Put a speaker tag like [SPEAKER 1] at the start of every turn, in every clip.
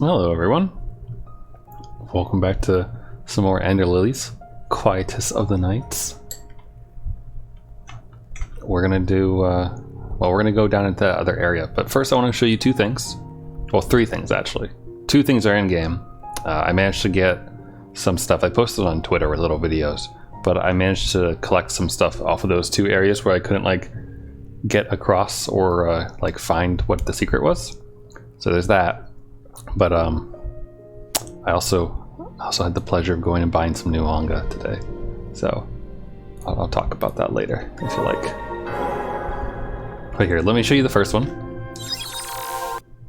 [SPEAKER 1] Hello everyone. Welcome back to some more Ender Lilies, Quietus of the Nights. We're gonna do, we're gonna go down into that other area, but first I want to show you two things. Well, three things actually. Two things are in game. I managed to get some stuff. I posted on Twitter with little videos, but I managed to collect some stuff off of those two areas where I couldn't like get across or like find what the secret was. So there's that. But I also had the pleasure of going and buying some new manga today, so I'll talk about that later if you like. But here, let me show you the first one.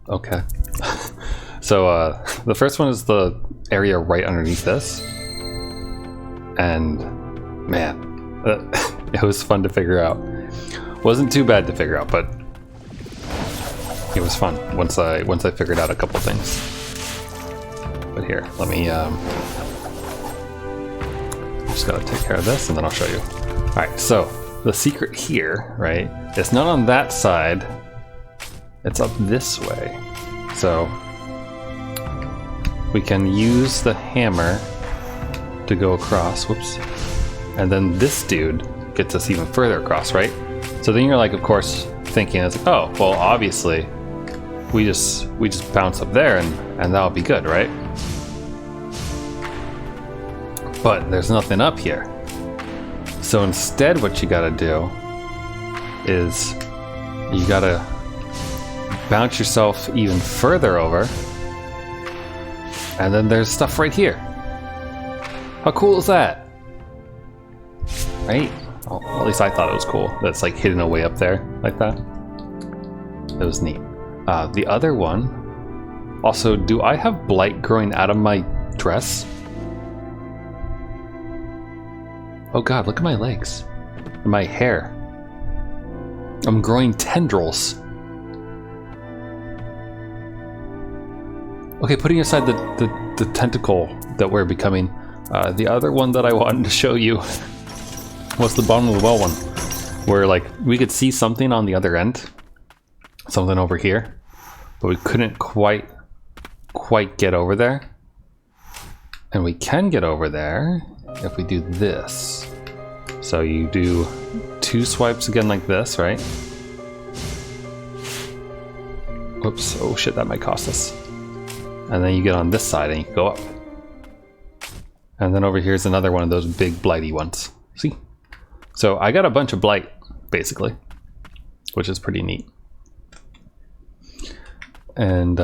[SPEAKER 1] Okay. So the first one is the area right underneath this, and man, it was fun to figure out. Wasn't too bad to figure out, but it was fun once I figured out a couple things. But here, let me just gotta take care of this and then I'll show you. Alright, so the secret here, right, it's not on that side, it's up this way. So we can use the hammer to go across, whoops, and then this dude gets us even further across, right? So then you're like, of course, thinking it's like, oh, well, obviously we just bounce up there and that'll be good, right? But there's nothing up here. So instead what you gotta do is you gotta bounce yourself even further over, and then there's stuff right here. How cool is that? Right? Well, at least I thought it was cool. That's like hidden away up there like that. It was neat. The other one, also, do I have blight growing out of my dress? Oh god, look at my legs. And my hair. I'm growing tendrils. Okay, putting aside the tentacle that we're becoming, the other one that I wanted to show you was the bottom of the well one, where like we could see something on the other end, something over here, but we couldn't quite get over there. And we can get over there if we do this. So you do 2 swipes again like this, right? Whoops, oh shit, that might cost us. And then you get on this side and you go up. And then over here's another one of those big blighty ones. See? So I got a bunch of blight, basically, which is pretty neat. And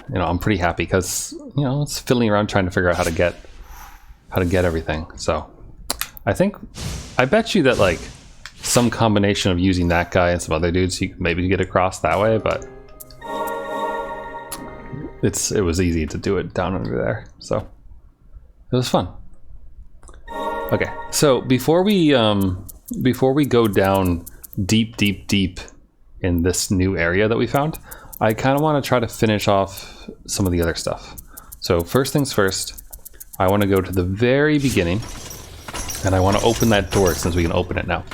[SPEAKER 1] you know, I'm pretty happy because, you know, it's fiddling around trying to figure out how to get everything. So I bet you that like some combination of using that guy and some other dudes, you could maybe get across that way, but it was easy to do it down under there, so it was fun. Okay, so before we go down deep in this new area that we found, I kind of want to try to finish off some of the other stuff. So first things first, I want to go to the very beginning, and I want to open that door since we can open it now.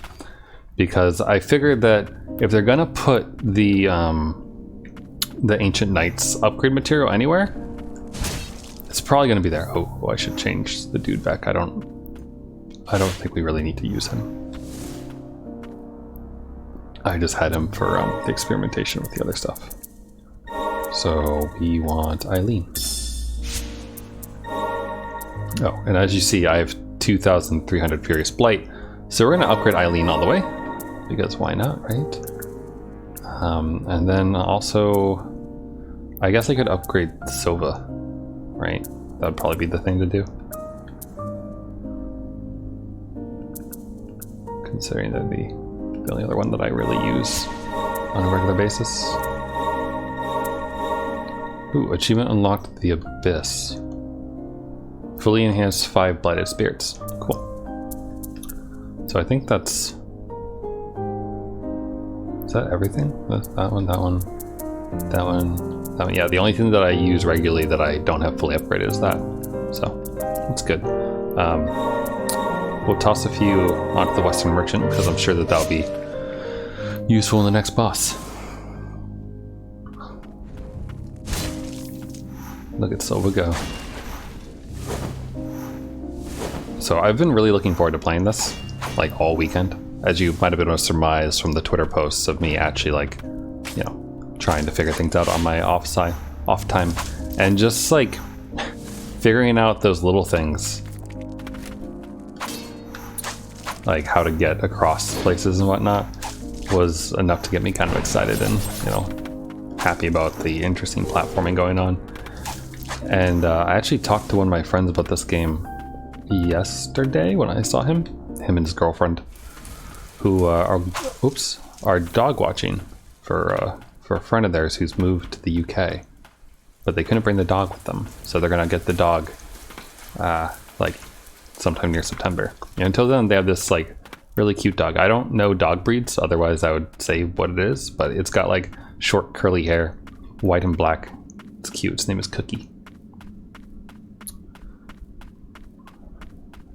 [SPEAKER 1] Because I figured that if they're gonna put the Ancient Knights upgrade material anywhere, it's probably gonna be there. Oh, I should change the dude back. I don't think we really need to use him. I just had him for the experimentation with the other stuff. So we want Eileen. Oh, and as you see, I have 2,300 Furious Blight. So we're gonna upgrade Eileen all the way, because why not, right? And then also, I guess I could upgrade Sova, right? That'd probably be the thing to do. Considering that the only other one that I really use on a regular basis. Ooh, achievement unlocked, the Abyss. Fully enhanced 5 blighted spirits. Cool. So I think that's... Is that everything? That one, that one, that one, that one. Yeah, the only thing that I use regularly that I don't have fully upgraded is that. So, that's good. We'll toss a few onto the Western Merchant because I'm sure that that'll be useful in the next boss. Look at Silva go. So I've been really looking forward to playing this, like, all weekend. As you might have been able to surmise from the Twitter posts of me actually, like, you know, trying to figure things out on my off time. And just, like, figuring out those little things. Like how to get across places and whatnot was enough to get me kind of excited and, you know, happy about the interesting platforming going on. And I actually talked to one of my friends about this game yesterday when I saw him and his girlfriend, who are dog watching for a friend of theirs who's moved to the UK, but they couldn't bring the dog with them, so they're gonna get the dog like sometime near September. And until then, they have this like really cute dog. I don't know dog breeds, otherwise I would say what it is, but it's got like short curly hair, white and black. It's cute. Its name is Cookie.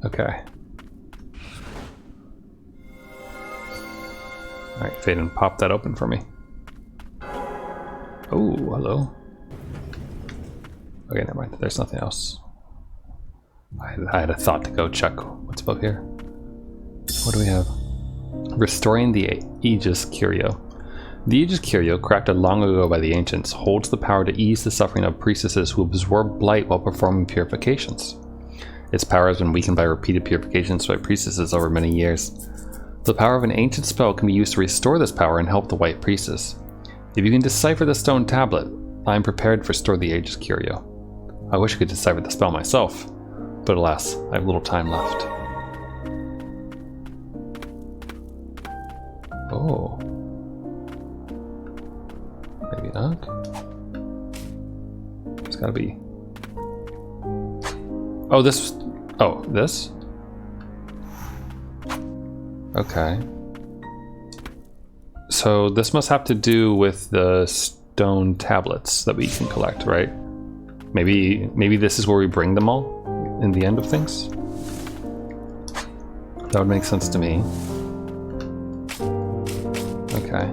[SPEAKER 1] Okay. Alright, Faden, pop that open for me. Oh, hello. Okay, never mind. There's nothing else. I had a thought to go check what's above here. What do we have? Restoring the Aegis Curio. The Aegis Curio, crafted long ago by the ancients, holds the power to ease the suffering of priestesses who absorb blight while performing purifications. Its power has been weakened by repeated purifications by priestesses over many years. The power of an ancient spell can be used to restore this power and help the White Priestess. If you can decipher the stone tablet, I am prepared to restore the Aegis Curio. I wish I could decipher the spell myself, but alas, I have little time left. Oh. Maybe not. It's gotta be... Oh, this... Oh, this? Okay. So this must have to do with the stone tablets that we can collect, right? Maybe this is where we bring them all in the end of things? That would make sense to me. Okay.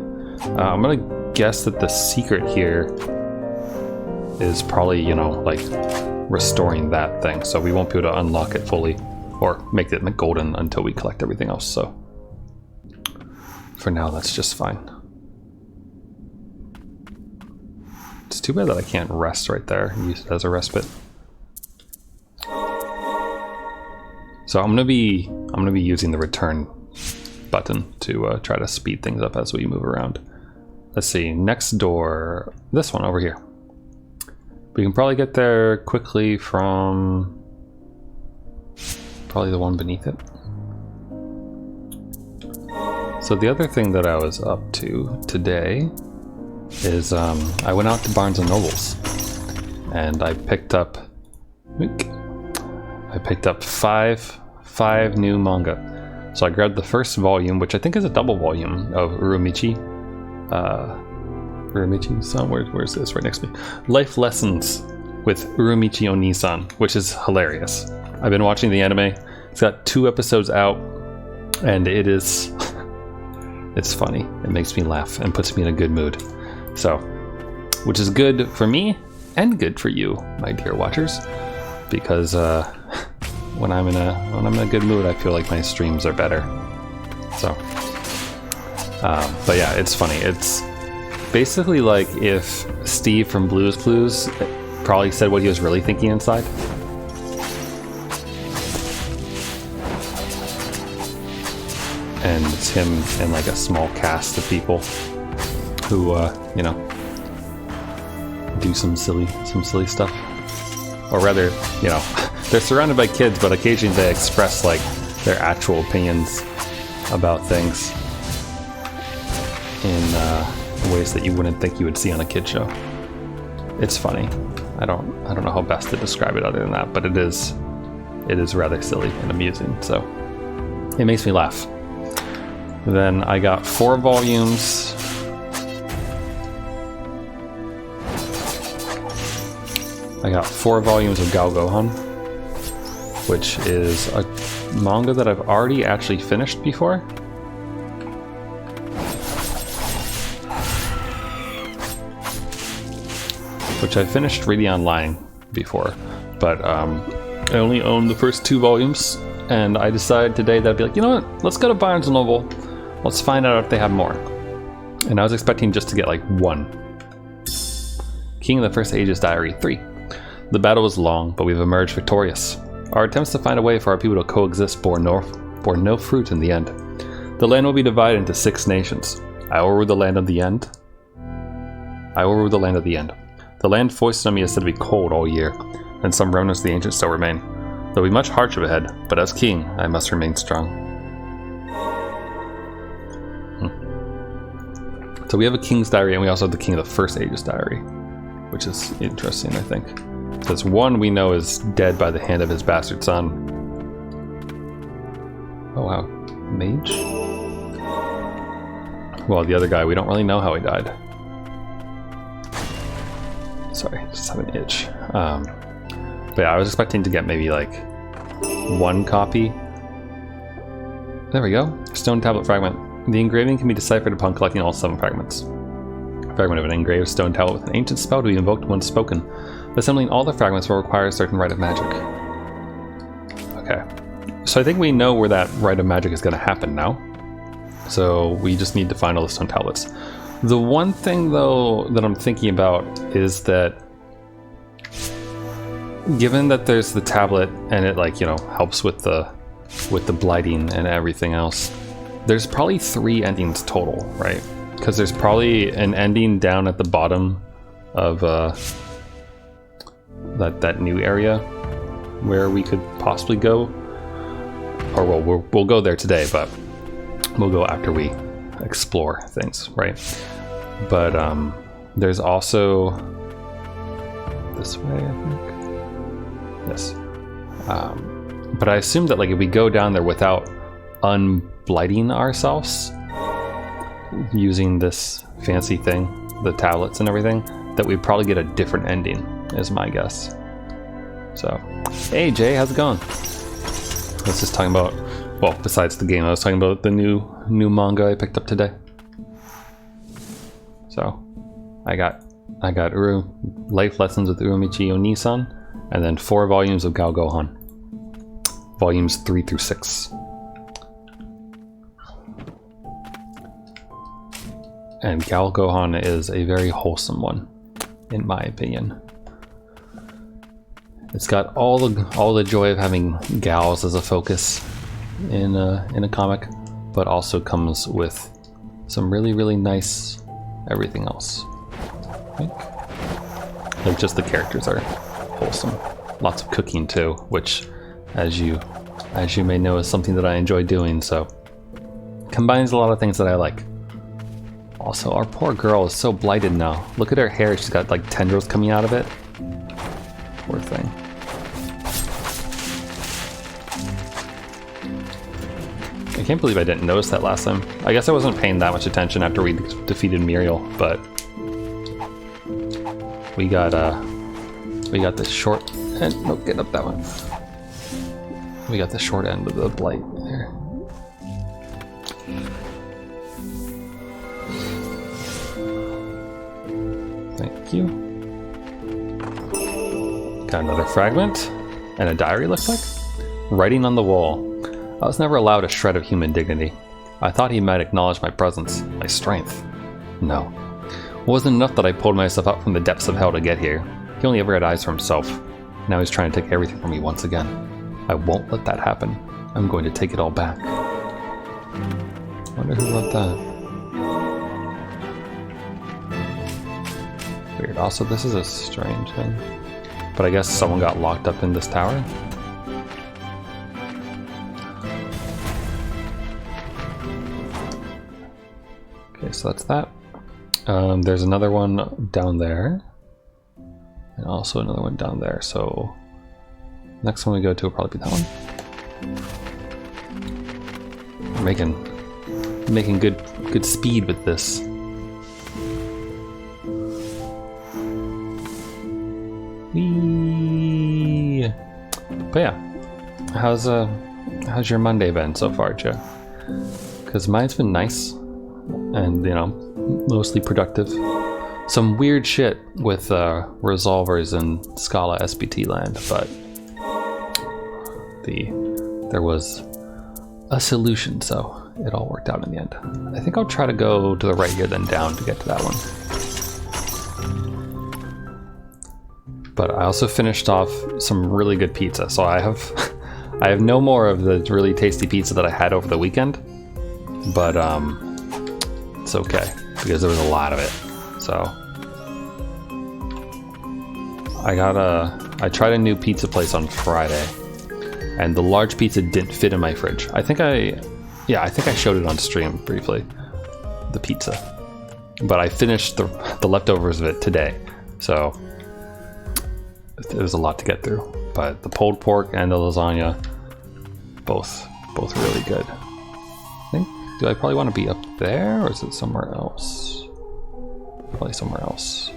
[SPEAKER 1] I'm gonna guess that the secret here is probably, you know, like restoring that thing. So we won't be able to unlock it fully or make it golden until we collect everything else. So for now, that's just fine. It's too bad that I can't rest right there and use it as a respite. So I'm gonna be using the return button to try to speed things up as we move around. Let's see, next door, this one over here. We can probably get there quickly from probably the one beneath it. So the other thing that I was up to today is I went out to Barnes and Nobles and I picked up five new manga. So I grabbed the first volume, which I think is a double volume of Urumichi. Where's this? Right next to me. Life Lessons with Urumichi Onisan, which is hilarious. I've been watching the anime. It's got 2 episodes out, and it is... it's funny. It makes me laugh and puts me in a good mood. So, which is good for me and good for you, my dear watchers, because when I'm in a good mood, I feel like my streams are better. So, but yeah, it's funny. It's basically like if Steve from Blue's Clues probably said what he was really thinking inside. And it's him and like a small cast of people who, you know, do some silly stuff. Or rather, you know, they're surrounded by kids, but occasionally they express like their actual opinions about things in ways that you wouldn't think you would see on a kid show. It's funny. I don't know how best to describe it other than that, but it is rather silly and amusing. So it makes me laugh. Then I got 4 volumes. I got 4 volumes of Gao Gohan, which is a manga that I've already actually finished before. Which I finished reading online before, but I only own the first 2 volumes, and I decided today that I'd be like, you know what, let's go to Barnes & Noble, let's find out if they have more. And I was expecting just to get like 1. King of the First Ages Diary 3. The battle was long, but we've emerged victorious. Our attempts to find a way for our people to coexist bore no fruit in the end. The land will be divided into 6 nations. I will rule the land of the end. I will rule the land of the end. The land foisted on me is said to be cold all year, and some remnants of the ancients still remain. There will be much hardship ahead, but as king, I must remain strong. So we have a King's Diary, and we also have the King of the First Ages Diary, which is interesting, I think. Because one we know is dead by the hand of his bastard son. Oh wow, mage? Well, the other guy, we don't really know how he died. Sorry, just have an itch. But yeah, I was expecting to get maybe like 1 copy. There we go, stone tablet fragment. The engraving can be deciphered upon collecting all 7 fragments. Fragment of an engraved stone tablet with an ancient spell to be invoked when spoken. Assembling all the fragments will require a certain rite of magic. Okay, so I think we know where that rite of magic is going to happen now. So we just need to find all the stone tablets. The one thing though that I'm thinking about is that given that there's the tablet and it, like, you know, helps with the blighting and everything else, there's probably 3 endings total, right? Because there's probably an ending down at the bottom of that new area where we could possibly go, or well, we'll go there today, but we'll go after we explore things, right? But there's also this way, I think. Yes. But I assume that, like, if we go down there without unblighting ourselves using this fancy thing, the tablets and everything, that we'd probably get a different ending, is my guess. So, hey Jay, how's it going? I was just talking about, well, besides the game, I was talking about the new manga I picked up today. So, I got Life Lessons with Uromichi Onisan, and then 4 volumes of Gal Gohan. Volumes 3 through 6. And Gal Gohan is a very wholesome one, in my opinion. It's got all the joy of having gals as a focus in a comic, but also comes with some really nice everything else. I think. Like, just the characters are wholesome. Lots of cooking too, which, as you may know, is something that I enjoy doing. So combines a lot of things that I like. Also, our poor girl is so blighted now. Look at her hair, she's got like tendrils coming out of it. Poor thing. I can't believe I didn't notice that last time. I guess I wasn't paying that much attention after we defeated Muriel, but we got the short end. No, get up that one. We got the short end of the blight there. Thank you. Got another fragment and a diary, looks like. Writing on the wall. I was never allowed a shred of human dignity. I thought he might acknowledge my presence, my strength. No. It wasn't enough that I pulled myself up from the depths of hell to get here. He only ever had eyes for himself. Now he's trying to take everything from me once again. I won't let that happen. I'm going to take it all back. Wonder who wrote that. Weird. Also, this is a strange thing. But I guess someone got locked up in this tower? Okay, so that's that. There's another one down there. And also another one down there, so next one we go to will probably be that one. We're making good speed with this. Whee! But yeah, how's your Monday been so far, Joe? Because mine's been nice, and you know, mostly productive. some weird shit with resolvers in Scala SPT land, but there was a solution, so it all worked out in the end. I think I'll try to go to the right here, then down to get to that one. But I also finished off some really good pizza, so I have no more of the really tasty pizza that I had over the weekend, but it's okay because there was a lot of it. So I tried a new pizza place on Friday, and the large pizza didn't fit in my fridge. I think I showed it on stream briefly, the pizza, but I finished the leftovers of it today, so it was a lot to get through. But the pulled pork and the lasagna, both really good. Do I probably want to be up there, or is it somewhere else? Probably somewhere else.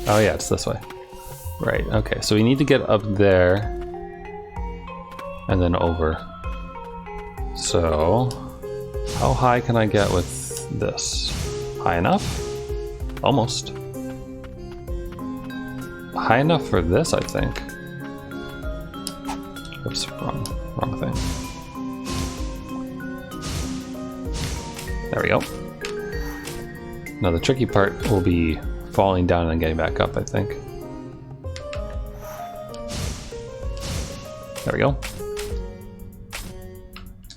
[SPEAKER 1] Oh yeah, it's this way. Right, okay, so we need to get up there and then over. So, how high can I get with this? High enough? Almost. High enough for this, I think. Oops, wrong thing. There we go. Now the tricky part will be falling down and getting back up, I think. There we go.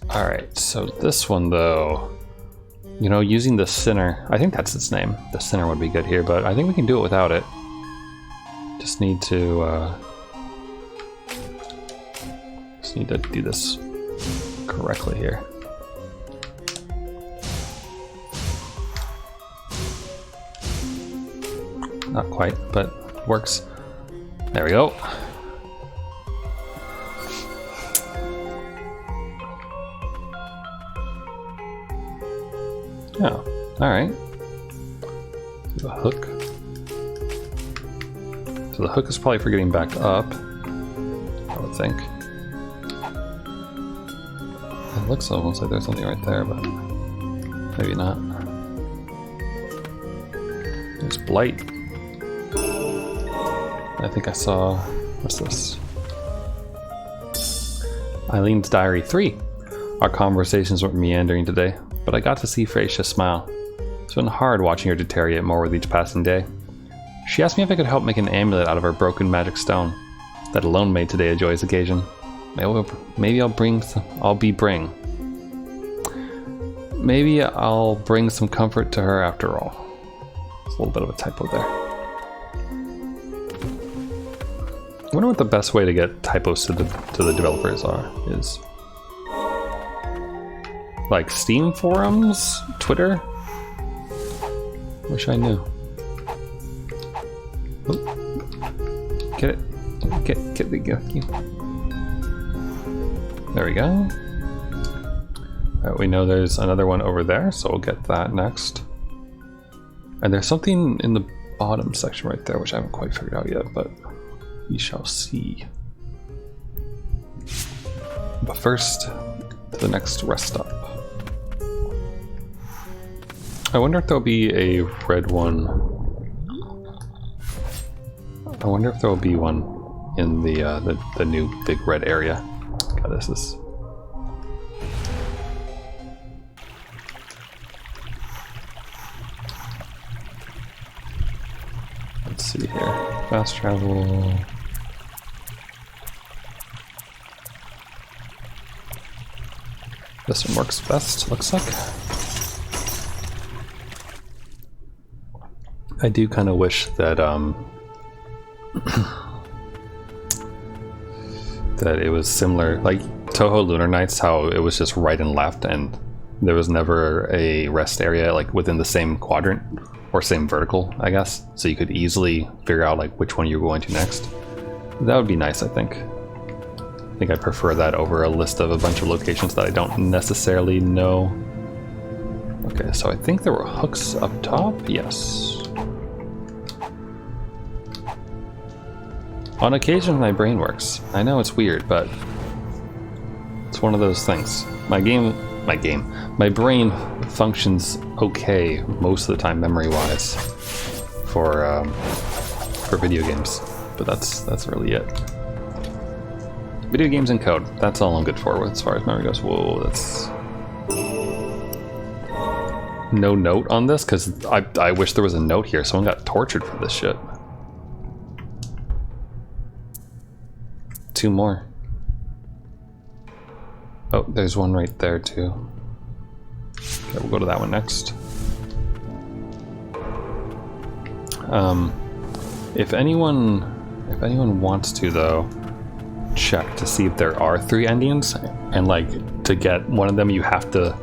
[SPEAKER 1] Alright, so this one though, you know, using the sinner, I think that's its name. The sinner would be good here, but I think we can do it without it. Just need to do this correctly here. Not quite, but works. There we go. Oh, alright. The hook. So the hook is probably for getting back up, I would think. It looks almost like there's something right there, but maybe not. There's Blight. I think I saw, what's this? Eileen's Diary 3. Our conversations were meandering today, but I got to see Freysia smile. It's been hard watching her deteriorate more with each passing day. She asked me if I could help make an amulet out of her broken magic stone. That alone made today a joyous occasion. Maybe I'll bring some comfort to her after all. It's a little bit of a typo there. I wonder what the best way to get typos to the developers is. Like Steam forums? Twitter? Wish I knew. Oh. Get it. Get you. There we go. Alright, we know there's another one over there, so we'll get that next. And there's something in the bottom section right there, which I haven't quite figured out yet, but we shall see. But first, to the next rest stop. I wonder if there'll be a red one. I wonder if there'll be one in the new big red area. God, this is. Let's see here. Fast travel. This one works best, looks like. I do kind of wish that that it was similar, like Toho Lunar Nights, how it was just right and left, and there was never a rest area like within the same quadrant or same vertical, I guess, so you could easily figure out like which one you're going to next. That would be nice, I think. I think I prefer that over a list of a bunch of locations that I don't necessarily know. Okay, so I think there were hooks up top. Yes. On occasion, my brain works. I know it's weird, but it's one of those things. My brain functions okay most of the time, memory-wise, for video games. But that's really it. Video games and code. That's all I'm good for as far as memory goes. Whoa, that's no note on this because I wish there was a note here. Someone got tortured for this shit. 2 more. Oh, there's one right there too. Okay, we'll go to that one next. If anyone wants to though, check to see if there are 3 endings, and like to get one of them you have to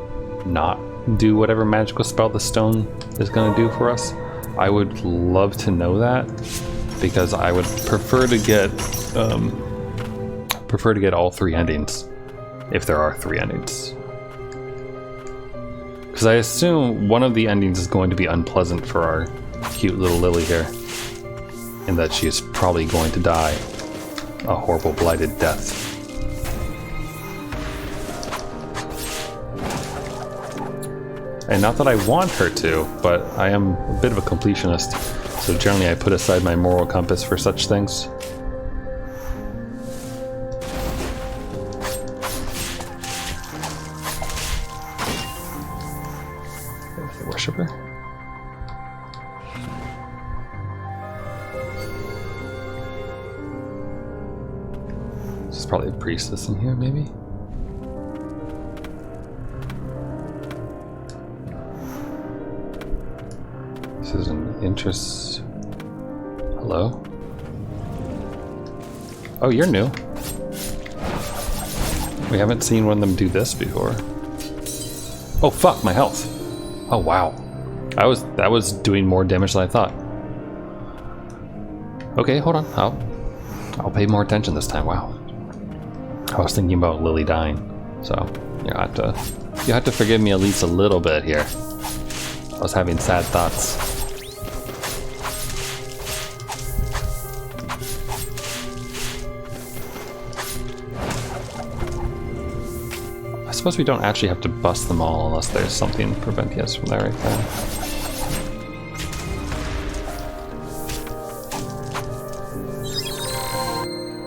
[SPEAKER 1] not do whatever magical spell the stone is going to do for us. I would love to know that, because I would prefer to get all 3 endings if there are 3 endings, because I assume one of the endings is going to be unpleasant for our cute little Lily here, in that she is probably going to die a horrible blighted death. And not that I want her to, but I am a bit of a completionist, so generally I put aside my moral compass for such things. The worshiper? This is probably a priestess in here, maybe? This is an interest. Hello? Oh, you're new. We haven't seen one of them do this before. Oh fuck, my health. Oh wow. That was doing more damage than I thought. Okay, hold on. I'll pay more attention this time. Wow. I was thinking about Lily dying, so you have to forgive me at least a little bit here. I was having sad thoughts. I suppose we don't actually have to bust them all unless there's something preventing us from that right there.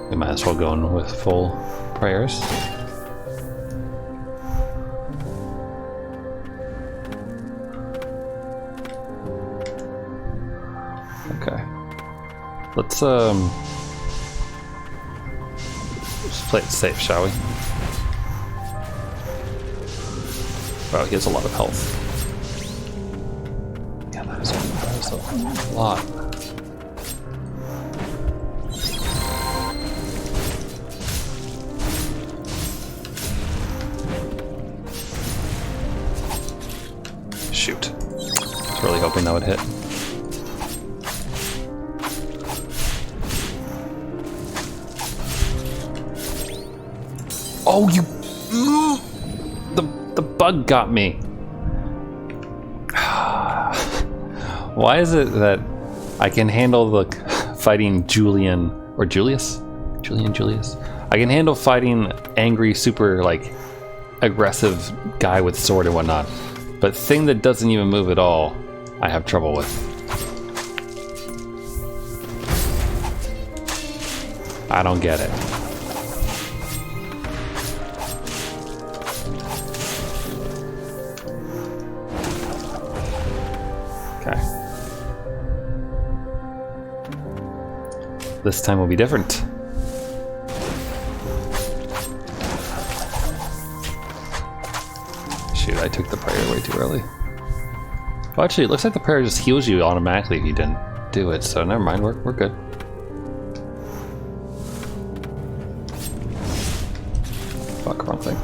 [SPEAKER 1] We might as well go in with full prayers. Okay. Let's play it safe, shall we? Wow, he has a lot of health. Yeah, that is a lot. Shoot. I was really hoping that would hit. Oh, you... The bug got me. Why is it that I can handle the fighting Julian or Julius? Julius? I can handle fighting angry, super, like, aggressive guy with sword and whatnot. But thing that doesn't even move at all, I have trouble with. I don't get it. Okay. This time will be different. Shoot, I took the prayer way too early. Well, actually, it looks like the prayer just heals you automatically if you didn't do it, so never mind, we're good. Fuck, wrong thing.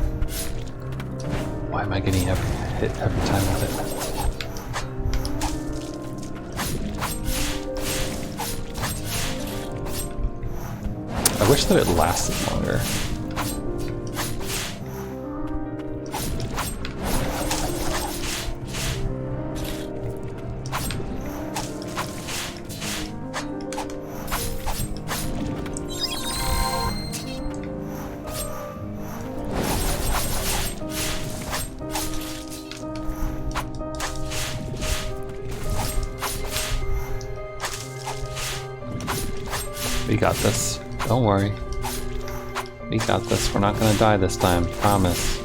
[SPEAKER 1] Why am I getting hit every time with it? I wish that it lasted longer. We got this. Don't worry. We got this. We're not gonna die this time. Promise.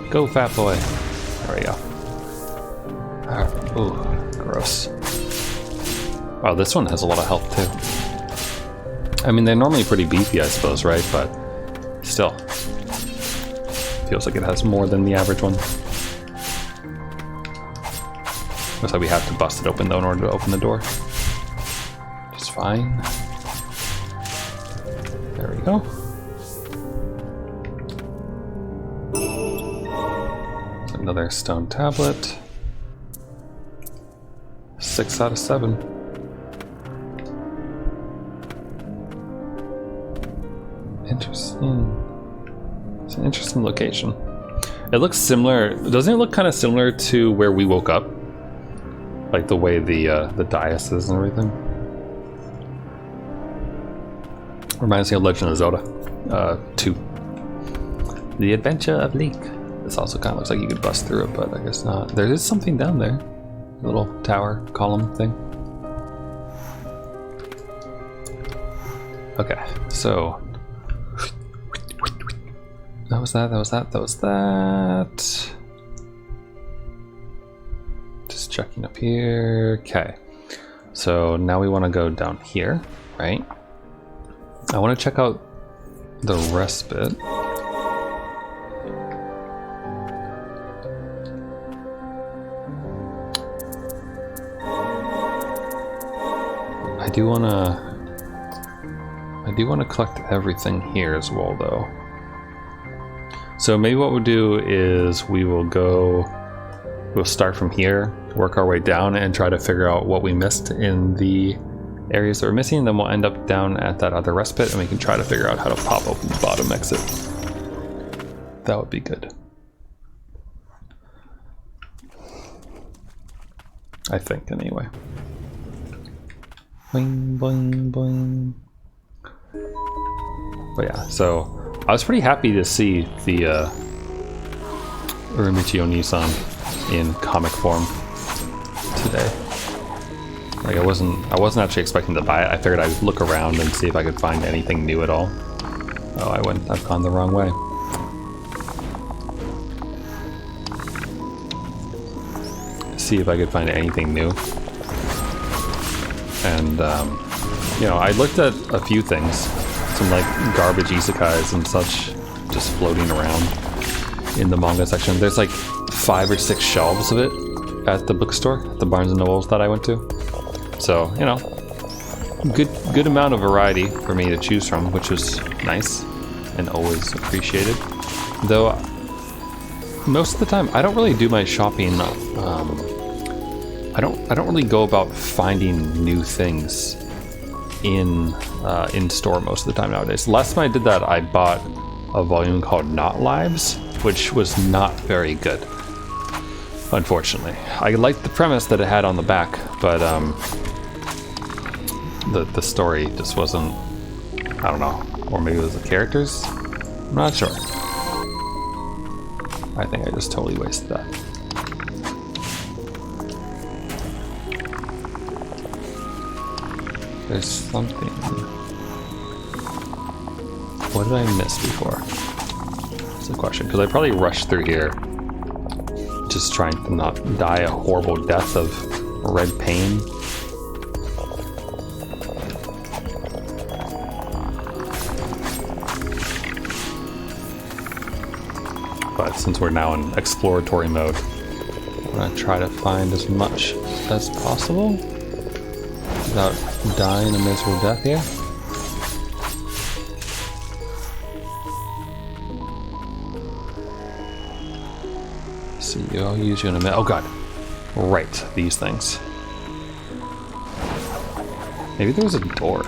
[SPEAKER 1] Go, fat boy. There we go. Ooh, gross. Wow, this one has a lot of health too. I mean, they're normally pretty beefy, I suppose, right? But still. Feels like it has more than the average one. Looks like we have to bust it open though in order to open the door. Just fine. There we go. Another stone tablet. 6 out of 7. Interesting. It's an interesting location. It looks similar. Doesn't it look kind of similar to where we woke up? Like the way the dais is and everything. Reminds me of Legend of Zelda 2. The Adventure of Link. This also kind of looks like you could bust through it, but I guess not. There is something down there. A little tower column thing. Okay, so that was that, that was that, that was that. Just checking up here. Okay, so now we want to go down here, right? I want to check out the respite. I do want to collect everything here as well, though. So maybe what we'll do is we'll start from here, work our way down, and try to figure out what we missed in the areas that we're missing. Then we'll end up down at that other respite, and we can try to figure out how to pop open the bottom exit. That would be good. I think, anyway. Boing, boing, boing. But yeah, so I was pretty happy to see the Uramichi Onisan in comic form today. Like I wasn't actually expecting to buy it. I figured I'd look around and see if I could find anything new at all. Oh, I've gone the wrong way. See if I could find anything new. And you know, I looked at a few things, some like garbage isekais and such, just floating around in the manga section. There's like 5 or 6 shelves of it at the bookstore, the Barnes and Nobles that I went to. So, you know, good amount of variety for me to choose from, which was nice and always appreciated. Though most of the time, I don't really do my shopping. I don't really go about finding new things in store most of the time nowadays. The last time I did that, I bought a volume called Not Lives, which was not very good, unfortunately. I liked the premise that it had on the back, but the story just wasn't, I don't know, or maybe it was the characters? I'm not sure. I think I just totally wasted that. There's something. What did I miss before? That's the question, because I probably rushed through here just trying to not die a horrible death of red pain. But since we're now in exploratory mode, I'm gonna try to find as much as possible without dying a miserable death here. See, I'll use you in a minute. Oh god. Right, these things. Maybe there was a door.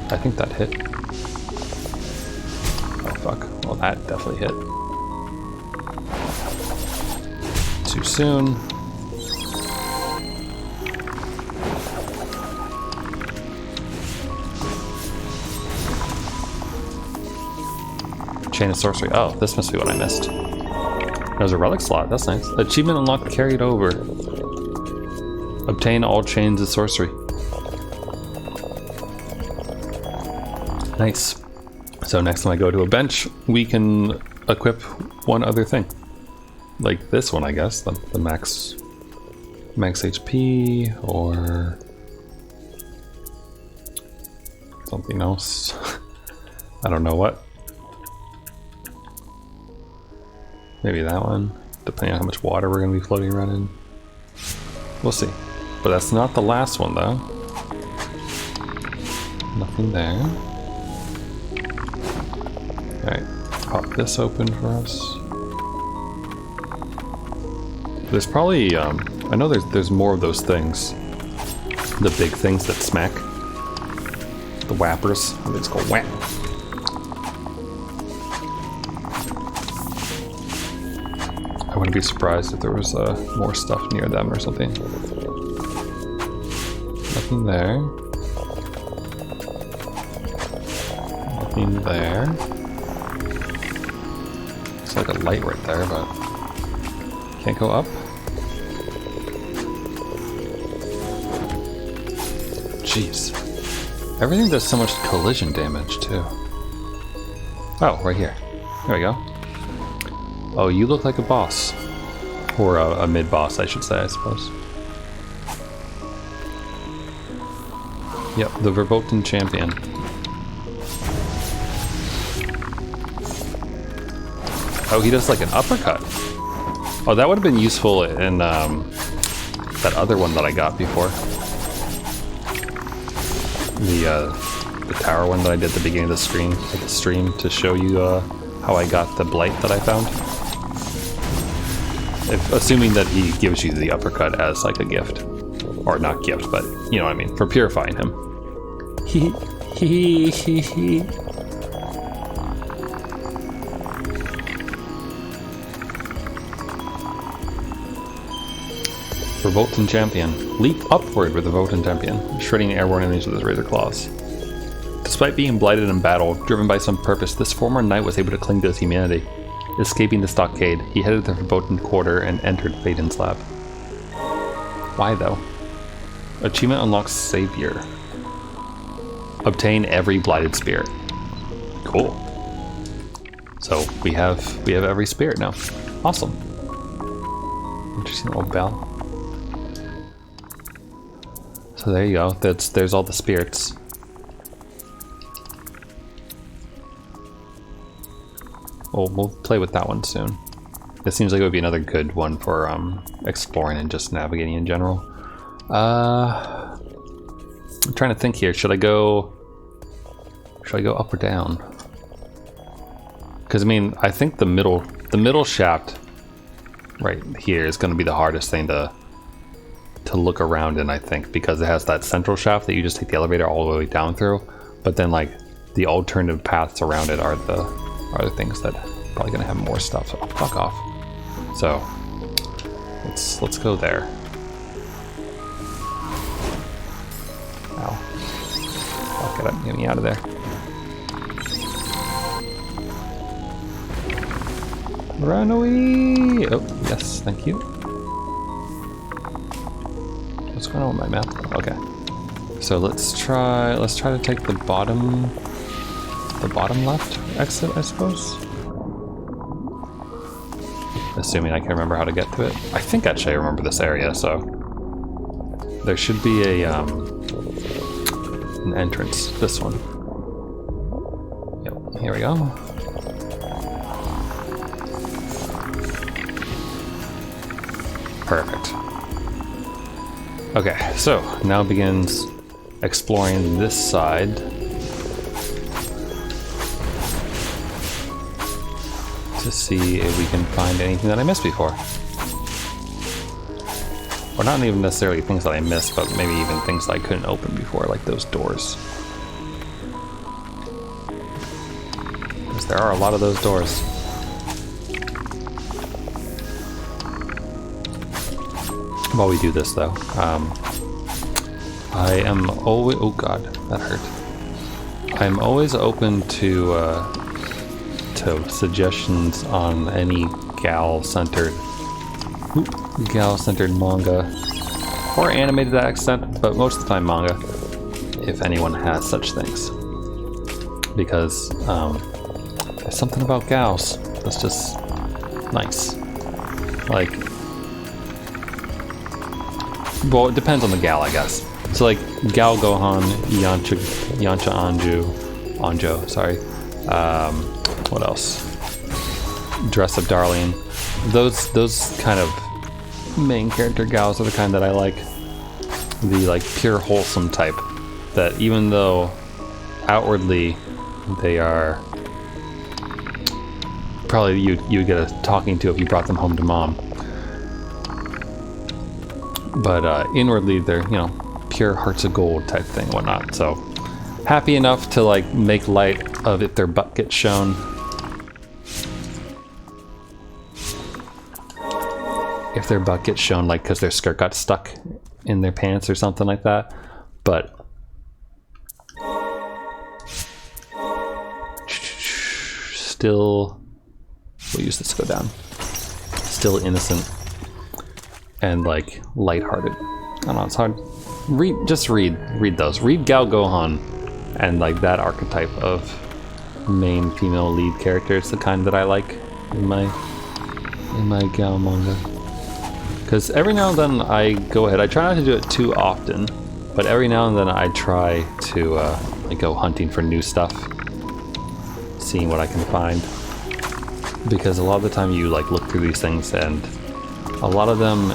[SPEAKER 1] I think that hit. Oh fuck. Well, that definitely hit. Too soon. Chain of Sorcery. Oh, this must be what I missed. There's a relic slot. That's nice. Achievement unlocked carried over. Obtain all chains of sorcery. Nice. So next time I go to a bench, we can equip one other thing. Like this one, I guess. The max HP or something else. I don't know what. Maybe that one, depending on how much water we're going to be floating around in. We'll see. But that's not the last one, though. Nothing there. Alright, pop this open for us. There's probably, I know there's more of those things. The big things that smack. The whappers. I think it's called whap. I wouldn't be surprised if there was more stuff near them or something. Nothing there. Nothing there. It's like a light right there, but can't go up. Jeez. Everything does so much collision damage too. Oh, right here. There we go. Oh, you look like a boss. Or a mid-boss, I should say, I suppose. Yep, the Verboten champion. Oh, he does like an uppercut. Oh, that would have been useful in that other one that I got before. The tower one that I did at the beginning of the stream to show you how I got the blight that I found. Assuming that he gives you the uppercut as like a gift. Or not gift, but you know what I mean, for purifying him. Verboten champion. Leap upward with the Verboten champion, shredding airborne enemies with his razor claws. Despite being blighted in battle, driven by some purpose, this former knight was able to cling to his humanity. Escaping the stockade, he headed to the Verboten quarter and entered Phaeton's lab. Why though? Achievement unlocks Savior. Obtain every blighted spirit. Cool. So we have every spirit now. Awesome. Interesting little bell. So there you go. There's all the spirits. We'll play with that one soon. This seems like it would be another good one for exploring and just navigating in general. I'm trying to think here. Should I go up or down? Because I mean, I think the middle shaft right here is going to be the hardest thing to look around in, I think, because it has that central shaft that you just take the elevator all the way down through. But then like the alternative paths around it are the things that are probably going to have more stuff. So fuck off. So let's go there. Ow. Fuck it up, get me out of there. Run away! Oh, yes, thank you. What's going on with my map? Okay. So let's try to take the bottom left exit, I suppose. Assuming I can remember how to get to it. I think actually I remember this area, so there should be an entrance. This one. Yep, here we go. Perfect. Okay, so now begins exploring this side. To see if we can find anything that I missed before. Or not even necessarily things that I missed, but maybe even things that I couldn't open before, like those doors. Because there are a lot of those doors. While we do this though, I am always, oh god, that hurt. I'm always open to suggestions on any gal-centered manga or animated to that extent, but most of the time manga, if anyone has such things. Because there's something about gals that's just nice. Like, well, it depends on the gal, I guess. So like Gal Gohan, Yancha Anjo, sorry. What else? Dress Up Darling. Those kind of main character gals are the kind that I like. The like pure wholesome type that even though outwardly they are probably you'd get a talking to if you brought them home to mom, but inwardly they're, you know, pure hearts of gold type thing, whatnot. So happy enough to like make light of if their butt gets shown. If their butt gets shown, like because their skirt got stuck in their pants or something like that. But still, we'll use this to go down. Still innocent and like lighthearted. I don't know, it's hard. Just read those. Read Gal Gohan and like that archetype of main female lead character is the kind that I like in my gal manga. Because every now and then I go ahead, I try not to do it too often, but every now and then I try to like go hunting for new stuff, seeing what I can find. Because a lot of the time you like look through these things and a lot of them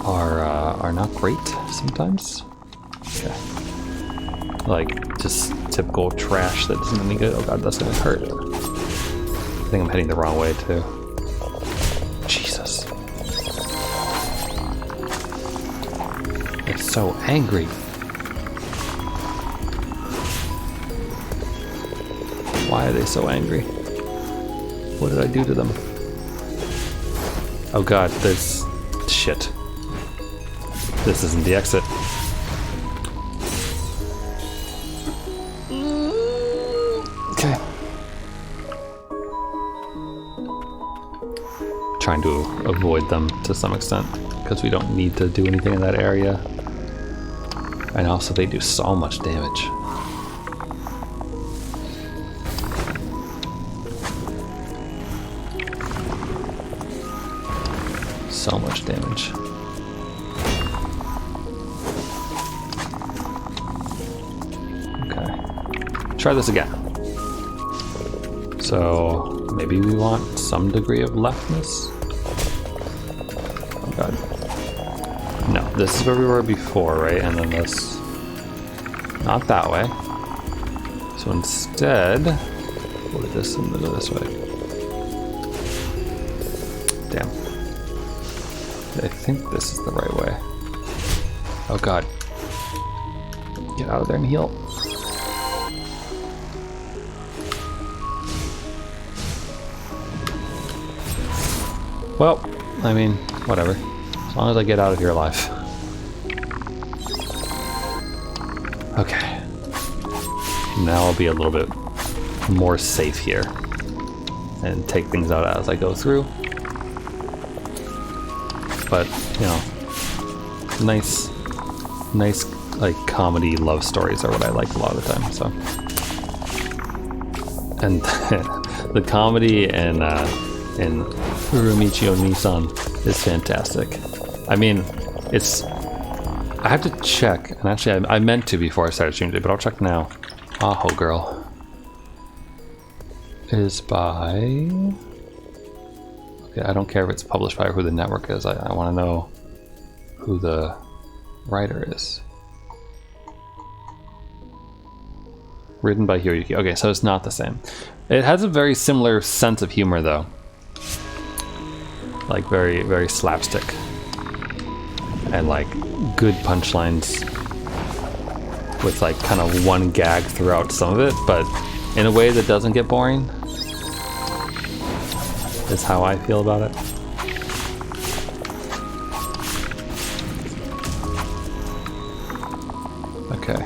[SPEAKER 1] are not great sometimes. Okay. Like just typical trash that isn't any good. Oh god, that's gonna hurt. I think I'm heading the wrong way too. Jesus. They're so angry. Why are they so angry? What did I do to them? Oh god, there's shit. This isn't the exit. Okay. Trying to avoid them to some extent because we don't need to do anything in that area. And also they do so much damage. So much damage. Okay. Try this again. So maybe we want some degree of leftness. Oh god. No, this is where we were before, right? And then this. Not that way. So instead, we'll do this and go this way. Damn. I think this is the right way. Oh god. Get out of there and heal. Well, I mean, whatever. As long as I get out of here alive. Okay. Now I'll be a little bit more safe here. And take things out as I go through. But, you know, nice like comedy love stories are what I like a lot of the time, so. And the comedy in Urumichi Onisan is fantastic. I mean, it's, I have to check, and actually I meant to before I started streaming today, but I'll check now. Aho Girl is by... Okay, I don't care if it's published by who the network is. I want to know who the writer is. Written by Hiroyuki. Okay, so it's not the same. It has a very similar sense of humor, though. Like very, very slapstick. And like good punchlines with like kind of one gag throughout some of it, but in a way that doesn't get boring. Is how I feel about it. Okay.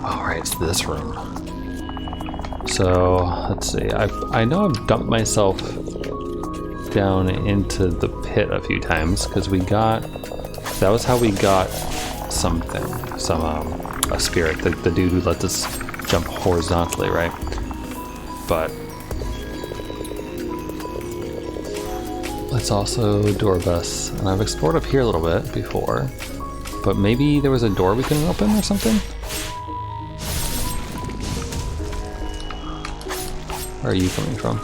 [SPEAKER 1] Alright, it's this room. So, let's see. I know I've dumped myself down into the pit a few times because we got That was how we got something, a spirit, the dude who lets us jump horizontally, right? But let's also door bus, and I've explored up here a little bit before, but maybe there was a door we couldn't open or something? Where are you coming from?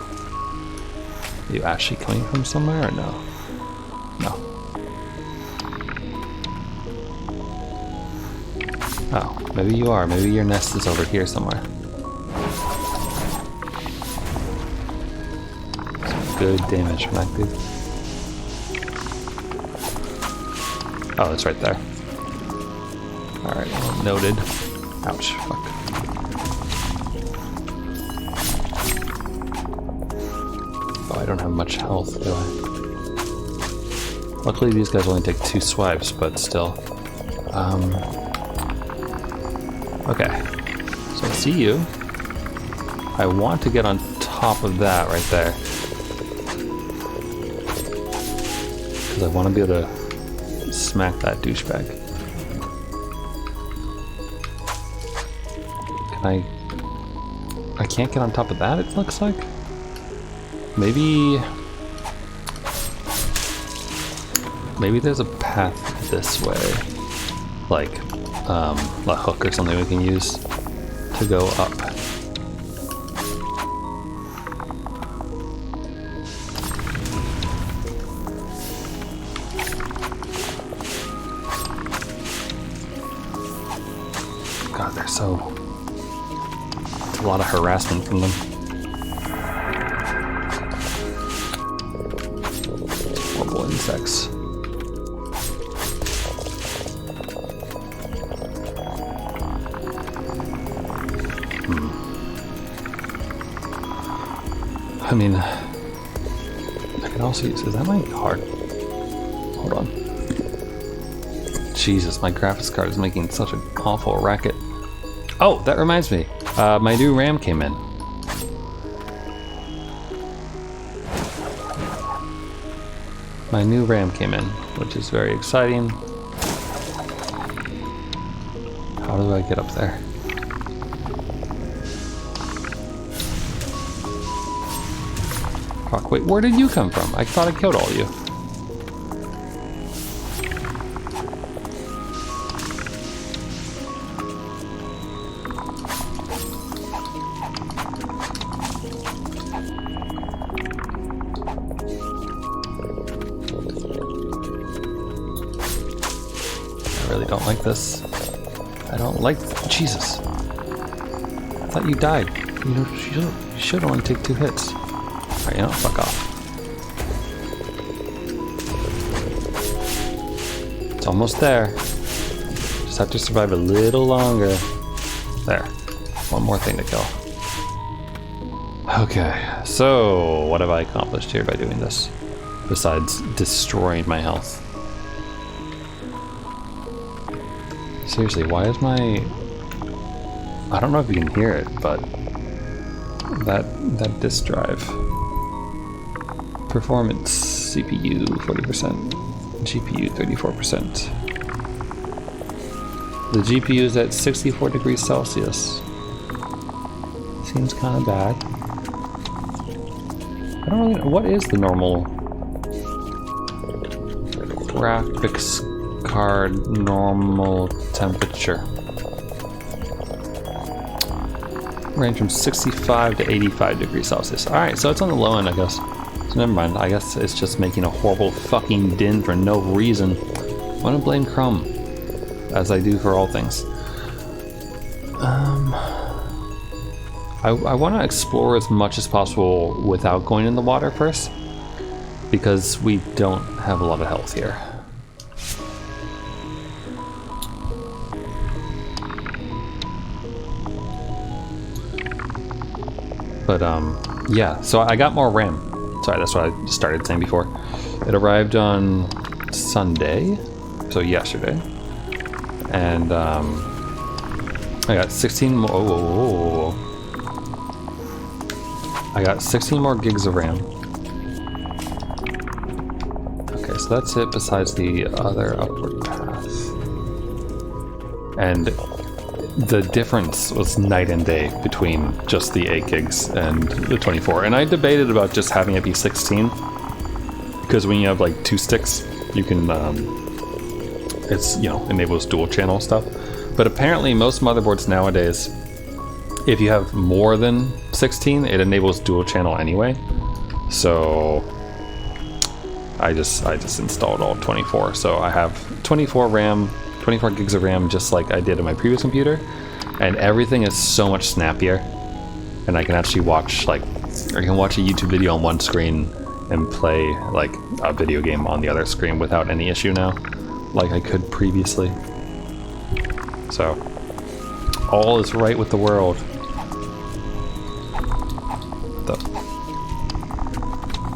[SPEAKER 1] Are you actually coming from somewhere or no? No. Oh, maybe you are. Maybe your nest is over here somewhere. Some good damage from that dude. Oh, it's right there. Alright, well, noted. Ouch, fuck. Oh, I don't have much health, do I? Luckily these guys only take 2 swipes, but still. Okay, so I see you. I want to get on top of that right there. Because I want to be able to smack that douchebag. Can I can't get on top of that, it looks like? Maybe there's a path this way. Like, a hook or something we can use to go up. God, they're so... It's a lot of harassment from them. Horrible insects. I mean, I can also use, is that my card? Hold on. Jesus, my graphics card is making such an awful racket. Oh, that reminds me. My new RAM came in. My new RAM came in, which is very exciting. How do I get up there? Fuck, wait, where did you come from? I thought I killed all of you. I really don't like this. I don't like... Jesus. I thought you died. You should only take 2 hits. Alright, you know, fuck off. It's almost there. Just have to survive a little longer. There. One more thing to kill. Okay, so what have I accomplished here by doing this? Besides destroying my health. Seriously, why is my... I don't know if you can hear it, but that disk drive. Performance, CPU 40%, GPU 34%. The GPU is at 64 degrees Celsius. Seems kind of bad. I don't really know, what is the normal graphics card normal temperature? Range from 65 to 85 degrees Celsius. Alright, so it's on the low end, I guess. So never mind, I guess it's just making a horrible fucking din for no reason. I'm gonna blame Chrome, as I do for all things. I want to explore as much as possible without going in the water first, because we don't have a lot of health here. But yeah, so I got more RAM. Sorry, that's what I started saying before. It arrived on Sunday, so yesterday, and I got 16 more. Oh, I got 16 more gigs of RAM. Okay, so So that's it besides the other upward path. And the difference was night and day between just the 8 gigs and the 24. And I debated about just having it be 16. Because when you have like 2 sticks, you can, it's, you know, enables dual channel stuff. But apparently most motherboards nowadays, if you have more than 16, it enables dual channel anyway. So I just installed all 24. So I have 24 RAM, 24 gigs of RAM, just like I did in my previous computer, and everything is so much snappier. And I can actually watch, like, I can watch a YouTube video on one screen and play like a video game on the other screen without any issue now, like I could previously. So all is right with the world.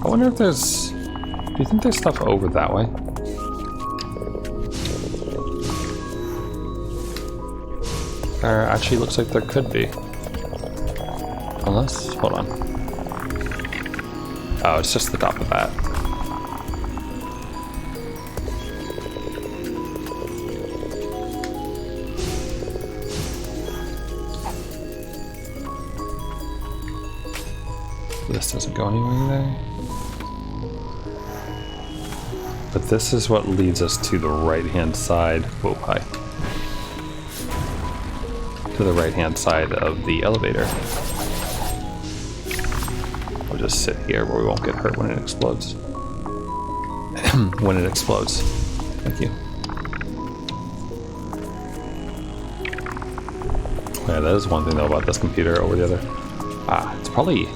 [SPEAKER 1] I wonder if there's, do you think there's stuff over that way? There actually looks like there could be. Unless, hold on. Oh, it's just the top of that. This doesn't go anywhere there. But this is what leads us to the right-hand side. Whoa, hi. To the right-hand side of the elevator. We'll just sit here where we won't get hurt when it explodes. When it explodes. Thank you. Yeah, that is one thing though about this computer over the other. Ah, it's probably...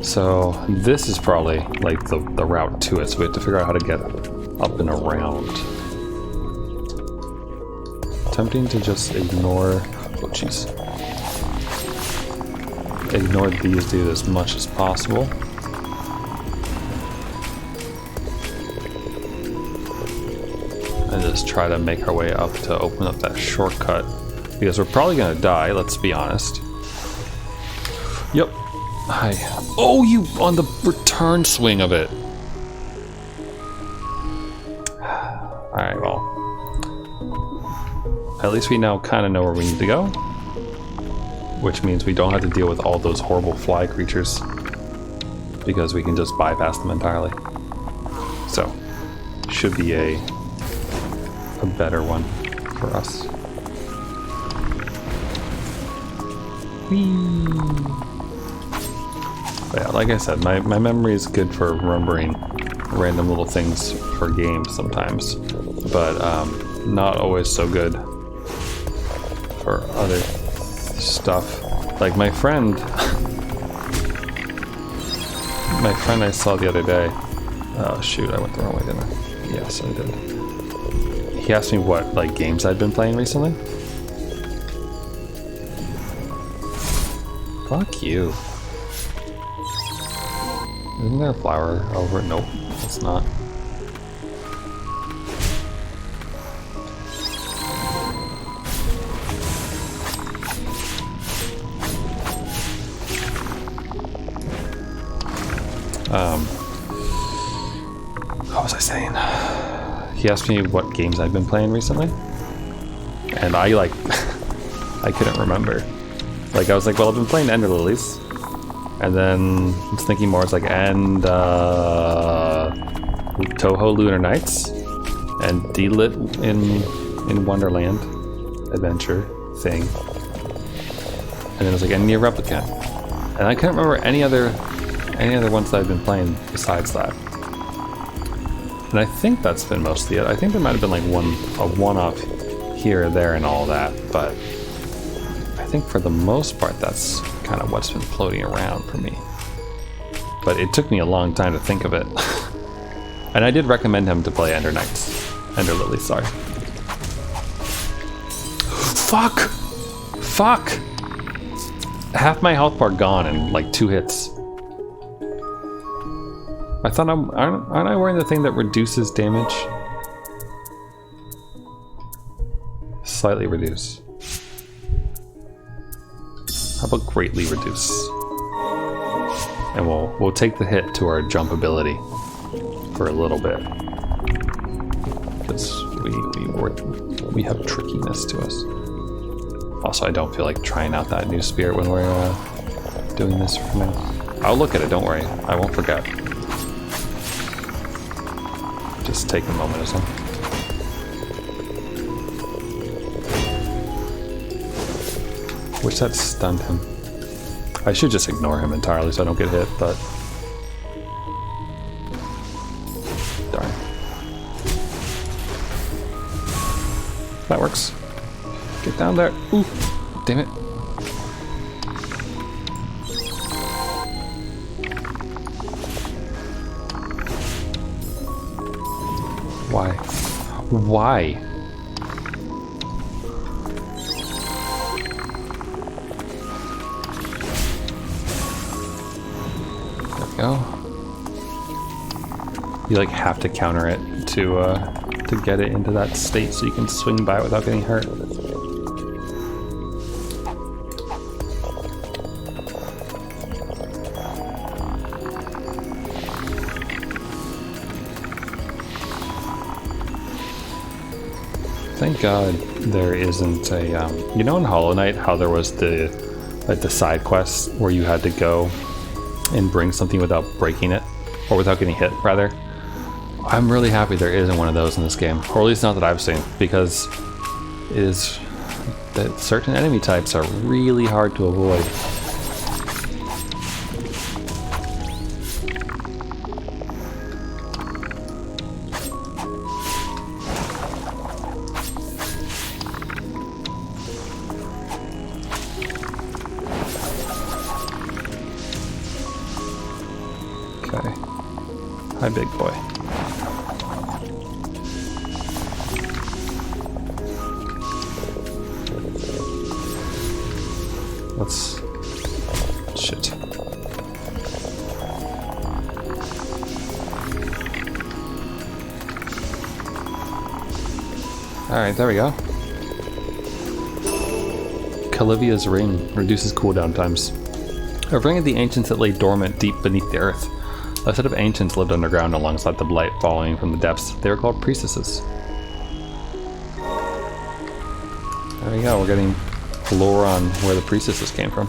[SPEAKER 1] So this is probably like the route to it, so we have to figure out how to get up and around. Tempting to just ignore... Oh jeez. Ignore these dudes as much as possible. And just try to make our way up to open up that shortcut. Because we're probably gonna die, let's be honest. Yep. Hi. Oh, you on the return swing of it. Alright, well. At least we now kind of know where we need to go. Which means we don't have to deal with all those horrible fly creatures. Because we can just bypass them entirely. So, should be a better one for us. Whee! But yeah, like I said, my memory is good for remembering random little things for games sometimes, but not always so good for other stuff. Like my friend I saw the other day. Oh shoot, I went the wrong way, didn't I? Yes, I did. He asked me what like games I'd been playing recently. Fuck you. Isn't there a flower over it? Nope, it's not. What was I saying? He asked me what games I've been playing recently, and I like I couldn't remember. Like I was like, well, I've been playing Ender Lilies. And then I was thinking more, it's like, and Toho Lunar Nights, and D-Lit in Wonderland adventure thing. And then it was like, and Near Replicant. And I couldn't remember any other ones that I've been playing besides that. And I think that's been mostly it. I think there might have been like a one-off here or there and all that, but I think for the most part that's kind of what's been floating around for me. But it took me a long time to think of it. And I did recommend him to play Ender Lilies, sorry. Fuck! Fuck! Half my health bar gone in like 2 hits. I thought aren't I wearing the thing that reduces damage? Slightly reduce. How about greatly reduce? And we'll take the hit to our jump ability for a little bit. Because we have trickiness to us. Also, I don't feel like trying out that new spirit when we're doing this for now. I'll look at it, don't worry. I won't forget. Just take a moment or so. Wish that stunned him. I should just ignore him entirely so I don't get hit, but... Darn. That works. Get down there. Ooh, damn it. Why? Why? There we go. You like have to counter it to get it into that state so you can swing by it without getting hurt. Thank God there isn't a, you know in Hollow Knight how there was the side quests where you had to go and bring something without breaking it, or without getting hit, rather? I'm really happy there isn't one of those in this game, or at least not that I've seen, because it is that certain enemy types are really hard to avoid. Hi, big boy. Let's... shit. Alright, there we go. Calivia's Ring reduces cooldown times. A ring of the ancients that lay dormant deep beneath the earth. A set of ancients lived underground alongside the blight falling from the depths. They were called priestesses. There we go, we're getting lore on where the priestesses came from.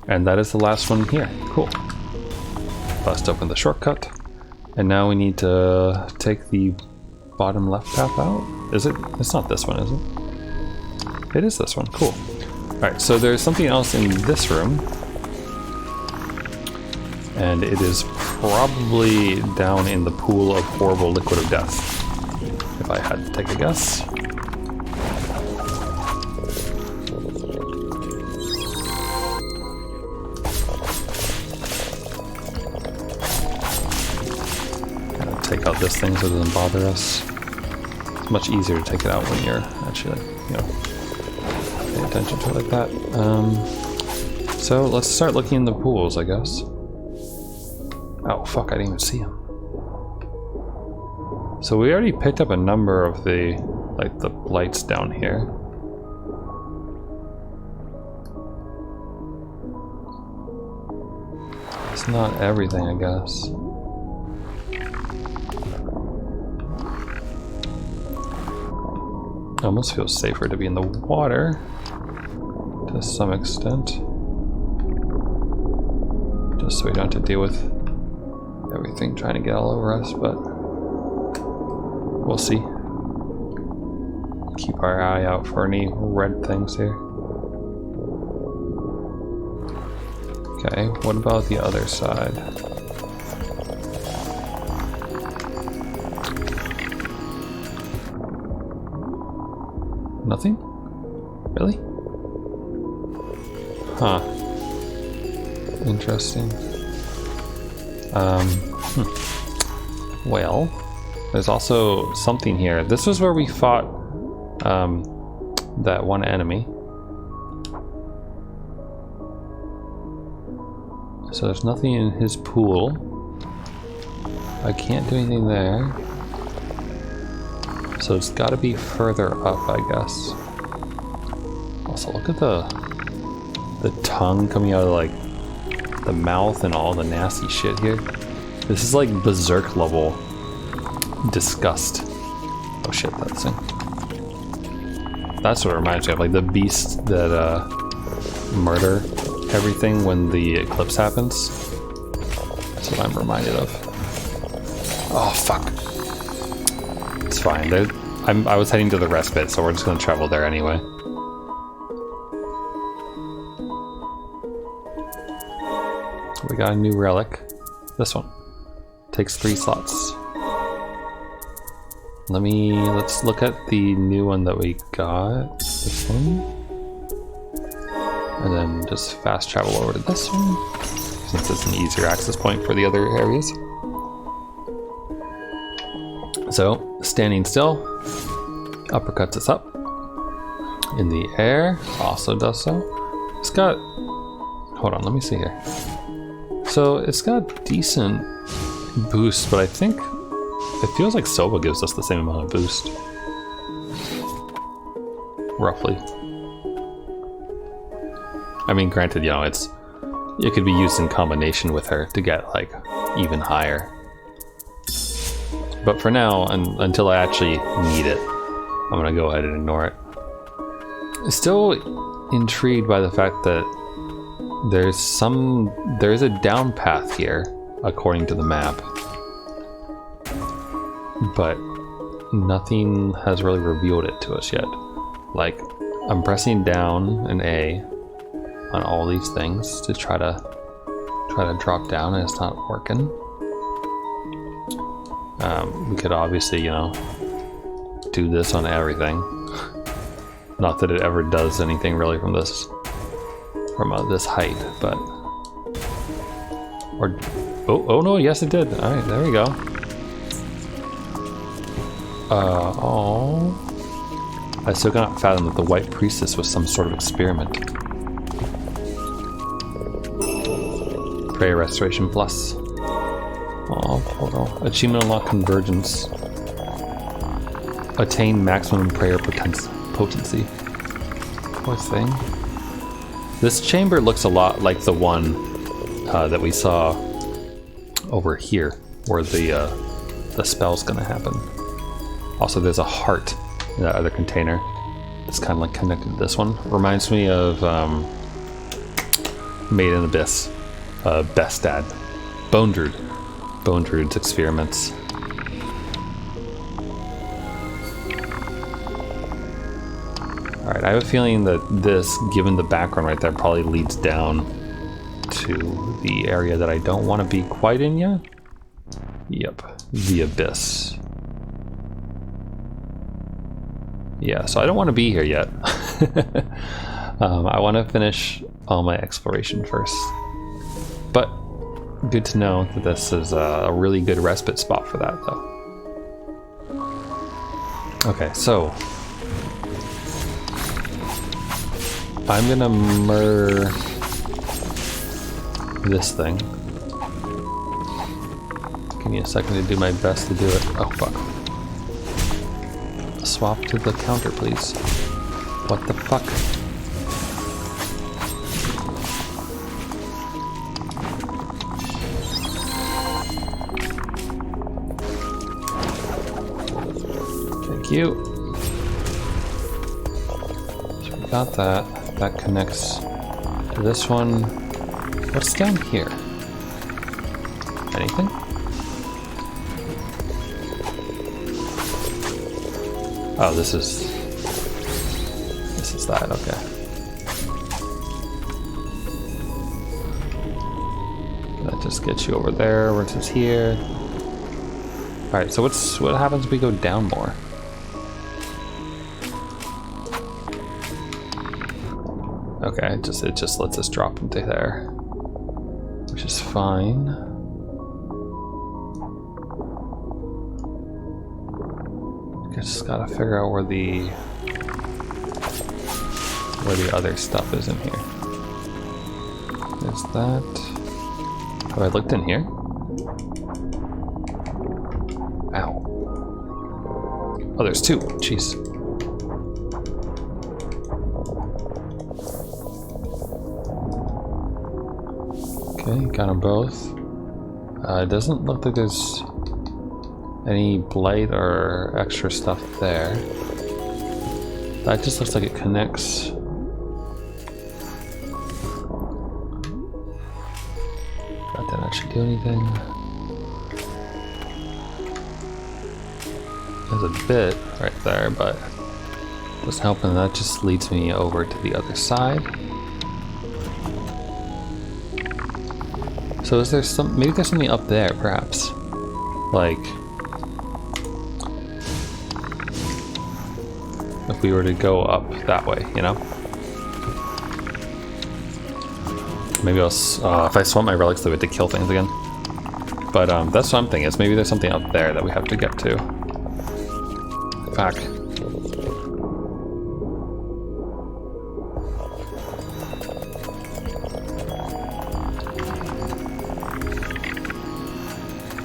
[SPEAKER 1] And that is the last one here. Cool. Bust open the shortcut. And now we need to take the bottom left path out. Is it? It's not this one, is it? It is this one. Cool. Alright, so there's something else in this room. And it is probably down in the pool of horrible liquid of death, if I had to take a guess. Gotta take out this thing so it doesn't bother us. It's much easier to take it out when you're actually, you know, paying attention to it like that. So let's start looking in the pools, I guess. Oh fuck, I didn't even see him. So we already picked up a number of the, like, the lights down here. It's not everything, I guess. It almost feels safer to be in the water, to some extent. Just so we don't have to deal with everything trying to get all over us, but we'll see. Keep our eye out for any red things here. Okay, what about the other side? Nothing? Really? Huh. Interesting. Well, there's also something here. This was where we fought that one enemy. So there's nothing in his pool. I can't do anything there. So it's got to be further up, I guess. Also, look at the tongue coming out of, like, the mouth and all the nasty shit here. This is like berserk level disgust. Oh shit, that thing. That's what it reminds me of, like the beasts that murder everything when the eclipse happens. That's what I'm reminded of. Oh fuck. It's fine. I was heading to the respite, so we're just gonna travel there anyway. We got a new relic. This one. Takes 3 slots. Let's look at the new one that we got. This one. And then just fast travel over to this one, since it's an easier access point for the other areas. So, standing still, uppercuts us up. In the air, also does so. It's got, hold on, let me see here. So it's got decent boost, but I think it feels like Sova gives us the same amount of boost. Roughly. I mean, granted, you know, it could be used in combination with her to get like even higher. But for now, until I actually need it, I'm gonna go ahead and ignore it. Still intrigued by the fact that there's a down path here, according to the map. But nothing has really revealed it to us yet. Like, I'm pressing down an A on all these things to try to drop down, and it's not working. We could obviously, you know, do this on everything. Not that it ever does anything really from this height, but oh no, yes it did. All right, there we go. Oh, I still cannot fathom that the White Priestess was some sort of experiment. Prayer Restoration Plus. Oh, photo. Achievement unlock Convergence. Attain maximum prayer potency. Poor thing. This chamber looks a lot like the one that we saw over here, where the spell's gonna happen. Also, there's a heart in that other container. It's kind of like connected to this one. Reminds me of Made in Abyss, Bestad, Bone Druid's experiments. Alright, I have a feeling that this, given the background right there, probably leads down to the area that I don't want to be quite in yet. Yep, the Abyss. Yeah, so I don't want to be here yet. I want to finish all my exploration first. But good to know that this is a really good respite spot for that, though. Okay, so I'm gonna murder this thing. Give me a second to do my best to do it. Oh fuck. Swap to the counter, please. What the fuck? Thank you. So we got that. That connects to this one. What's down here? Anything? Oh, this is that, okay. That just gets you over there versus here. Alright, so what happens if we go down more? Okay, it just lets us drop into there, which is fine. Just gotta figure out where the other stuff is in here. There's that. Have I looked in here? Ow. Oh, there's 2. Jeez. Okay, got them both. It doesn't look like there's any blight or extra stuff there. That just looks like it connects. That didn't actually do anything. There's a bit right there, but it doesn't help, and that just leads me over to the other side. So is there maybe there's something up there, perhaps? Like, if we were to go up that way, you know? Maybe I'll, if I swap my relics, they would to kill things again. But that's what I'm thinking, is maybe there's something up there that we have to get to. Back.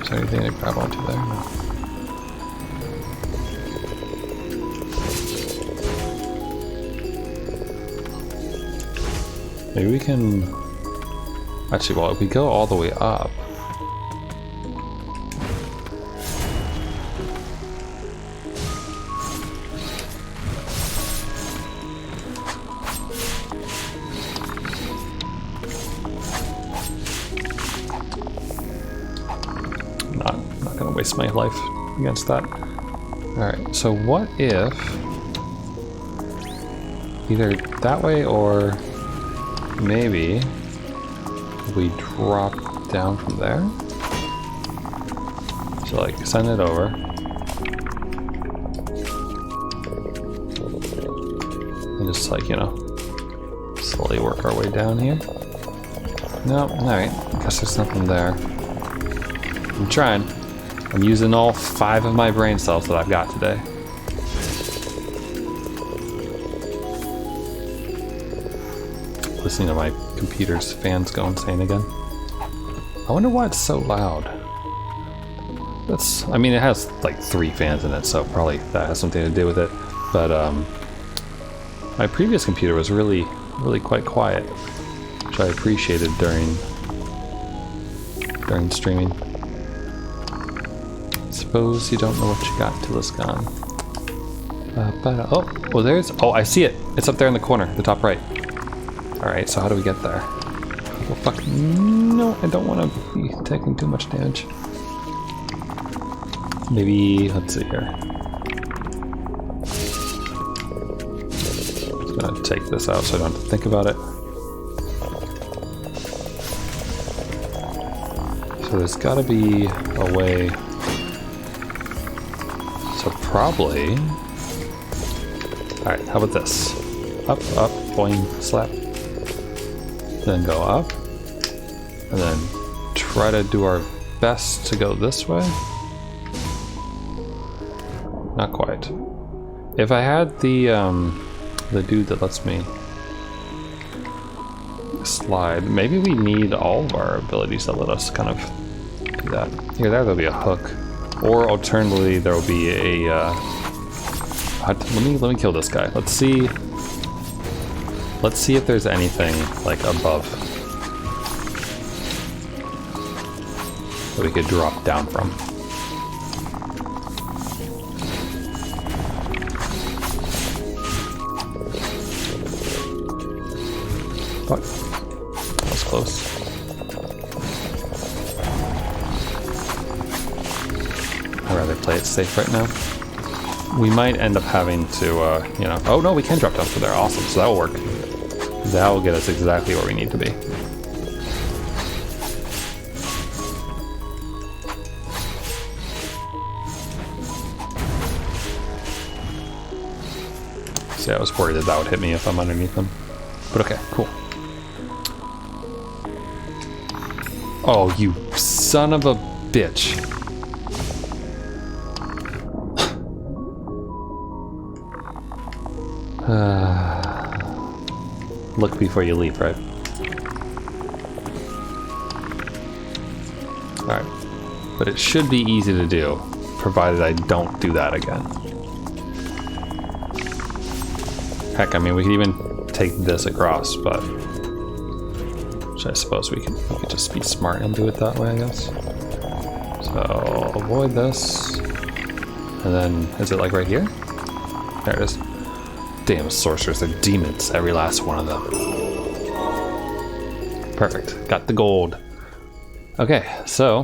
[SPEAKER 1] Is there anything to grab onto there? No. Maybe we can... Actually, well, if we go all the way up... Not gonna waste my life against that. Alright, so what if... Either that way or... Maybe we drop down from there. So like send it over. And just like, you know, slowly work our way down here. No, alright. Guess there's nothing there. I'm trying. I'm using all 5 of my brain cells that I've got today. Listening to my computer's fans go insane again. I wonder why it's so loud. That's, I mean, it has like 3 fans in it, so probably that has something to do with it. But my previous computer was really quite quiet, which I appreciated during streaming. Suppose you don't know what you got till it's gone. Oh, well there's, oh, I see it. It's up there in the corner, the top right. Alright, so how do we get there? Oh fuck, no, I don't want to be taking too much damage. Maybe, let's see here. I'm gonna take this out so I don't have to think about it. So there's gotta be a way. So probably... Alright, how about this? Up, up, boing, slap. Then go up. And then try to do our best to go this way. Not quite. If I had the dude that lets me slide, maybe we need all of our abilities that let us kind of do that. Here, there'll be a hook. Or alternatively, there will be a, let me kill this guy. Let's see if there's anything, like, above that we could drop down from. What? That was close. I'd rather play it safe right now. We might end up having to, you know... Oh, no, we can drop down from there. Awesome, so that'll work. That will get us exactly where we need to be. See, I was worried that that would hit me if I'm underneath them. But okay, cool. Oh, you son of a bitch. Look before you leap, right? Alright. But it should be easy to do, provided I don't do that again. Heck, I mean, we could even take this across, but Which I suppose we could just be smart and do it that way, I guess. So avoid this. And then, is it like right here? There it is. Damn sorcerers, they're demons, every last one of them. Perfect, got the gold. Okay, so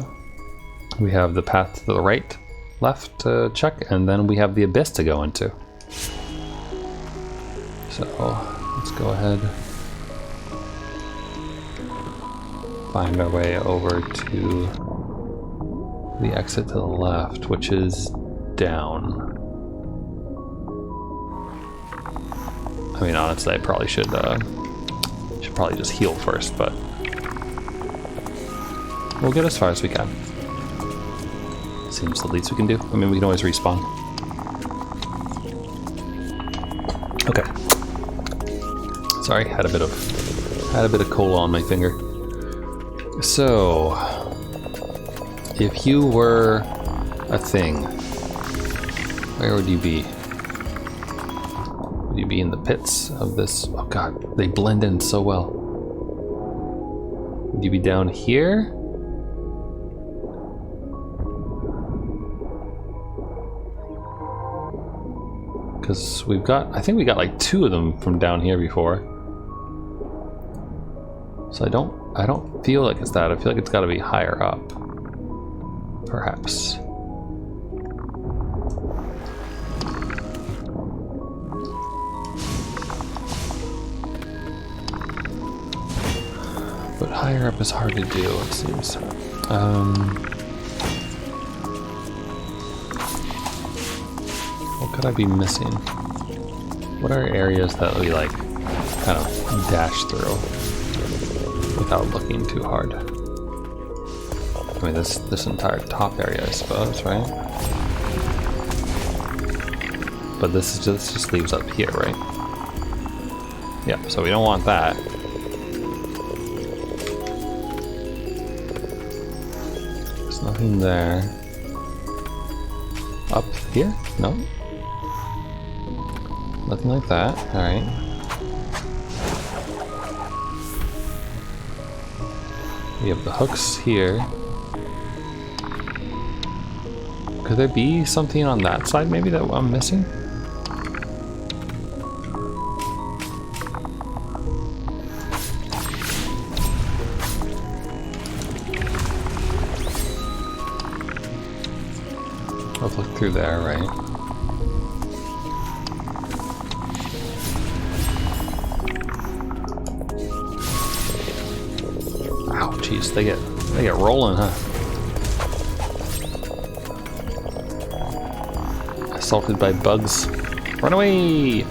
[SPEAKER 1] we have the path to the right, left to check, and then we have the abyss to go into. So let's go ahead. Find our way over to the exit to the left, which is down. I mean, honestly, I probably should probably just heal first, but we'll get as far as we can. Seems the least we can do. I mean, we can always respawn. Okay. Sorry, had a bit of cola on my finger. So, if you were a thing, where would you be? Would you be in the pits of this? Oh god, they blend in so well. Would you be down here? Because we've got, I think we got like 2 of them from down here before. So I don't feel like it's that. I feel like it's got to be higher up. Perhaps. But higher up is hard to do, it seems. What could I be missing? What are areas that we like kind of dash through without looking too hard? I mean, this entire top area, I suppose, right? But this just leaves up here, right? Yeah, so we don't want that. There's nothing there. Up here? No. Nothing like that. Alright. We have the hooks here. Could there be something on that side maybe that I'm missing? Let's look through there, right? Ow, jeez, they get rolling, huh? Assaulted by bugs. Run away!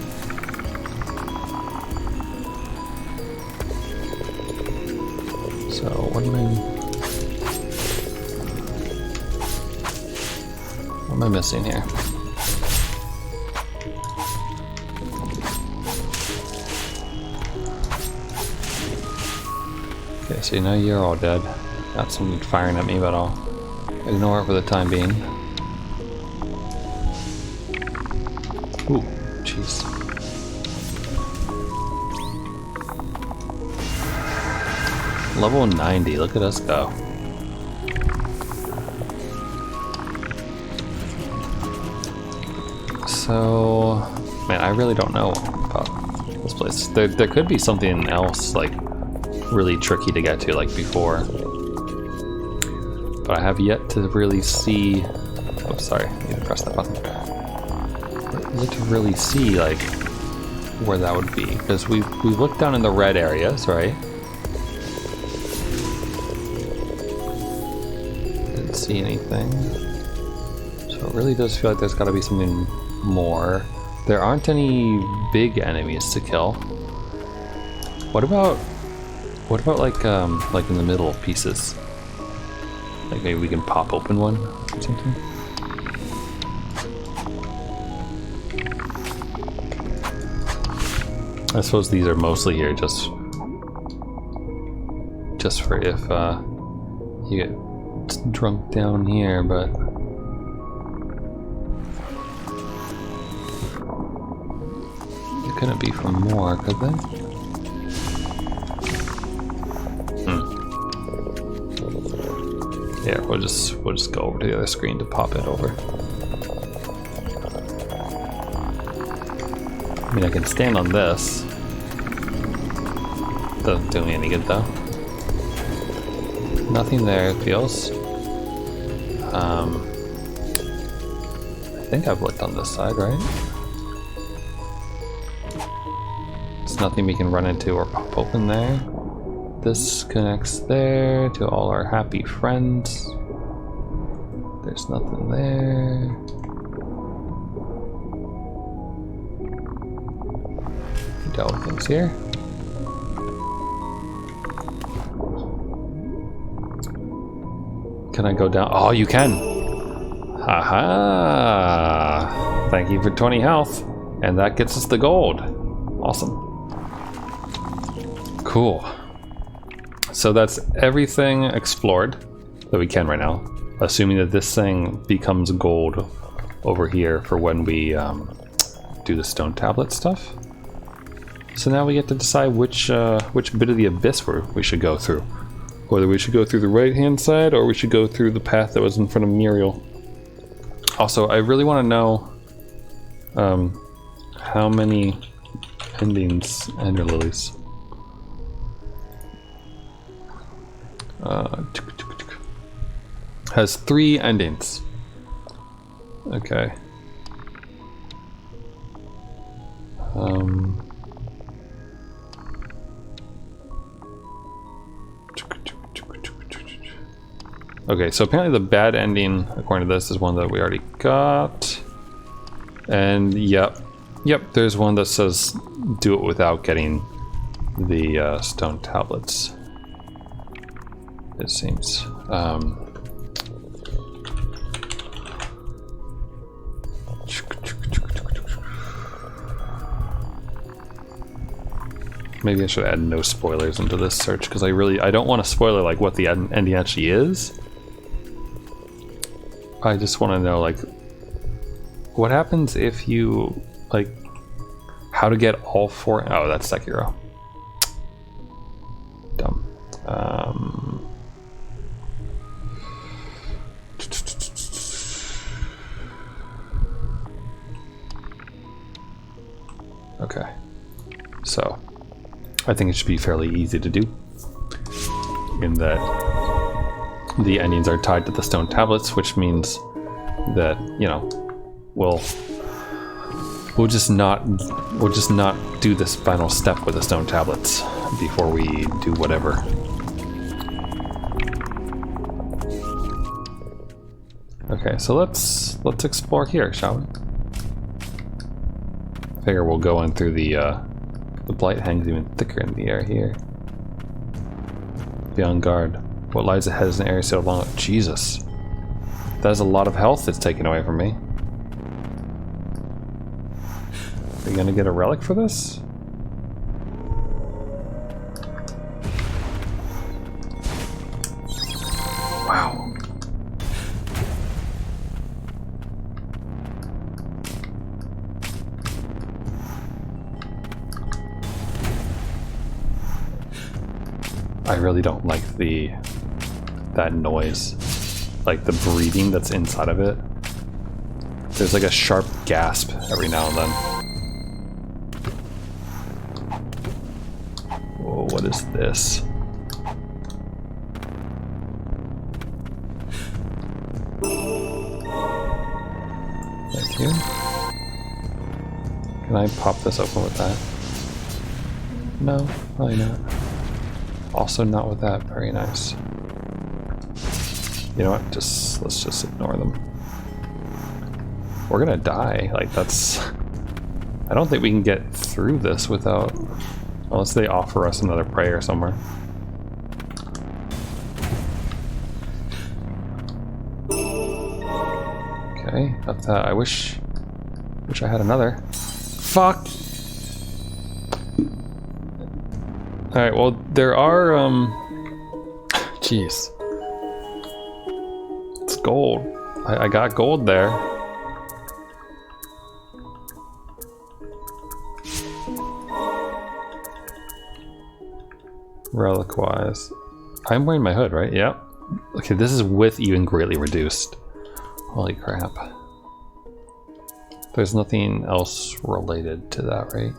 [SPEAKER 1] So what am I missing here? Okay, so now you're all dead. Got someone firing at me, but I'll ignore it for the time being. Ooh, jeez. Level 90, look at us go. So, man, I really don't know about this place. There could be something else, like, really tricky to get to, like before. But I have yet to really see... Oops, sorry, I need to press that button. Yet to really see, like, where that would be. Because we looked down in the red areas, right? Didn't see anything. So it really does feel like there's got to be something more. There aren't any big enemies to kill. What about like in the middle pieces? Like maybe we can pop open one or something? I suppose these are mostly here just for if you get drunk down here, but it couldn't be from more, could they? Here, we'll just go over to the other screen to pop it over. I mean, I can stand on this. Doesn't do me any good though. Nothing there, it feels. I think I've looked on this side, right? There's nothing we can run into or pop open there. This connects there to all our happy friends. There's nothing there. Dealt with things here. Can I go down? Oh, you can! Haha! Thank you for 20 health. And that gets us the gold. Awesome. Cool. So that's everything explored that we can right now. Assuming that this thing becomes gold over here for when we do the stone tablet stuff. So now we get to decide which bit of the abyss we should go through. Whether we should go through the right-hand side or we should go through the path that was in front of Muriel. Also, I really want to know how many endings Ender Lilies. Has 3 endings. Okay. Okay, so apparently the bad ending, according to this, is one that we already got. And yep, there's one that says do it without getting the stone tablets. It seems. Maybe I should add no spoilers into this search because I don't want to spoiler like what the ending actually is. I just want to know like what happens if you like how to get all 4. Oh, that's Sekiro. Dumb. Okay, so I think it should be fairly easy to do in that the endings are tied to the stone tablets, which means that, you know, we'll just not do this final step with the stone tablets before we do whatever. Okay, so let's explore here, shall we? Figure we'll go in through the blight hangs even thicker in the air here. Be on guard. What lies ahead is an area so long. Jesus, that is a lot of health that's taken away from me. Are you gonna get a relic for this? Wow. I really don't like that noise, like the breathing that's inside of it. There's like a sharp gasp every now and then. Whoa, what is this? Thank you. Can I pop this open with that? No, probably not. Also not with that. Very nice. You know what? Let's just ignore them. We're gonna die. Like that's. I don't think we can get through this without, unless they offer us another prayer somewhere. Okay, got that. I wish I had another. Fuck. Alright, well, there are, jeez. It's gold. I got gold there. Relic-wise. I'm wearing my hood, right? Yep. Okay, this is with even greatly reduced. Holy crap. There's nothing else related to that, right?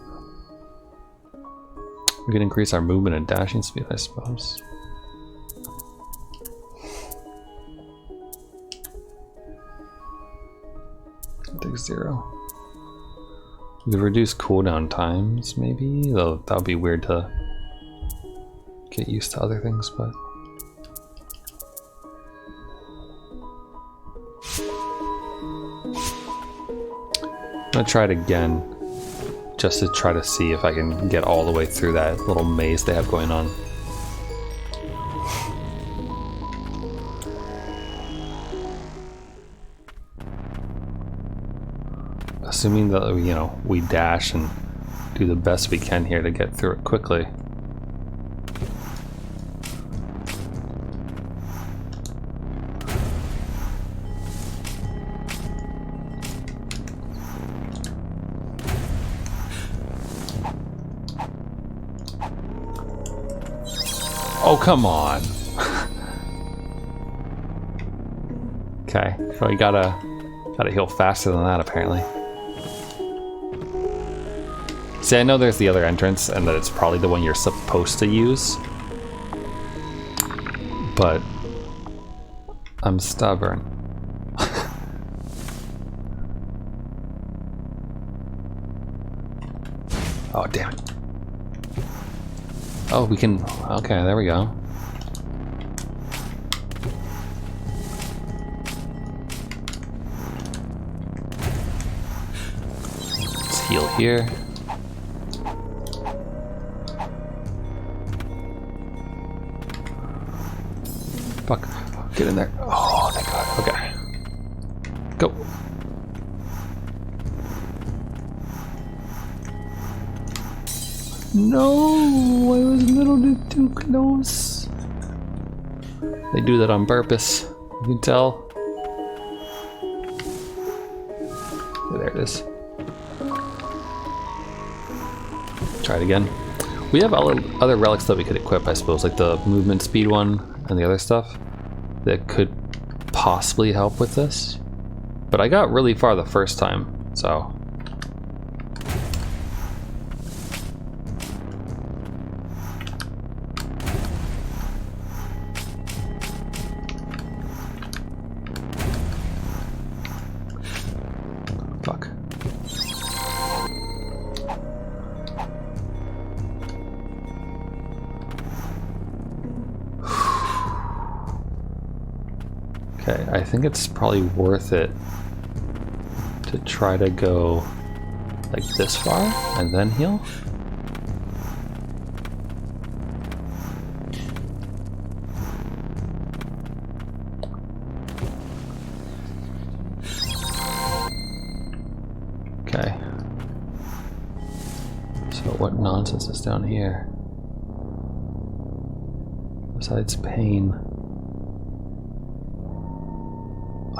[SPEAKER 1] We can increase our movement and dashing speed, I suppose. Take 0. We could reduce cooldown times, maybe, though that would be weird to get used to other things, but... I'm gonna try it again, just to try to see if I can get all the way through that little maze they have going on. Assuming that, you know, we dash and do the best we can here to get through it quickly. Oh, come on. Okay, so we gotta heal faster than that, apparently. See, I know there's the other entrance and that it's probably the one you're supposed to use, but I'm stubborn. Oh, damn it. Oh, we can... Okay, there we go. Let's heal here. Fuck. Get in there. Oh, thank God. Okay. Go. No, I was a little bit too close. They do that on purpose. You can tell. There it is. Try it again. We have other relics that we could equip, I suppose, like the movement speed one and the other stuff that could possibly help with this. But I got really far the first time, so... Fuck. Okay, I think it's probably worth it to try to go like this far and then heal. Okay. So what nonsense is down here? Besides pain.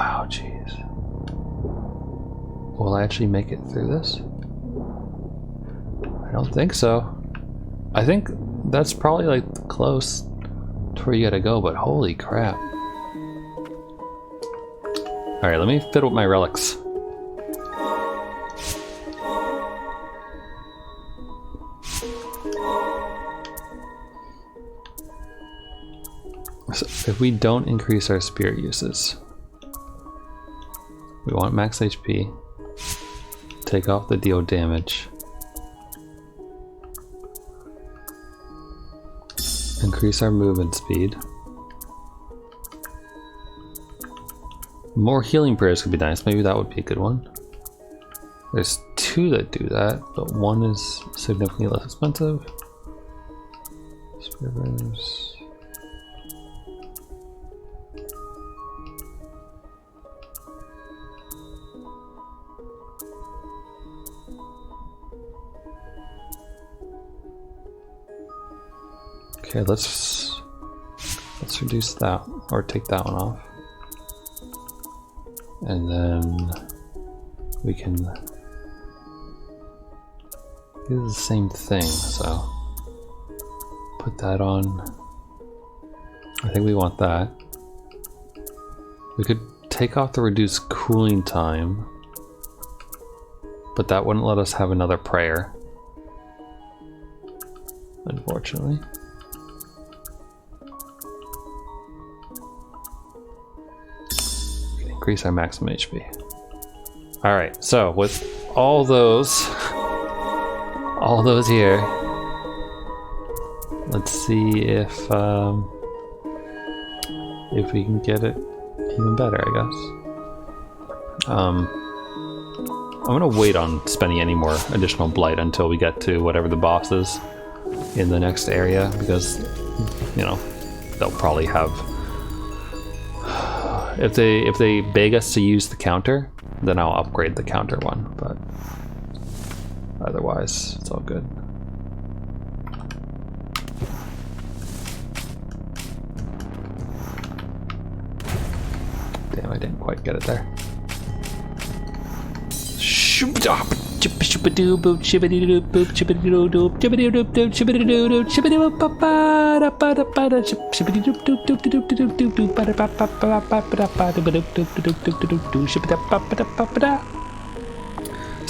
[SPEAKER 1] Oh, jeez. Will I actually make it through this? I don't think so. I think that's probably like close to where you gotta go, but holy crap. Alright, let me fiddle with my relics. So if we don't increase our spirit uses, we want max HP, take off the deal damage, increase our movement speed. More healing prayers could be nice, maybe that would be a good one. There's 2 that do that, but 1 is significantly less expensive. Spirit prayers. Okay, let's reduce that, or take that one off. And then we can do the same thing, so put that on. I think we want that. We could take off the reduced cooling time, but that wouldn't let us have another prayer, unfortunately. Increase our maximum HP. Alright, so with all those here, let's see if we can get it even better, I guess. I'm gonna wait on spending any more additional blight until we get to whatever the boss is in the next area, because, you know, they'll probably have... If they beg us to use the counter, then I'll upgrade the counter one, but otherwise, it's all good. Damn, I didn't quite get it there. So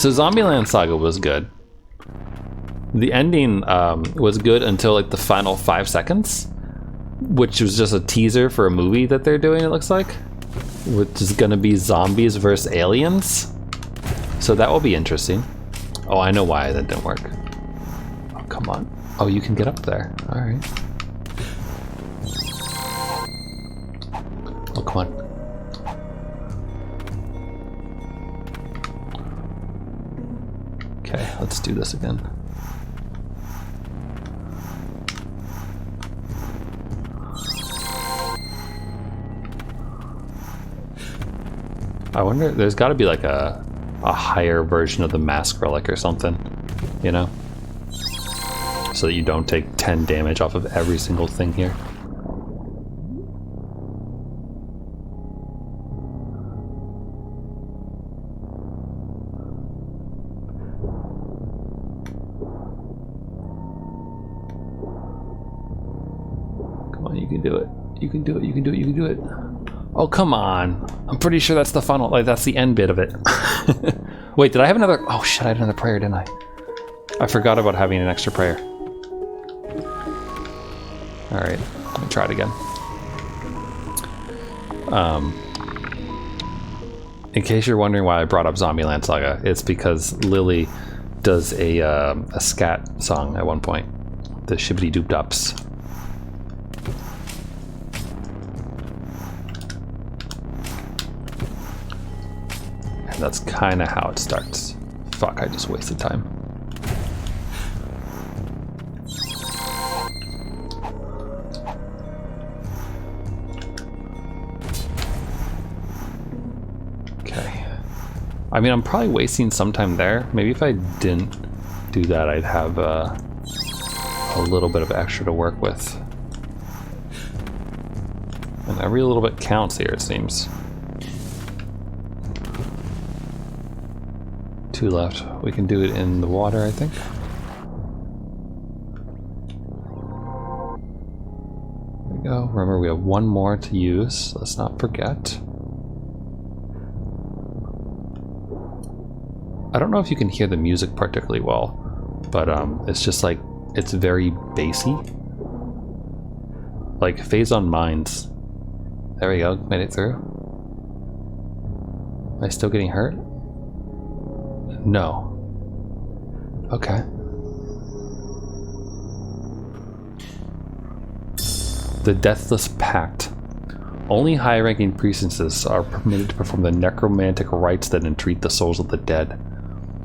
[SPEAKER 1] Zombieland Saga was good. The ending was good until like the final 5 seconds, which was just a teaser for a movie that they're doing, it looks like, which is gonna be zombies versus aliens. So that will be interesting. Oh, I know why that didn't work. Oh, come on. Oh, you can get up there. All right. Oh, come on. Okay, let's do this again. I wonder, there's got to be like a higher version of the mask relic or something, you know? So that you don't take 10 damage off of every single thing here. Come on, you can do it. You can do it, you can do it, you can do it. Oh, come on. I'm pretty sure that's the funnel, like that's the end bit of it. Wait, did I have another? Oh shit, I had another prayer, didn't I? I forgot about having an extra prayer. All right, let me try it again. In case you're wondering why I brought up Zombieland Saga, it's because Lily does a scat song at one point, the Shibbity Doop Dups. That's kind of how it starts. Fuck, I just wasted time. Okay. I mean, I'm probably wasting some time there. Maybe if I didn't do that, I'd have a little bit of extra to work with. And every little bit counts here, it seems. 2 left. We can do it in the water, I think. There we go. Remember, we have 1 more to use. Let's not forget. I don't know if you can hear the music particularly well, but it's just like, it's very bassy. Like Phase on Minds. There we go, made it through. Am I still getting hurt? No. Okay. The Deathless Pact. Only high-ranking priestesses are permitted to perform the necromantic rites that entreat the souls of the dead.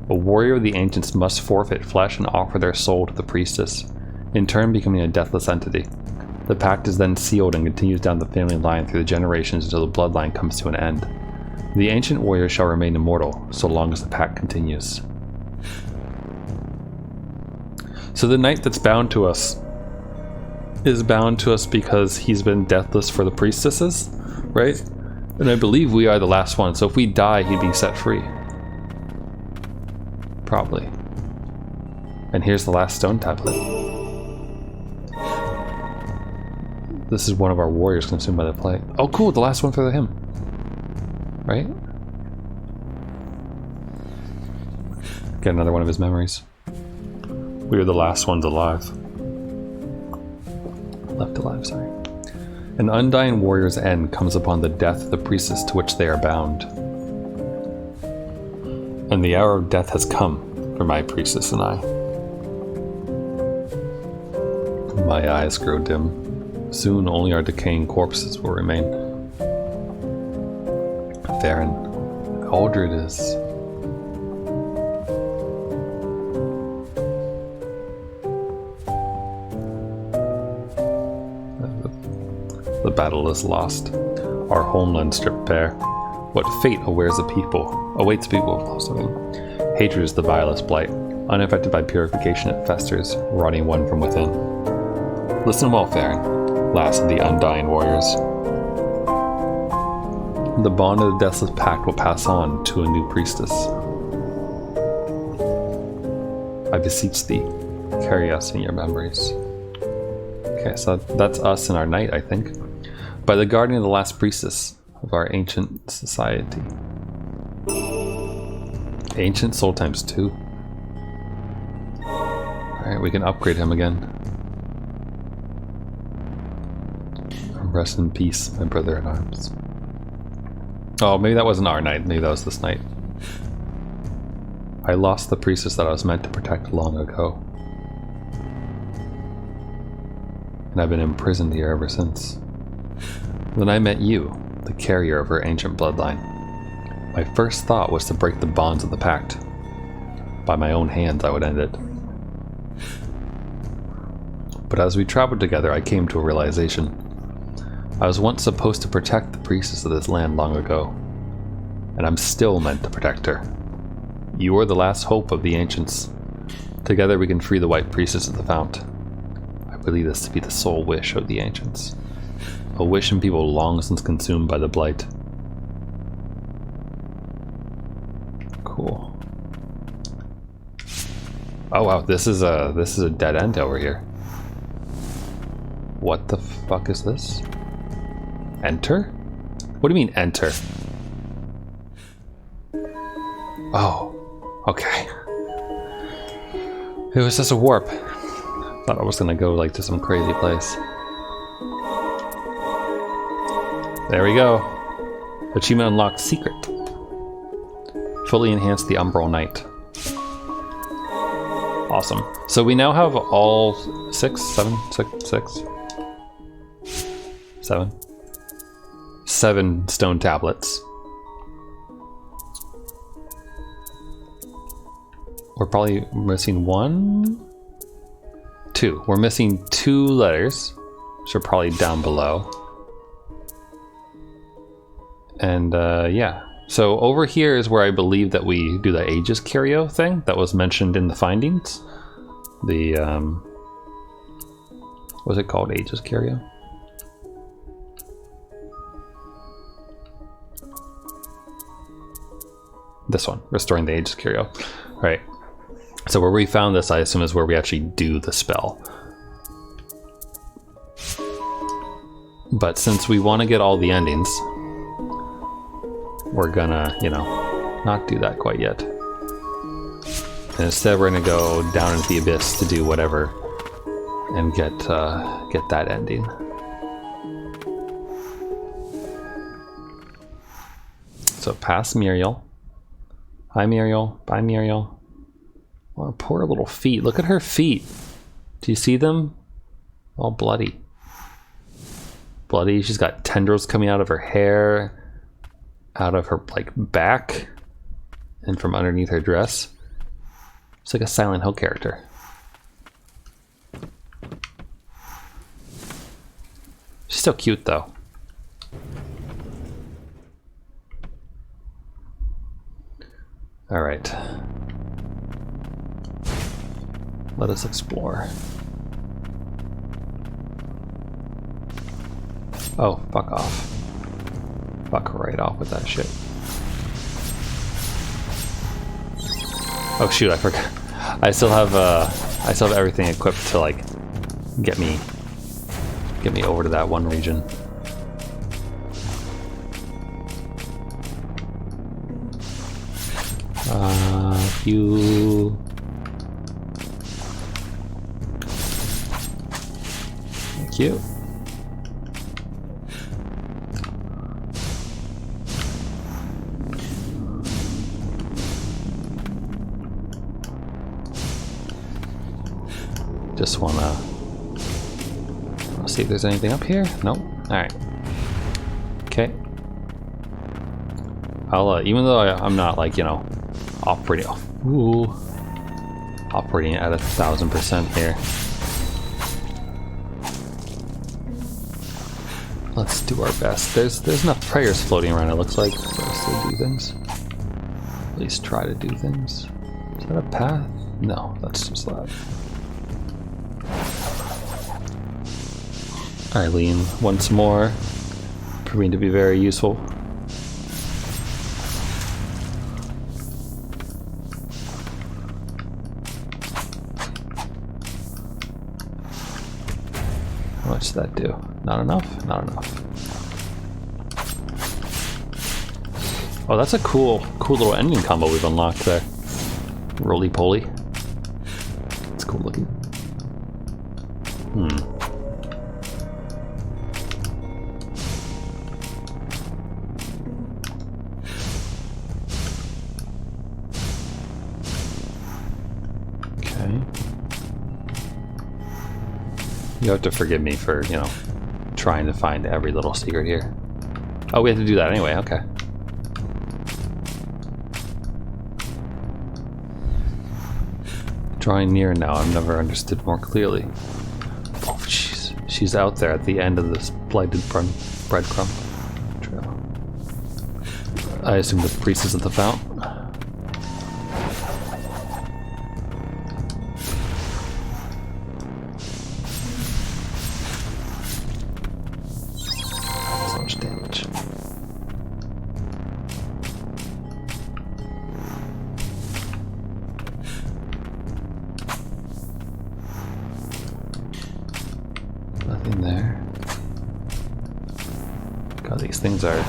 [SPEAKER 1] A warrior of the ancients must forfeit flesh and offer their soul to the priestess, in turn becoming a deathless entity. The pact is then sealed and continues down the family line through the generations until the bloodline comes to an end. The ancient warrior shall remain immortal, so long as the pact continues. So the knight that's bound to us is bound to us because he's been deathless for the priestesses, right? And I believe we are the last one, so if we die, he'd be set free. Probably. And here's the last stone tablet. This is one of our warriors consumed by the plague. Oh cool, the last one for him. right? Get another one of his memories. We were the last ones alive. Left alive, sorry. An undying warrior's end comes upon the death of the priestess to which they are bound. And the hour of death has come for my priestess and I. My eyes grow dim. Soon only our decaying corpses will remain. Theron, how old it is. The battle is lost. Our homeland stripped bare. What fate awaits the people of lost living? Hatred is the vilest blight. Unaffected by purification, it festers, rotting one from within. Listen well, Theron, last of the undying warriors. The bond of the deathless pact will pass on to a new priestess. I beseech thee, carry us in your memories. Okay, so that's us in our night, I think. By the guardian of the last priestess of our ancient society. Ancient soul times 2. Alright, we can upgrade him again. Rest in peace, my brother in arms. Oh, maybe that wasn't our night. Maybe that was this night. I lost the priestess that I was meant to protect long ago. And I've been imprisoned here ever since. Then I met you, the carrier of her ancient bloodline. My first thought was to break the bonds of the pact. By my own hands I would end it. But as we traveled together, I came to a realization. I was once supposed to protect the priestess of this land long ago, and I'm still meant to protect her. You are the last hope of the ancients. Together we can free the white priestess of the fount. I believe this to be the sole wish of the ancients. A wish in people long since consumed by the blight. Cool. Oh wow, this is a dead end over here. What the fuck is this? Enter? What do you mean enter? Oh, okay. It was just a warp. Thought I was gonna go like to some crazy place. There we go. Achievement unlocked, secret. Fully enhance the Umbral Knight. Awesome. So we now have all 7 stone tablets. We're probably missing 2. We're missing 2 letters, which are probably down below. And yeah, so over here is where I believe that we do the Aegis Curio thing that was mentioned in the findings. The what's it called? Aegis Curio? This one, restoring the Aegis Curio. Right. So where we found this, I assume, is where we actually do the spell. But since we want to get all the endings, we're gonna, you know, not do that quite yet. And instead we're gonna go down into the abyss to do whatever and get that ending. So past Muriel. Hi Muriel, bye Muriel. Oh, poor little feet. Look at her feet. Do you see them? All bloody. Bloody. She's got tendrils coming out of her hair, out of her like back, and from underneath her dress. It's like a Silent Hill character. She's so cute though. All right. Let us explore. Oh, fuck off. Fuck right off with that shit. Oh shoot, I forgot. I still have everything equipped to like get me over to that one region. Thank you. Thank you. Just wanna see if there's anything up here. Nope. All right. Okay. I'll even though I'm not like, you know, operating at 1000% here. Let's do our best. There's enough prayers floating around, it looks like, for us to do things. At least try to do things. Is that a path? No, that's just that. Eileen, once more, proving to be very useful. How much did that do? Not enough? Not enough. Oh, that's a cool little ending combo we've unlocked there. Roly-poly. It's cool looking. You have to forgive me for, you know, trying to find every little secret here. Oh, we have to do that anyway, okay. Drawing near now, I've never understood more clearly. Oh, jeez. She's out there at the end of this blighted breadcrumb trail. I assume the priest is at the fount. Nothing there. God, these things are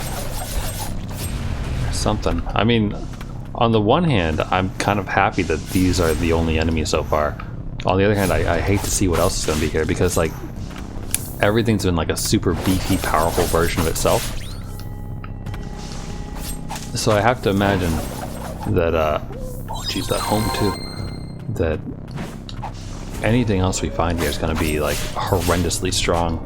[SPEAKER 1] something. I mean, on the one hand, I'm kind of happy that these are the only enemies so far. On the other hand, I hate to see what else is going to be here, because like everything's been like a super beefy, powerful version of itself. So I have to imagine that, oh geez, that home too, that anything else we find here is going to be like horrendously strong.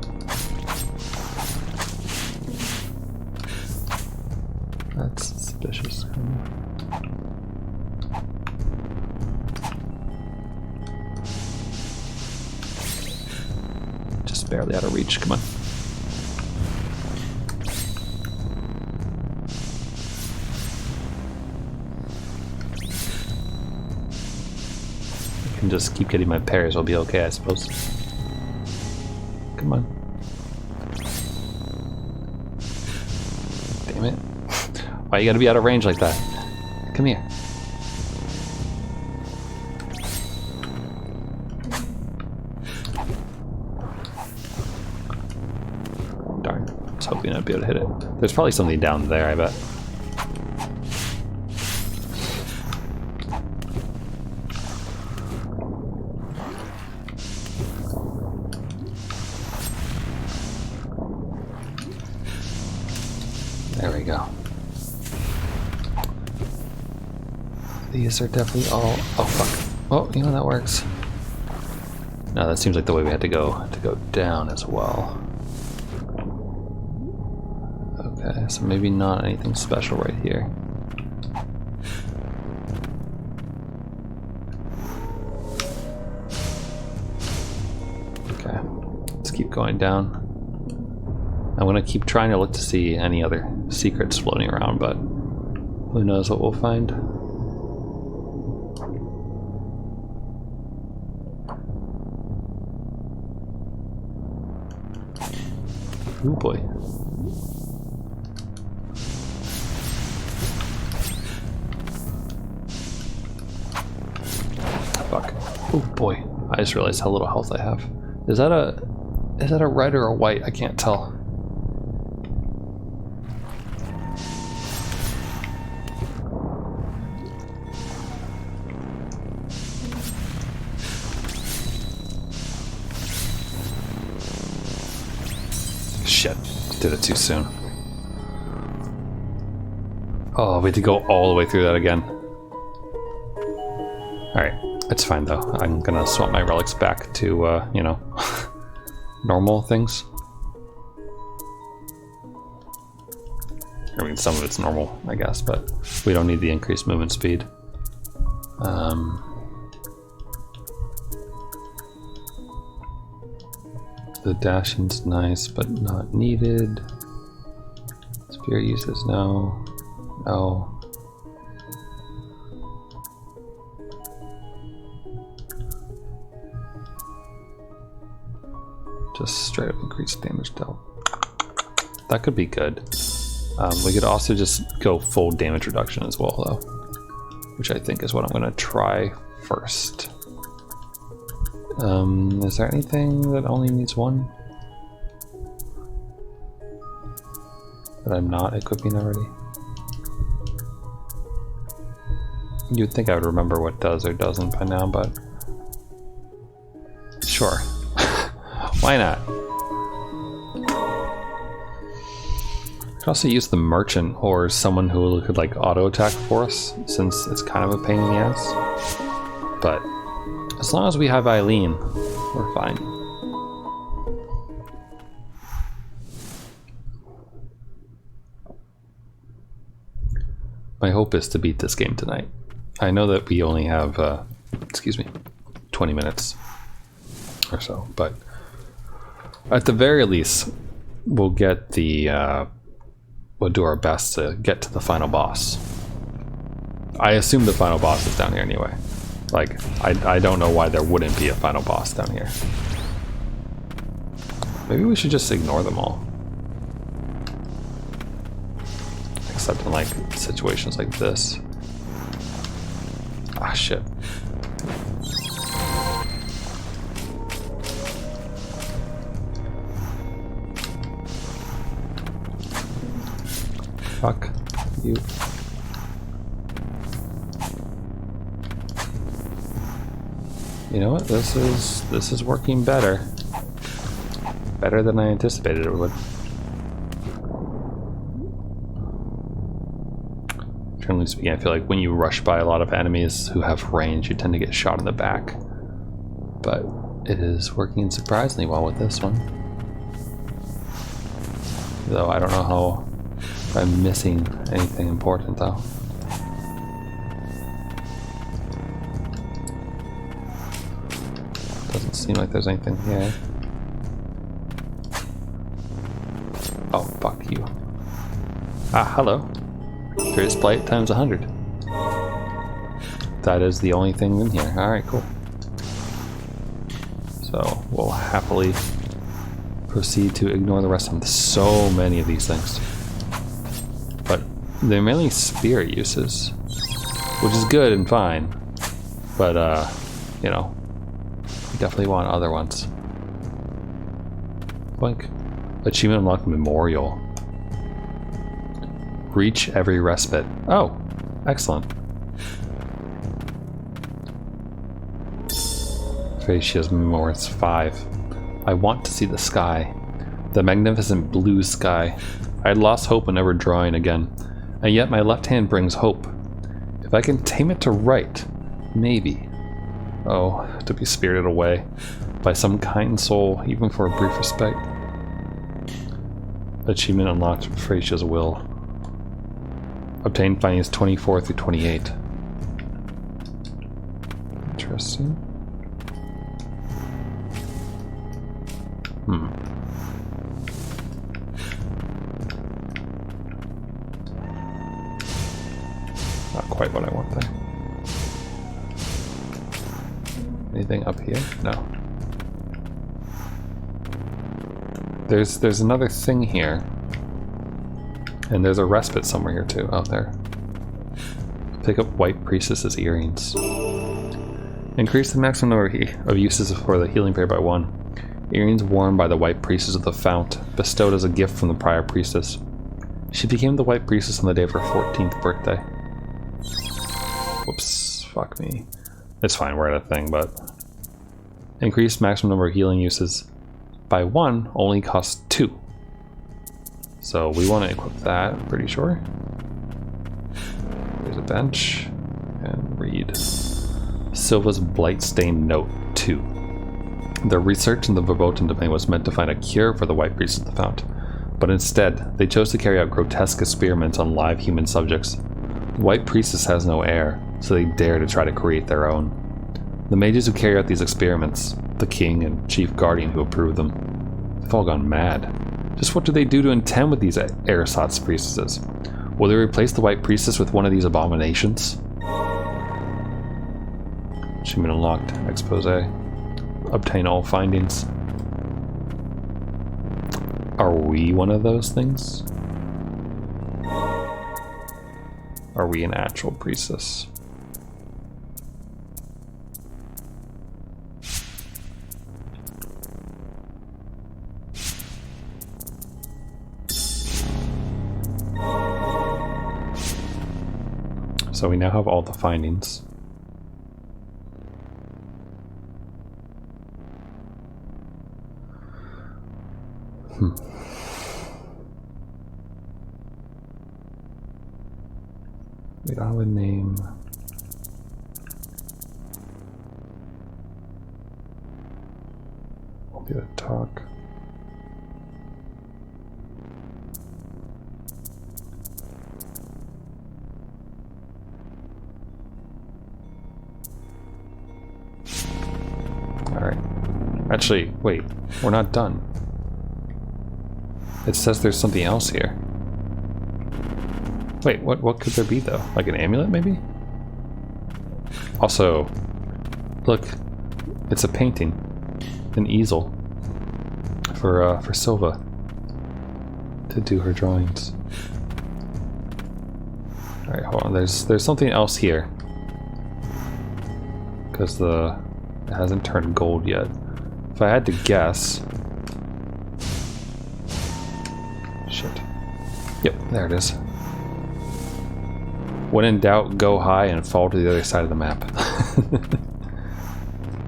[SPEAKER 1] That's suspicious. Just barely out of reach, come on. I can just keep getting my parries, I'll be okay, I suppose. Come on. Damn it. Why you gotta be out of range like that? Come here. Darn. I was hoping I'd be able to hit it. There's probably something down there, I bet. There we go. These are definitely all... oh fuck. Oh, you know that works. No, that seems like the way we had to go down as well. Okay, so maybe not anything special right here. Okay, let's keep going down. I'm gonna keep trying to look to see any other secrets floating around, but who knows what we'll find. Oh boy. Fuck. Oh boy. I just realized how little health I have. Is that a red or a white? I can't tell. shit. Did it too soon. Oh, we had to go all the way through that again. Alright, it's fine though. I'm gonna swap my relics back to, you know, normal things. I mean, some of it's normal, I guess, but we don't need the increased movement speed. The dashing's nice, but not needed. Spear uses, no. No. Just straight up increase damage dealt. That could be good. We could also just go full damage reduction as well, though, which I think is what I'm going to try first. Is there anything that only needs one that I'm not equipping already? You'd think I would remember what does or doesn't by now, but sure. Why not? I could also use the merchant or someone who could like auto attack for us, since it's kind of a pain in the ass. But as long as we have Eileen, we're fine. My hope is to beat this game tonight. I know that we only have, excuse me, 20 minutes or so, but at the very least, we'll get the, we'll do our best to get to the final boss. I assume the final boss is down here anyway. Like, I don't know why there wouldn't be a final boss down here. Maybe we should just ignore them all. Except in like situations like this. Ah, shit. Fuck you. You know what? This is working better. Better than I anticipated it would. Generally speaking, I feel like when you rush by a lot of enemies who have range, you tend to get shot in the back. But it is working surprisingly well with this one. Though I don't know how I'm missing anything important though. Doesn't seem like there's anything here. Oh, fuck you. Ah, hello. Fierce Blight times 100. That is the only thing in here. Alright, cool. So, we'll happily proceed to ignore the rest of them. There's so many of these things. But they're mainly spirit uses, which is good and fine. But, you know, we definitely want other ones. Blink. Achievement unlocked memorial. Reach every respite. Oh, excellent. Frasia's Memorial 5. I want to see the sky. The magnificent blue sky. I had lost hope in ever drawing again, and yet my left hand brings hope. If I can tame it to write, maybe. Oh, to be spirited away by some kind soul, even for a brief respite. Achievement unlocked Frasia's will. Obtain findings 24 through 28. Interesting. Not quite what I want there. Anything up here? No. There's another thing here. And there's a respite somewhere here too. Oh, there. Pick up White Priestess's earrings. Increase the maximum number of uses for the healing prayer by 1. Earrings worn by the White Priestess of the Fount, bestowed as a gift from the prior priestess. She became the White Priestess on the day of her 14th birthday. Whoops, fuck me. It's fine, we're at a thing, but... Increased maximum number of healing uses by 1 only costs 2. So we want to equip that, I'm pretty sure. There's a bench. And read. Silva's Blight-Stained Note 2. Their research in the Verboten domain was meant to find a cure for the White Priestess of the Fount. But instead, they chose to carry out grotesque experiments on live human subjects. The White Priestess has no heir, so they dare to try to create their own. The mages who carry out these experiments, the king and chief guardian who approve them, they've all gone mad. Just what do they do to intend with these ersatz priestesses? Will they replace the White Priestess with one of these abominations? Achievement unlocked. Expose. Obtain all findings. Are we one of those things? Are we an actual priestess? So we now have all the findings. We don't have a name. We'll be able to talk. Alright. Actually, wait. We're not done. It says there's something else here. Wait, what could there be though? Like an amulet maybe? Also, look, it's a painting, an easel for Silva to do her drawings. All right, hold on. There's something else here because it hasn't turned gold yet. If I had to guess, shit. Yep, there it is. When in doubt, go high and fall to the other side of the map.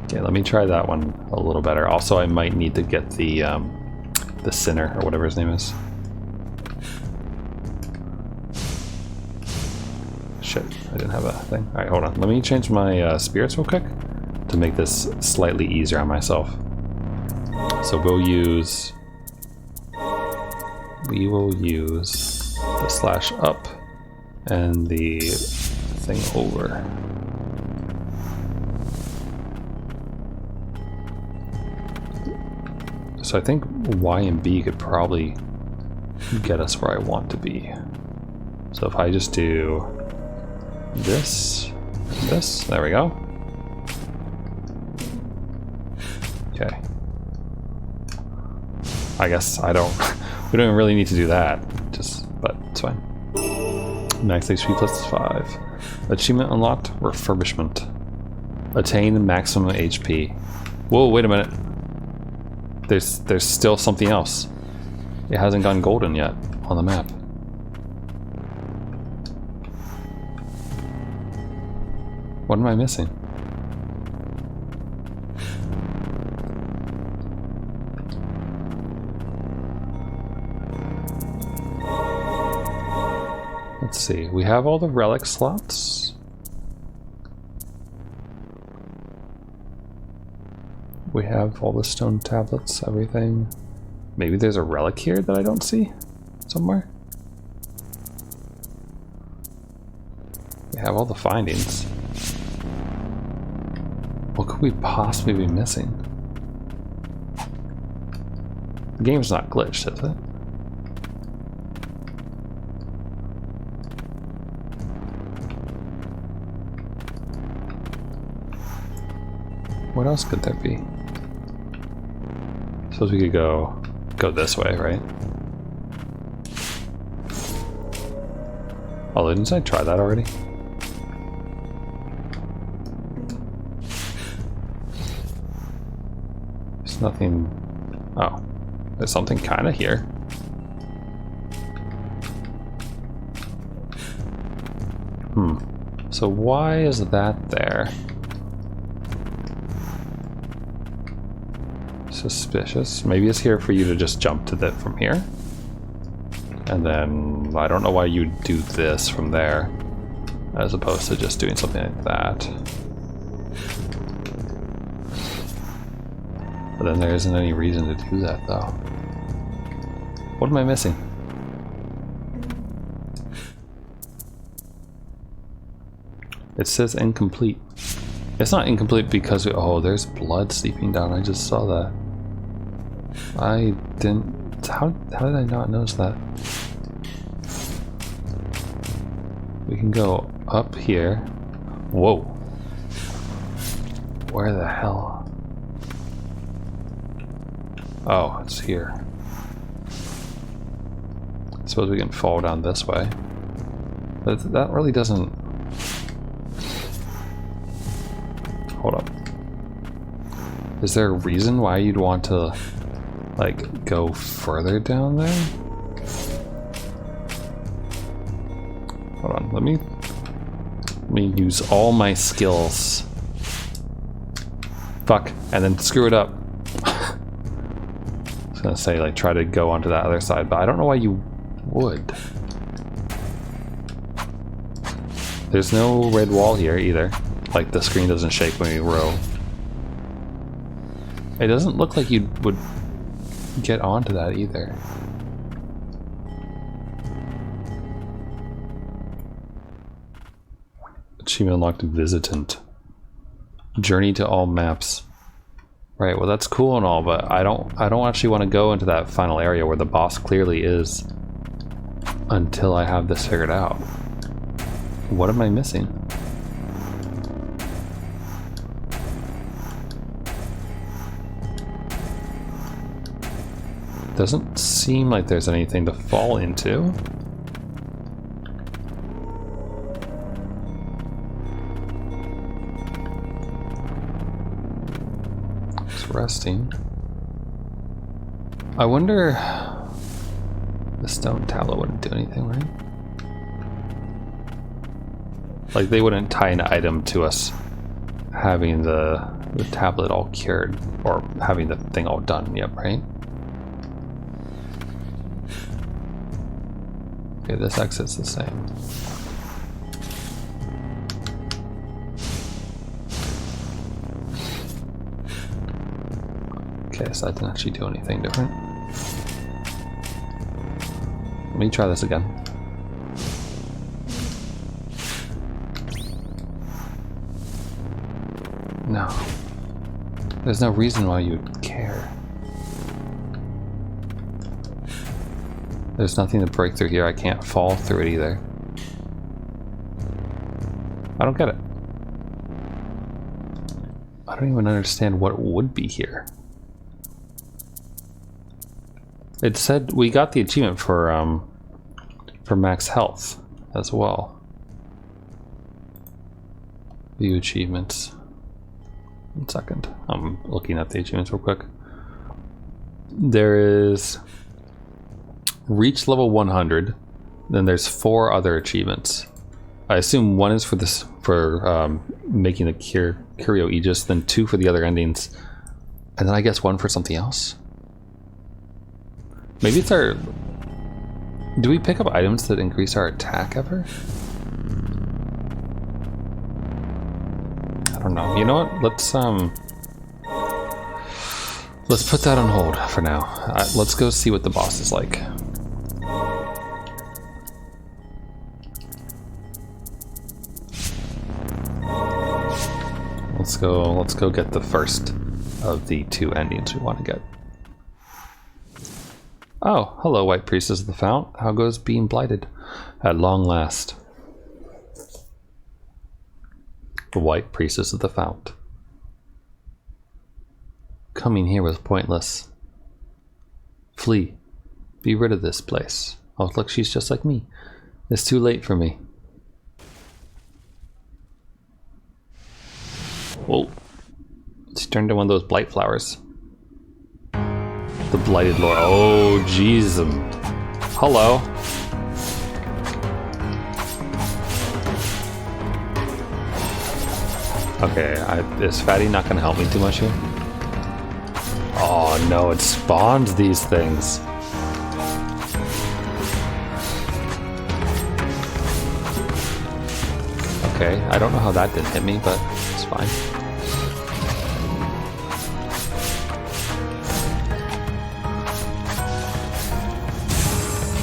[SPEAKER 1] Okay, let me try that one a little better. Also, I might need to get the sinner, or whatever his name is. Shit, I didn't have a thing. Alright, hold on. Let me change my spirits real quick to make this slightly easier on myself. So we will use the /up and the thing over. So I think Y and B could probably get us where I want to be. So if I just do this, there we go. Okay. I guess we don't really need to do that, but it's fine. Max HP plus 5. Achievement unlocked, refurbishment. Attain maximum HP. Whoa, wait a minute. There's still something else. It hasn't gone golden yet on the map. What am I missing? Let's see, we have all the relic slots. We have all the stone tablets, everything. Maybe there's a relic here that I don't see somewhere. We have all the findings. What could we possibly be missing? The game's not glitched, is it? What else could there be? Suppose we could go this way, right? Oh, didn't I try that already? There's nothing. Oh, there's something kind of here. So why is that there? Suspicious. Maybe it's here for you to just jump to from here. And then I don't know why you'd do this from there, as opposed to just doing something like that. But then there isn't any reason to do that, though. What am I missing? It says incomplete. It's not incomplete because, oh, there's blood seeping down. I just saw that. I didn't, how did I not notice that? We can go up here. Whoa. Where the hell? Oh, it's here. I suppose we can fall down this way. But that really doesn't... Hold up. Is there a reason why you'd want to, like, go further down there? Hold on, let me use all my skills. Fuck, and then screw it up. I was gonna say, like, try to go onto that other side, but I don't know why you would. There's no red wall here either. Like, the screen doesn't shake when you row. It doesn't look like you would get onto that either. Achievement unlocked visitant. Journey to all maps. Right, well that's cool and all, but I don't actually want to go into that final area where the boss clearly is until I have this figured out. What am I missing? Doesn't seem like there's anything to fall into. It's resting. I wonder... The stone tablet wouldn't do anything, right? Like, they wouldn't tie an item to us having the tablet all cured, or having the thing all done yet, right? Okay, this exit's the same. Okay, so that didn't actually do anything different. Let me try this again. No. There's no reason why you'd care. There's nothing to break through here. I can't fall through it either. I don't get it. I don't even understand what would be here. It said we got the achievement for max health as well. View achievements. 1 second. I'm looking at the achievements real quick. There is reach level 100. Then there's 4 other achievements. I assume 1 is for this, for making the Curio Aegis, then 2 for the other endings, and then I guess 1 for something else. Maybe it's our... Do we pick up items that increase our attack ever? I don't know. You know what? Let's put that on hold for now. Let's go see what the boss is like. Let's go get the first of the 2 endings we want to get. Oh, hello, White Priestess of the Fount. How goes being blighted? At long last. The White Priestess of the Fount. Coming here was pointless. Flee. Be rid of this place. Oh, look, she's just like me. It's too late for me. Whoa. She turned into one of those blight flowers. The blighted lord. Oh, jeez. Hello. Okay, is Fatty not going to help me too much here? Oh no, it spawns these things. Okay, I don't know how that didn't hit me, but it's fine.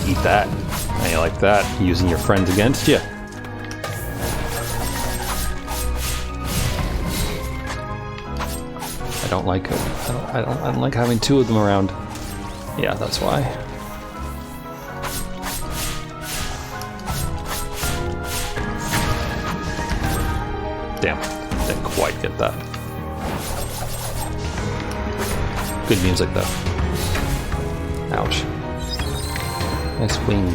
[SPEAKER 1] Eat that. How you like that? Using your friends against you. I don't like it. I don't like having two of them around. Yeah, that's why. Damn, didn't quite get that. Good music though. Ouch. Nice wing.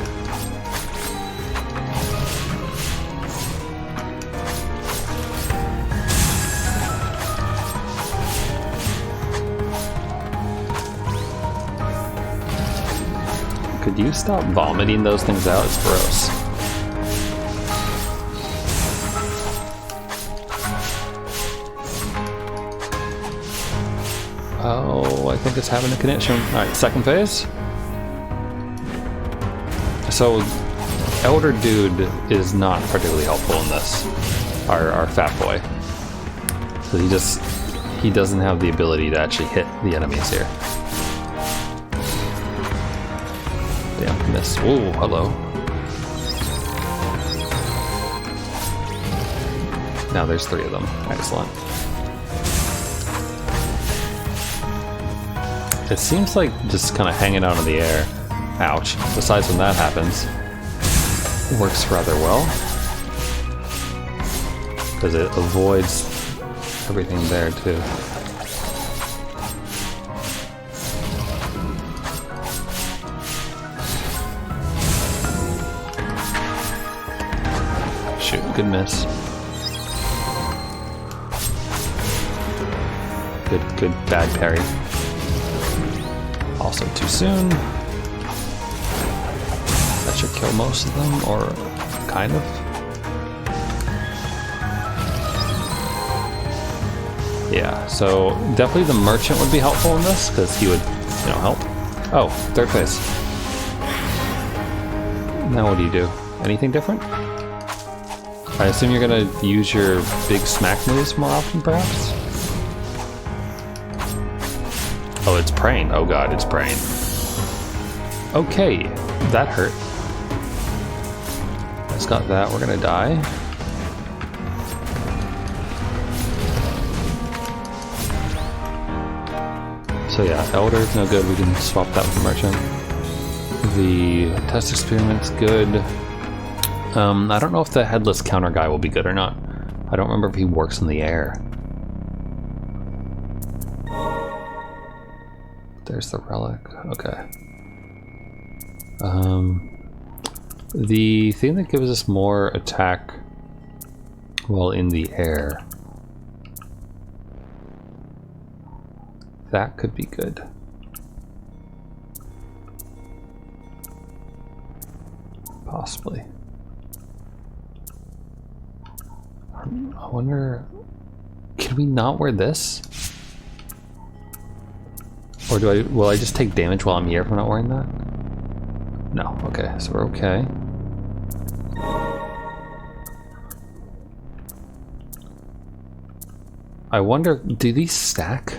[SPEAKER 1] Could you stop vomiting those things out? It's gross. Oh, I think it's having a connection. Alright, second phase. So, Elder Dude is not particularly helpful in this. Our fat boy. So he doesn't have the ability to actually hit the enemies here. Damn, miss. Oh, hello. Now there's three of them. Excellent. It seems like just kind of hanging out in the air. Ouch. Besides when that happens, it works rather well. Because it avoids everything there too. Shoot, good miss. Good bad parry. Also too soon. That should kill most of them, or kind of. Yeah, so definitely the merchant would be helpful in this, because he would, you know, help. Oh, third phase. Now what do? Anything different? I assume you're gonna use your big smack moves more often, perhaps? Oh, it's praying. Oh god, it's praying. Okay, that hurt. It's got that, we're gonna die. So yeah, Elder, no good, we can swap that with the Merchant. The test experiment's good. I don't know if the headless counter guy will be good or not. I don't remember if he works in the air. There's the relic, okay. The thing that gives us more attack while in the air, that could be good. Possibly. I wonder, can we not wear this? Or will I just take damage while I'm here if I'm not wearing that? No, okay, so we're okay. I wonder, do these stack?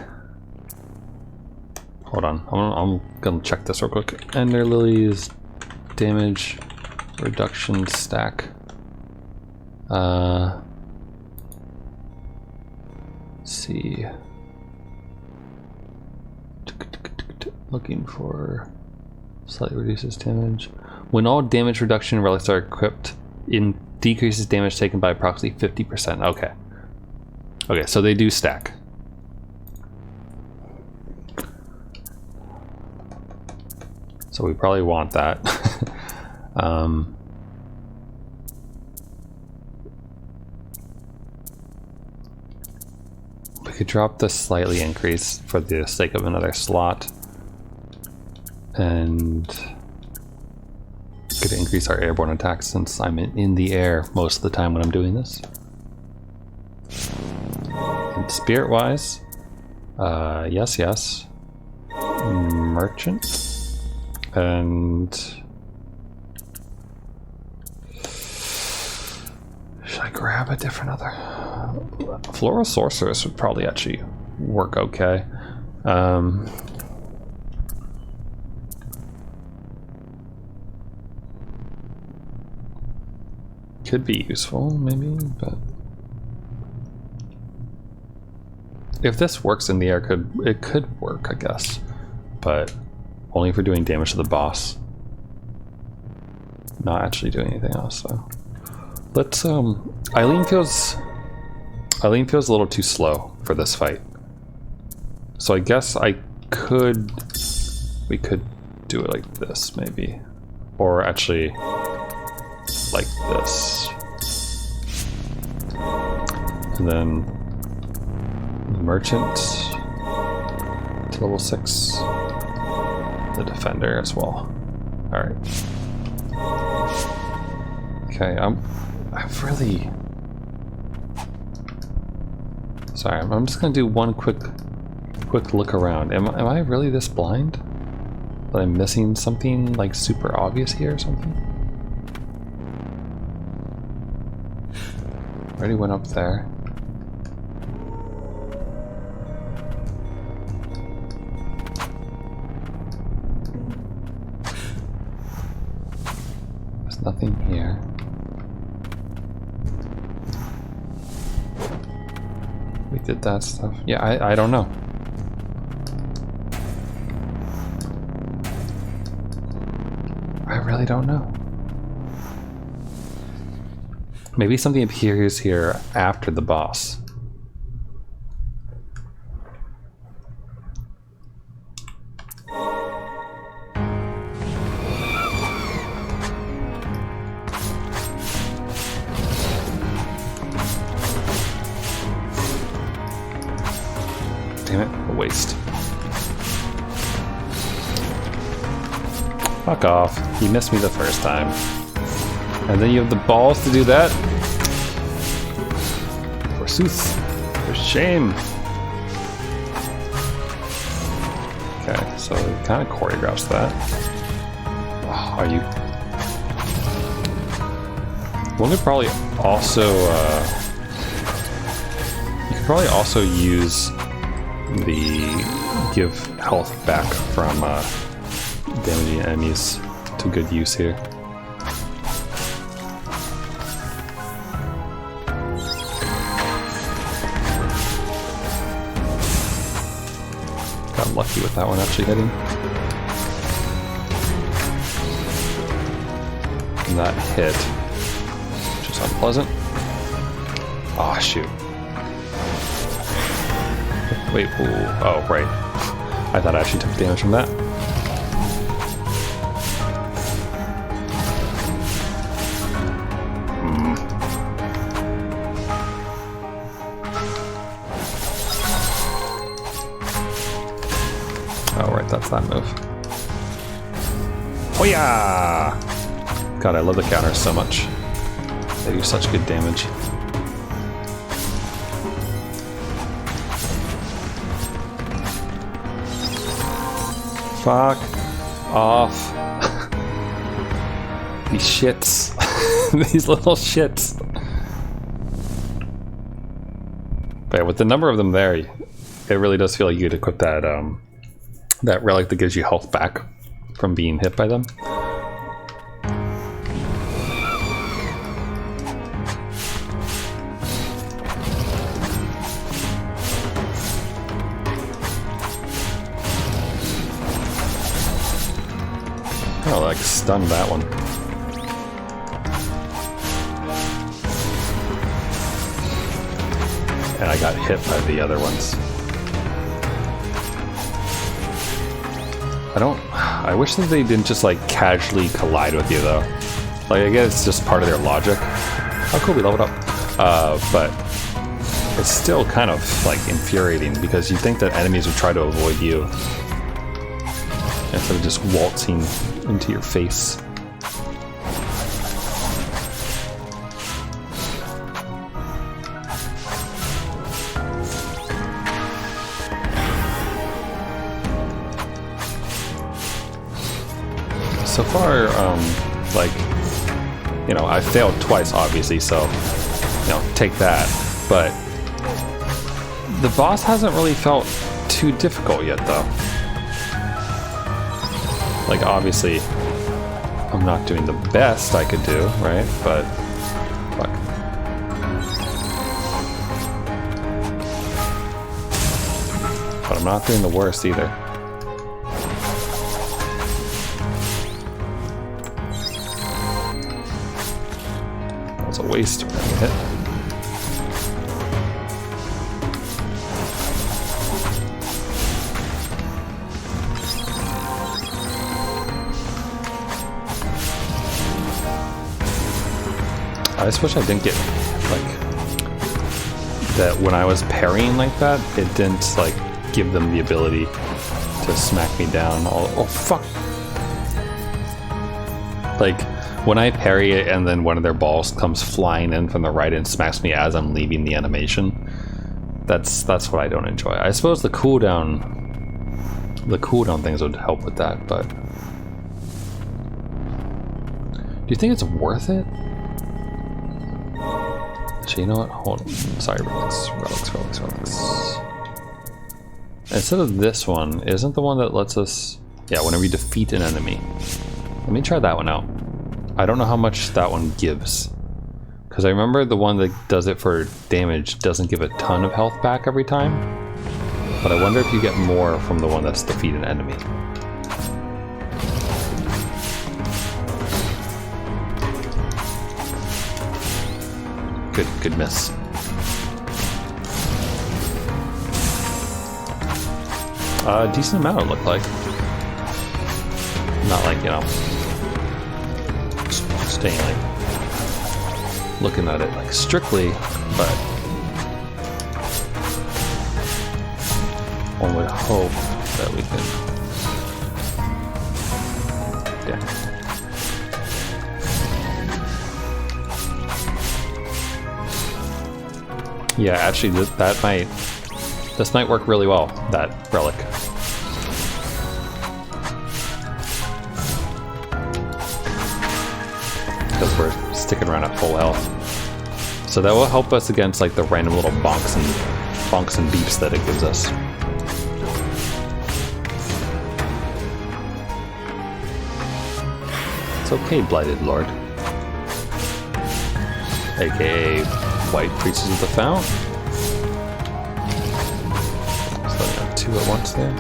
[SPEAKER 1] Hold on, I'm gonna check this real quick. Ender Lilies, damage, reduction, stack. Let's see. Looking for slightly reduces damage. When all damage reduction relics are equipped, it decreases damage taken by approximately 50%. Okay. Okay, so they do stack. So we probably want that. We could drop the slightly increase for the sake of another slot. And could increase our airborne attacks since I'm in the air most of the time when I'm doing this. And spirit wise, yes. Merchant. And should I grab a different other? Floral Sorceress would probably actually work okay. Could be useful, maybe, but if this works in the air, it could work, I guess, but only if we're doing damage to the boss. Not actually doing anything else. So let's Eileen feels a little too slow for this fight. So I guess we could do it like this maybe, or actually like this, and then the merchant to level 6, the defender as well. All right. Okay, I've really... Sorry, I'm just gonna do one quick look around. Am I really this blind? That I'm missing something like super obvious here or something? Already went up there. There's nothing here. We did that stuff. Yeah, I don't know. I really don't know. Maybe something appears here after the boss. Damn it, a waste. Fuck off. You missed me the first time. And then you have the balls to do that? Forsooth. For shame. Okay, so it kind of choreographs that. Oh, are you... One could probably also... you could probably also use the give health back from damaging enemies to good use here. Got lucky with that one actually hitting. And that hit, which is unpleasant. Oh shoot. Wait, ooh, oh right. I thought I actually took damage from that. Oh right, that's that move. Oh yeah! God, I love the counters so much. They do such good damage. Fuck off. These shits. These little shits. But yeah, with the number of them there, it really does feel like you could equip that that relic that gives you health back from being hit by them. Oh, like stunned that one. And I got hit by the other ones. I wish that they didn't just like casually collide with you though. Like I guess it's just part of their logic. Oh cool, we leveled up. But it's still kind of like infuriating because you think that enemies would try to avoid you instead of just waltzing into your face. So far, like, you know, I failed twice, obviously, so you know, take that. But the boss hasn't really felt too difficult yet, though. Like, obviously, I'm not doing the best I could do, right? But, fuck. But I'm not doing the worst either. That was a waste of a hit. I just wish I didn't get, like, that when I was parrying like that, it didn't, like, give them the ability to smack me down. Oh, fuck. Like, when I parry it and then one of their balls comes flying in from the right and smacks me as I'm leaving the animation, that's what I don't enjoy. I suppose the cooldown things would help with that, but... Do you think it's worth it? Actually, you know what? Hold on. Sorry, relics. Instead of this one, isn't the one that lets us... Yeah, whenever you defeat an enemy. Let me try that one out. I don't know how much that one gives. Because I remember the one that does it for damage doesn't give a ton of health back every time. But I wonder if you get more from the one that's defeat an enemy. Good miss. Decent amount it looked like. Not like, you know, staying like looking at it like strictly, but one would hope that we can. Yeah. Yeah, actually, this might work really well, that relic. Because we're sticking around at full health. So that will help us against like the random little bonks and beeps that it gives us. It's okay, Blighted Lord. AKA White Priestess of the Fount. So I got two at once there.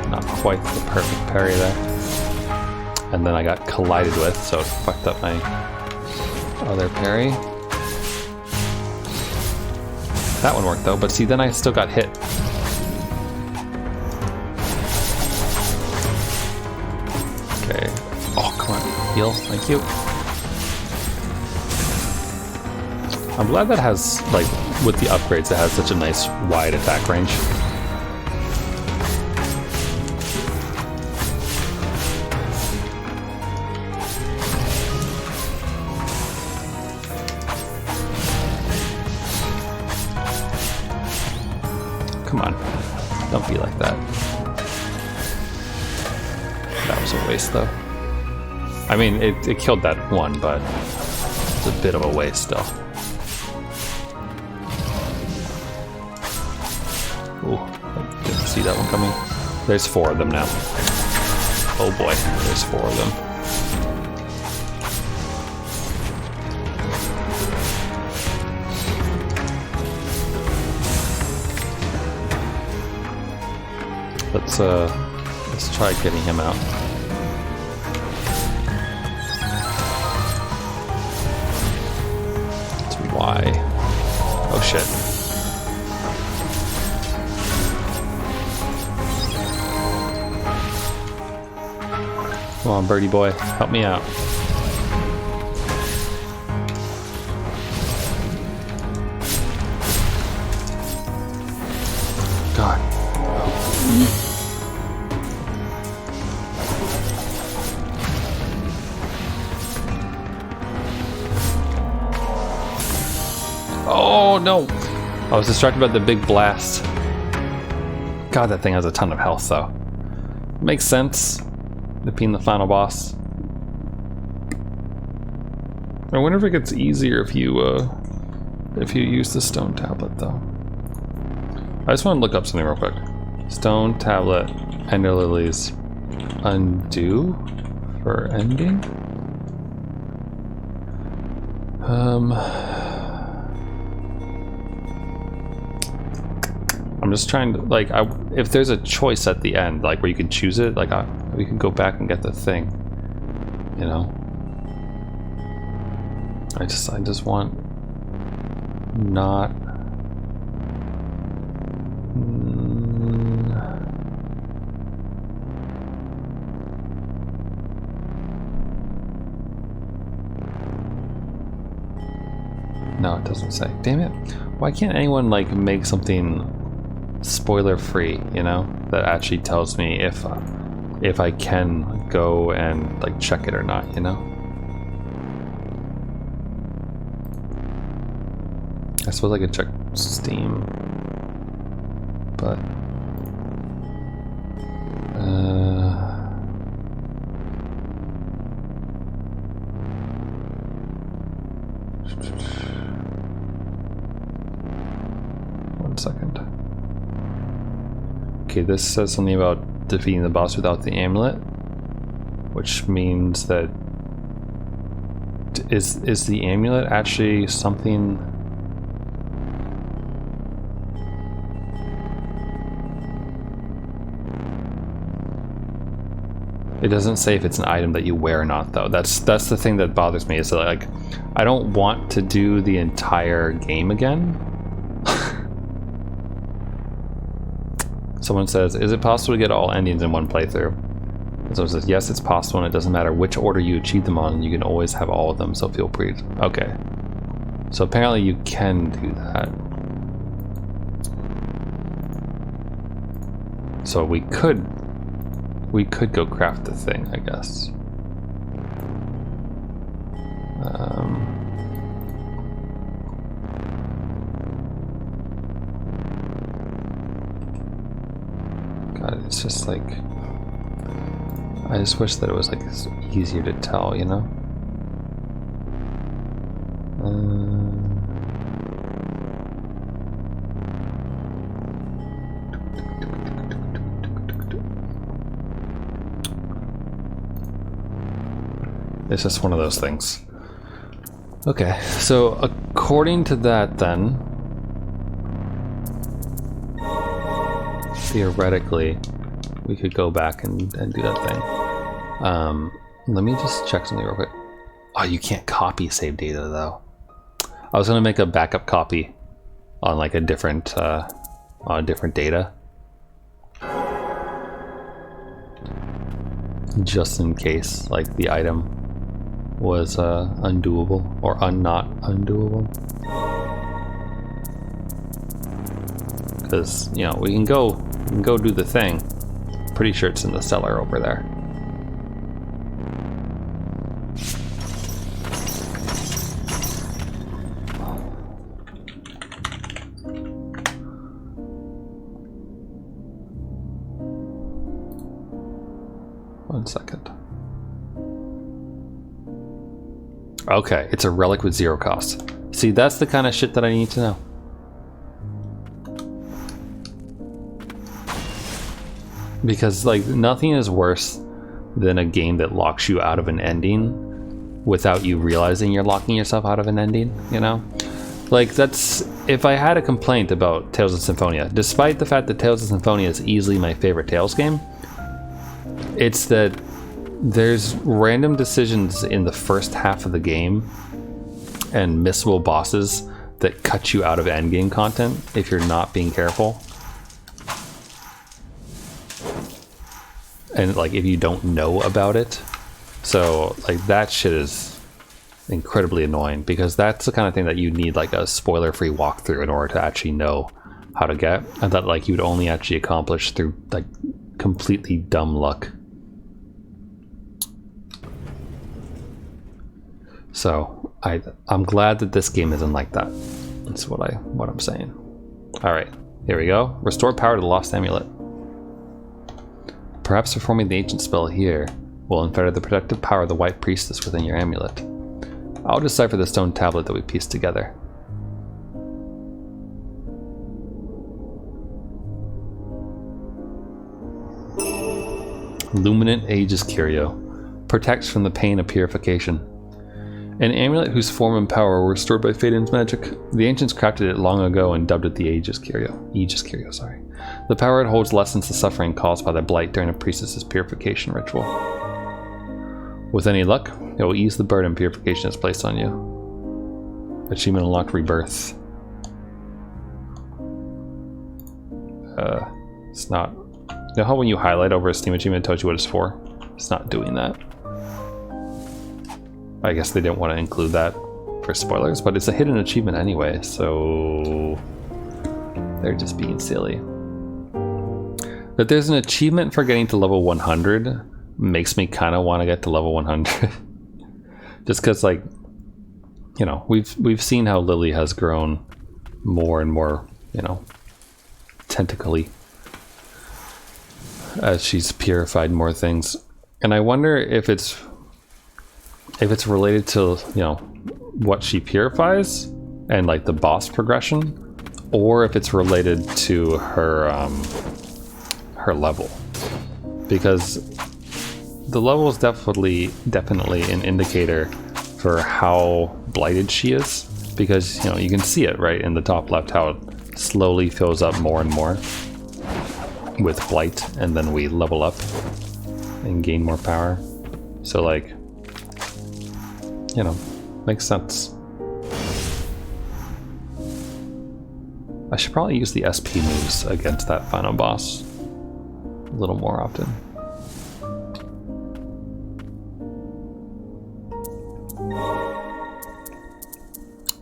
[SPEAKER 1] Not quite the perfect parry there. And then I got collided with, so it fucked up my other parry. That one worked though, but see, then I still got hit. Okay. Oh, come on. Heal. Thank you. I'm glad that has, like, with the upgrades, it has such a nice wide attack range. Come on. Don't be like that. That was a waste, though. I mean, it killed that one, but it's a bit of a waste, still. Ooh, I didn't see that one coming. There's four of them now. Oh boy, there's four of them. Let's try getting him out. It's Y. Oh shit. Come on, birdie boy, help me out. God. Oh no! I was distracted by the big blast. God, that thing has a ton of health though. Makes sense. Being the final boss. I wonder if it gets easier if you use the stone tablet though. I just want to look up something real quick. Stone tablet, Ender Lilies, undo for ending. I'm just trying to, like, if there's a choice at the end, like where you can choose it, like we can go back and get the thing, you know. I just want not. No, it doesn't say. Damn it. Why can't anyone like make something spoiler free, you know, that actually tells me if I can go and like check it or not, you know? I suppose I could check Steam, but one second. Okay, this says something about defeating the boss without the amulet, which means that is the amulet actually something? It doesn't say if it's an item that you wear or not, though. That's the thing that bothers me. Is that, like, I don't want to do the entire game again. Someone says, "Is it possible to get all endings in one playthrough?" And someone says, "Yes, it's possible, and it doesn't matter which order you achieve them on. You can always have all of them. So feel free." Okay. So apparently you can do that. So we could go craft the thing, I guess. God, it's just like, I just wish that it was like easier to tell, you know? It's just one of those things. Okay, so according to that then, theoretically, we could go back and do that thing. Let me just check something real quick. Oh, you can't copy save data though. I was gonna make a backup copy on like a different data. Just in case, like the item was undoable or not undoable, because you know we can go do the thing. Pretty sure it's in the cellar over there. One second. Okay, it's a relic with 0 cost. See, that's the kind of shit that I need to know. Because, like, nothing is worse than a game that locks you out of an ending without you realizing you're locking yourself out of an ending, you know? Like, that's... If I had a complaint about Tales of Symphonia, despite the fact that Tales of Symphonia is easily my favorite Tales game, it's that there's random decisions in the first half of the game and missable bosses that cut you out of endgame content if you're not being careful. And like if you don't know about it. So like that shit is incredibly annoying, because that's the kind of thing that you need like a spoiler-free walkthrough in order to actually know how to get, and that like you'd only actually accomplish through like completely dumb luck. So I'm glad that this game isn't like that. That's what I'm saying. All right, here we go. Restore power to the lost amulet. Perhaps performing the ancient spell here will unfetter the protective power of the white priestess within your amulet. I'll decipher the stone tablet that we pieced together. Luminant Aegis Curio. Protects from the pain of purification. An amulet whose form and power were restored by Phaeton's magic. The ancients crafted it long ago and dubbed it the Aegis Curio. Sorry. The power it holds lessens the suffering caused by the blight during a priestess's purification ritual. With any luck, it will ease the burden purification has placed on you. Achievement unlocked, Rebirth. It's not... You know how when you highlight over a Steam achievement it tells you what it's for? It's not doing that. I guess they didn't want to include that for spoilers, but it's a hidden achievement anyway, so they're just being silly. That there's an achievement for getting to level 100 makes me kind of want to get to level 100. Just because, like, you know, we've seen how Lily has grown more and more, you know, tentacly as she's purified more things. And I wonder if it's related to, you know, what she purifies and like the boss progression, or if it's related to her her level, because the level is definitely an indicator for how blighted she is, because, you know, you can see it right in the top left how it slowly fills up more and more with blight, and then we level up and gain more power. So, like, you know, makes sense. I should probably use the SP moves against that final boss a little more often.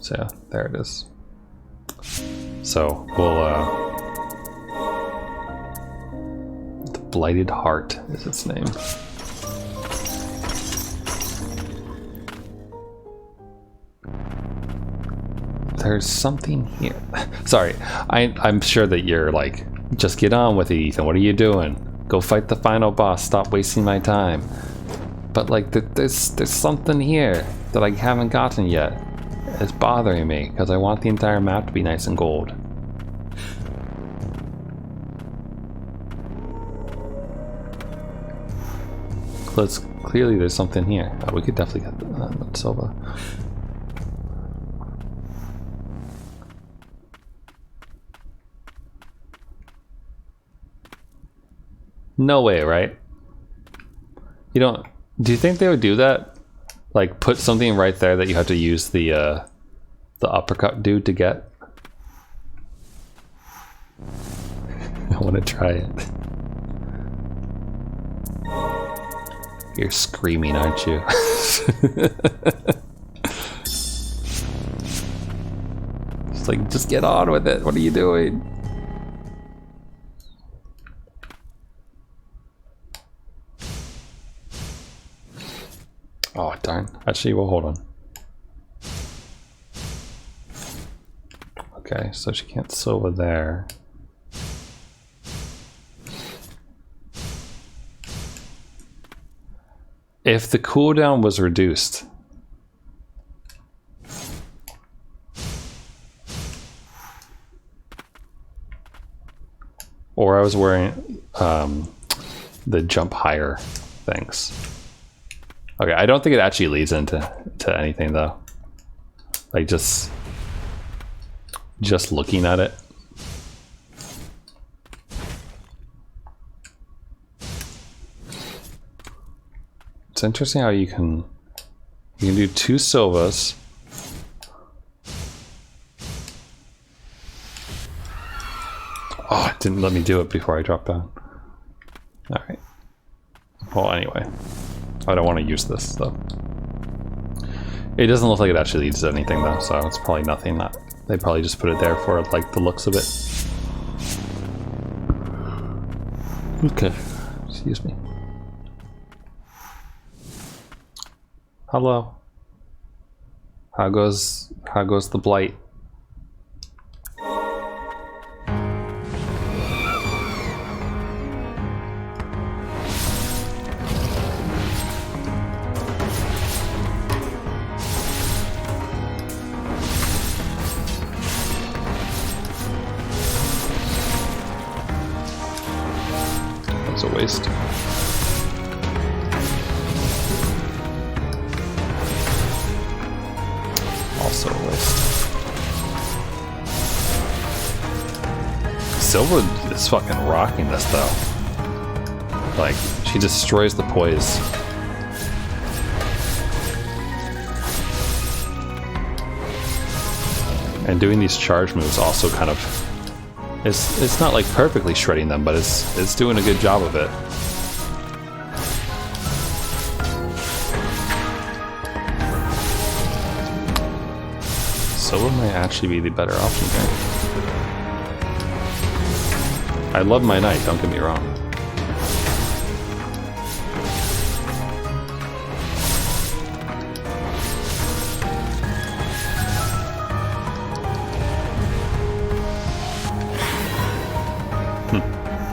[SPEAKER 1] So yeah, there it is. So we'll the Blighted Heart is its name. There's something here. Sorry, I'm sure that you're like, just get on with it, Ethan. What are you doing? Go fight the final boss. Stop wasting my time. But like, there's something here that I haven't gotten yet. It's bothering me because I want the entire map to be nice and gold. Clearly there's something here. Oh, we could definitely get the Silva. No way, right? You don't... Do you think they would do that? Like, put something right there that you have to use the uppercut dude to get? I want to try it. You're screaming, aren't you? It's like, just get on with it. What are you doing? Oh, darn. Actually, well, hold on. Okay, so she can't Silva there. If the cooldown was reduced, or I was wearing the jump higher things. Okay, I don't think it actually leads into anything though. Like just looking at it. It's interesting how you can do 2 Silvas. Oh, it didn't let me do it before I dropped down. All right. Well, anyway. I don't want to use this though. It doesn't look like it actually leads to anything though, so it's probably nothing. They probably just put it there for like the looks of it. Okay, excuse me. Hello. How goes the blight? a waste. Also a waste. Silva is fucking rocking this though. Like, she destroys the poise. And doing these charge moves also kind of... It's not like perfectly shredding them, but it's doing a good job of it. Silva might actually be the better option here. I love my knight, don't get me wrong.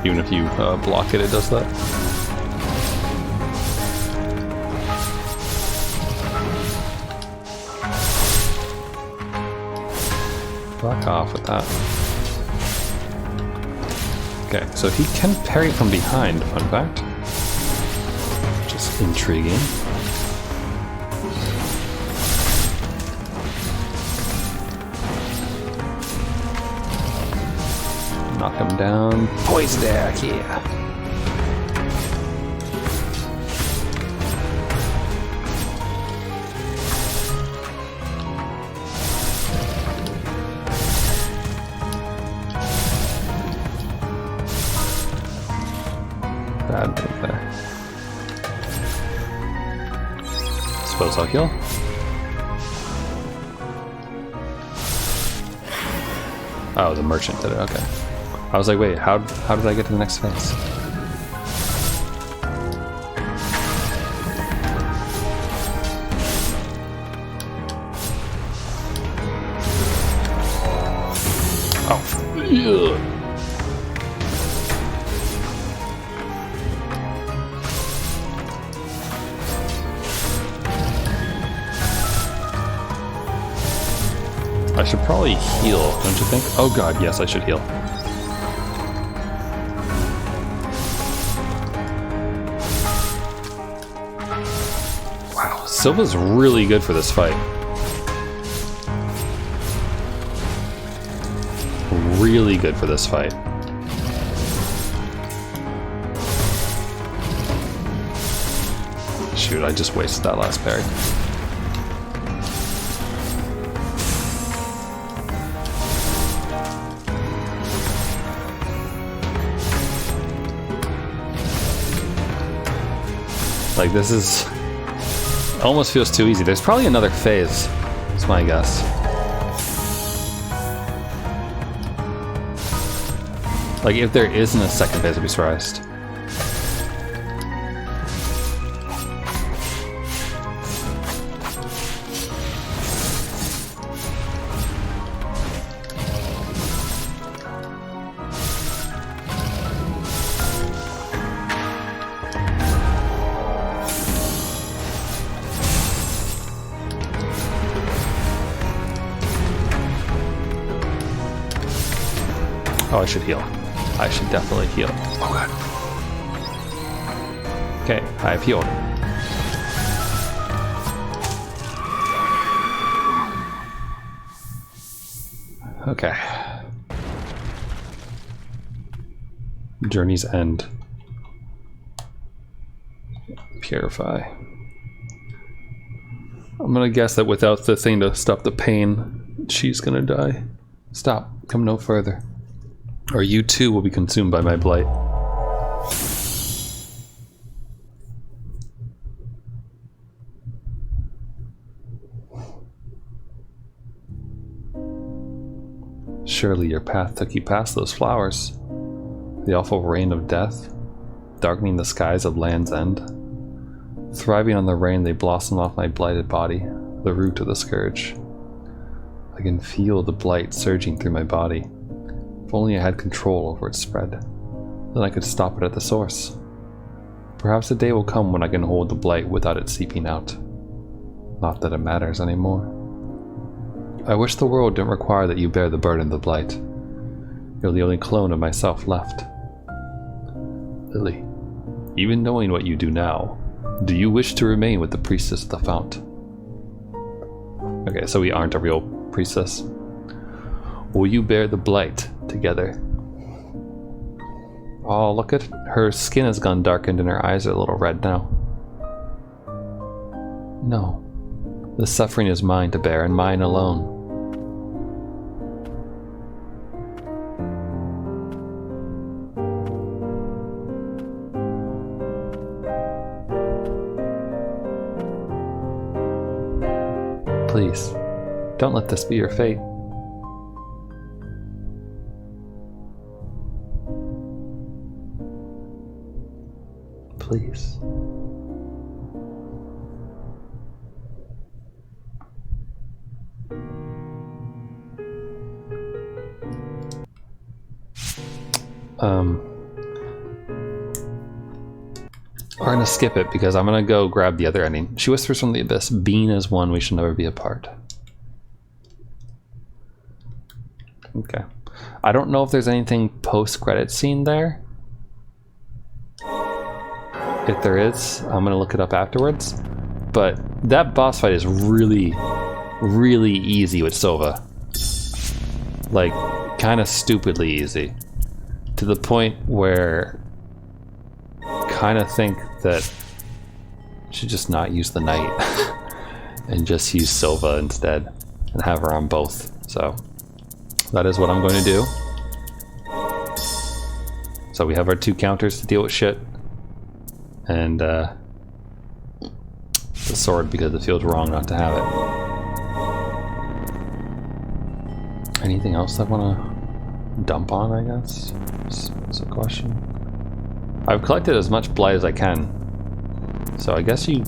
[SPEAKER 1] Even if you block it, it does that. Back off with that. Okay, so he can parry from behind, fun fact. Just intriguing. Knock him down. Poison attack, yeah. Bad move there. Suppose I'll heal. Oh, the merchant did it, okay. I was like, wait, how did I get to the next phase? Oh. Ugh. I should probably heal, don't you think? Oh god, yes, I should heal. Silva's really good for this fight. Really good for this fight. Shoot, I just wasted that last parry. Like, this is... almost feels too easy. There's probably another phase. That's my guess. Like, if there isn't a second phase, I'd be surprised. Oh, I should heal. I should definitely heal. Oh god. Okay, I have healed. Okay. Journey's End. Purify. I'm gonna guess that without the thing to stop the pain, she's gonna die. Stop. Come no further. Or you too will be consumed by my blight. Surely your path took you past those flowers. The awful rain of death, darkening the skies of Land's End. Thriving on the rain, they blossom off my blighted body, the root of the scourge. I can feel the blight surging through my body. If only I had control over its spread, then I could stop it at the source. Perhaps a day will come when I can hold the blight without it seeping out. Not that it matters anymore. I wish the world didn't require that you bear the burden of the blight. You're the only clone of myself left. Lily. Even knowing what you do now, do you wish to remain with the priestess of the fount? Okay, so we aren't a real priestess. Will you bear the blight together? Oh, look at her skin has gone darkened and her eyes are a little red now. No. The suffering is mine to bear and mine alone. Please, don't let this be your fate. Please. We're gonna skip it because I'm gonna go grab the other ending. She whispers from the abyss, being as one, we shall never be apart. Okay. I don't know if there's anything post-credit scene there. If there is, I'm gonna look it up afterwards. But that boss fight is really, really easy with Sova. Like, kind of stupidly easy. To the point where I kind of think that I should just not use the knight and just use Sova instead and have her on both. So that is what I'm going to do. So we have our 2 counters to deal with shit. And the sword because it feels wrong not to have it. Anything else I want to dump on, I guess? That's a question. I've collected as much blight as I can. So I guess you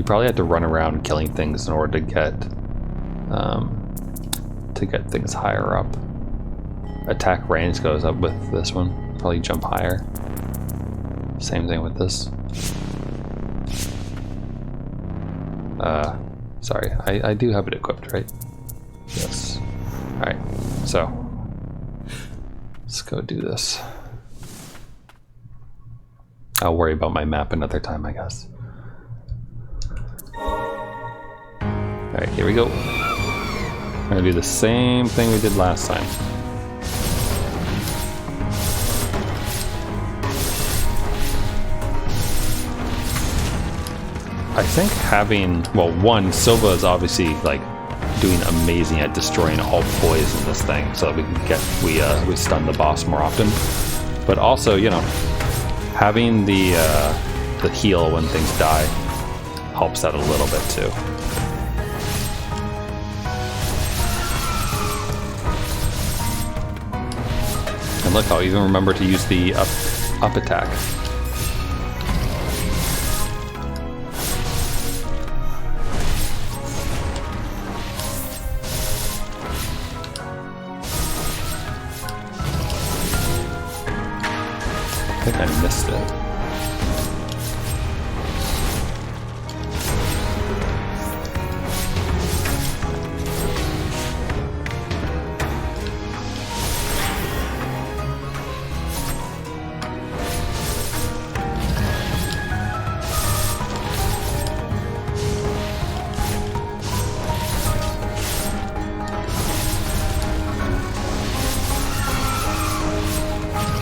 [SPEAKER 1] probably have to run around killing things in order to get things higher up. Attack range goes up with this one. Probably jump higher. Same thing with this. Sorry, I do have it equipped, right? Yes. Alright, so let's go do this. I'll worry about my map another time, I guess. Alright, here we go. We're gonna do the same thing we did last time. I think having, well, one, Sova is obviously like doing amazing at destroying all poison in this thing, so that we can get we stun the boss more often. But also, you know, having the heal when things die helps out a little bit too. And look, I'll even remember to use the up attack. I think I missed it.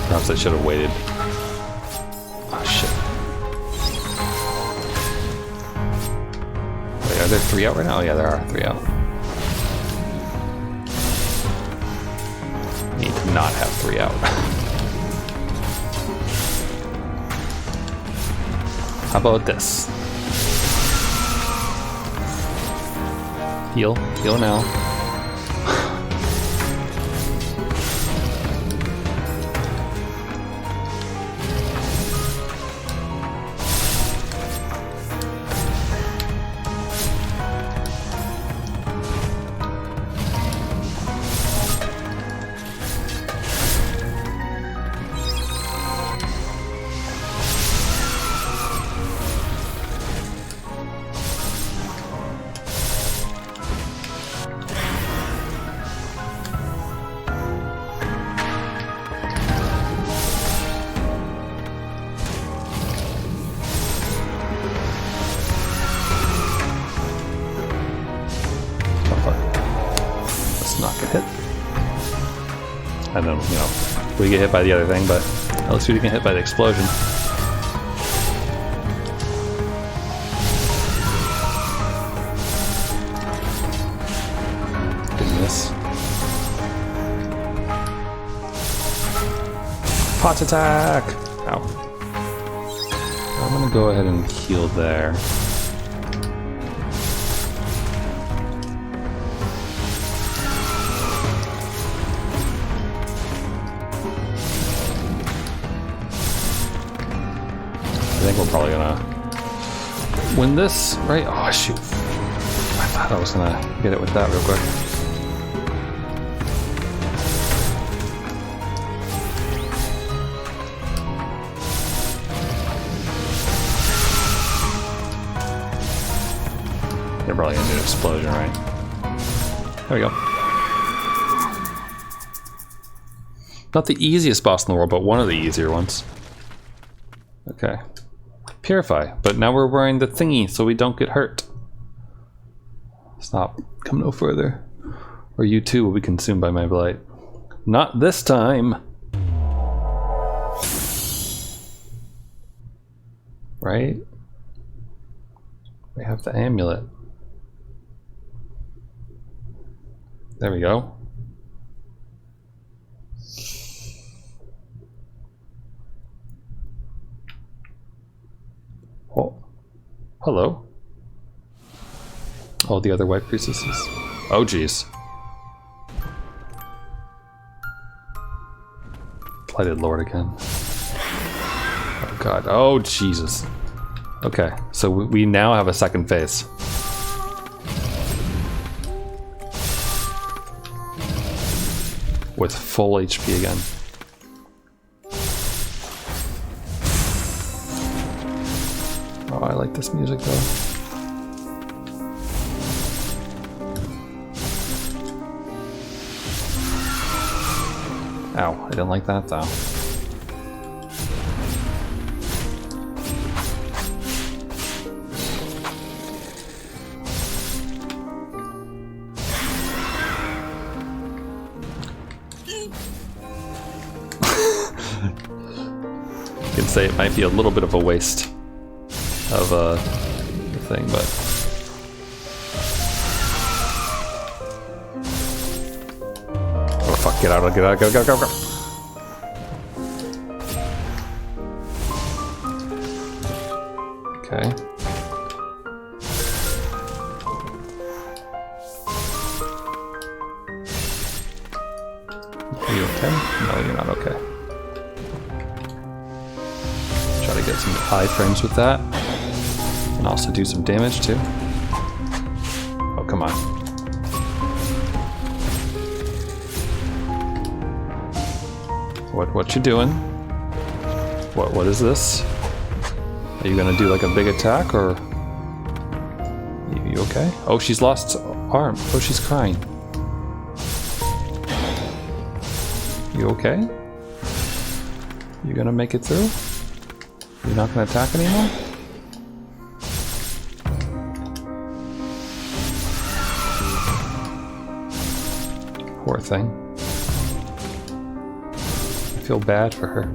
[SPEAKER 1] Perhaps I should have waited. Are there 3 out right now? Oh yeah, there are 3 out. Need to not have 3 out. How about this? Heal now. And then, you know, we get hit by the other thing, but at least we didn't get hit by the explosion. Didn't miss. Pot attack! Ow. I'm gonna go ahead and heal there. I think we're probably gonna win this, right? Oh shoot. I thought I was gonna get it with that real quick. They're probably gonna do an explosion, right? There we go. Not the easiest boss in the world, but one of the easier ones. Okay. Purify, but now we're wearing the thingy so we don't get hurt. Stop. Come no further. Or you too will be consumed by my blight. Not this time! Right? We have the amulet. There we go. Oh, hello. All the other white priestesses. Oh, geez. Blighted Lord again. Oh, God. Oh, Jesus. Okay, so we now have a second phase. With full HP again. Oh, I like this music though. Ow, I didn't like that though. You can say it might be a little bit of a waste of the thing, but oh fuck, get out, go. Okay. Are you okay? No, you're not okay. Try to get some high frames with that. And also do some damage too. Oh, come on. What you doing? What is this? Are you gonna do like a big attack or you okay? Oh, she's lost arm. Oh, she's crying. You okay? You gonna make it through? You're not gonna attack anymore? Poor thing. I feel bad for her.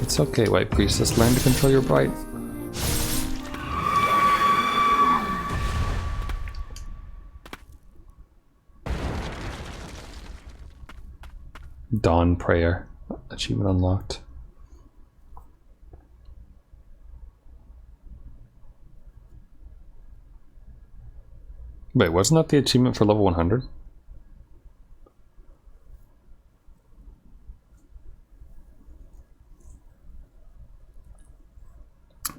[SPEAKER 1] It's okay, White Priestess. Learn to control your blight. Dawn Prayer. Achievement unlocked. Wait, wasn't that the achievement for level 100?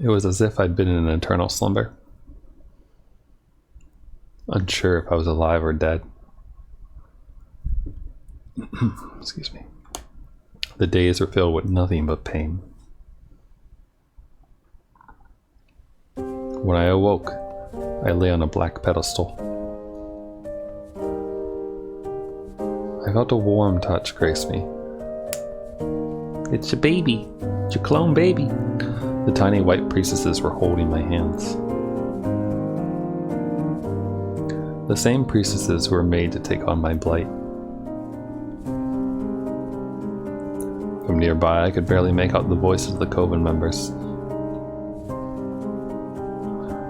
[SPEAKER 1] It was as if I'd been in an eternal slumber. Unsure if I was alive or dead. Excuse me. The days were filled with nothing but pain. When I awoke, I lay on a black pedestal. I felt a warm touch grace me. It's your baby. It's your clone baby. The tiny white priestesses were holding my hands. The same priestesses who were made to take on my blight. From nearby, I could barely make out the voices of the Coven members.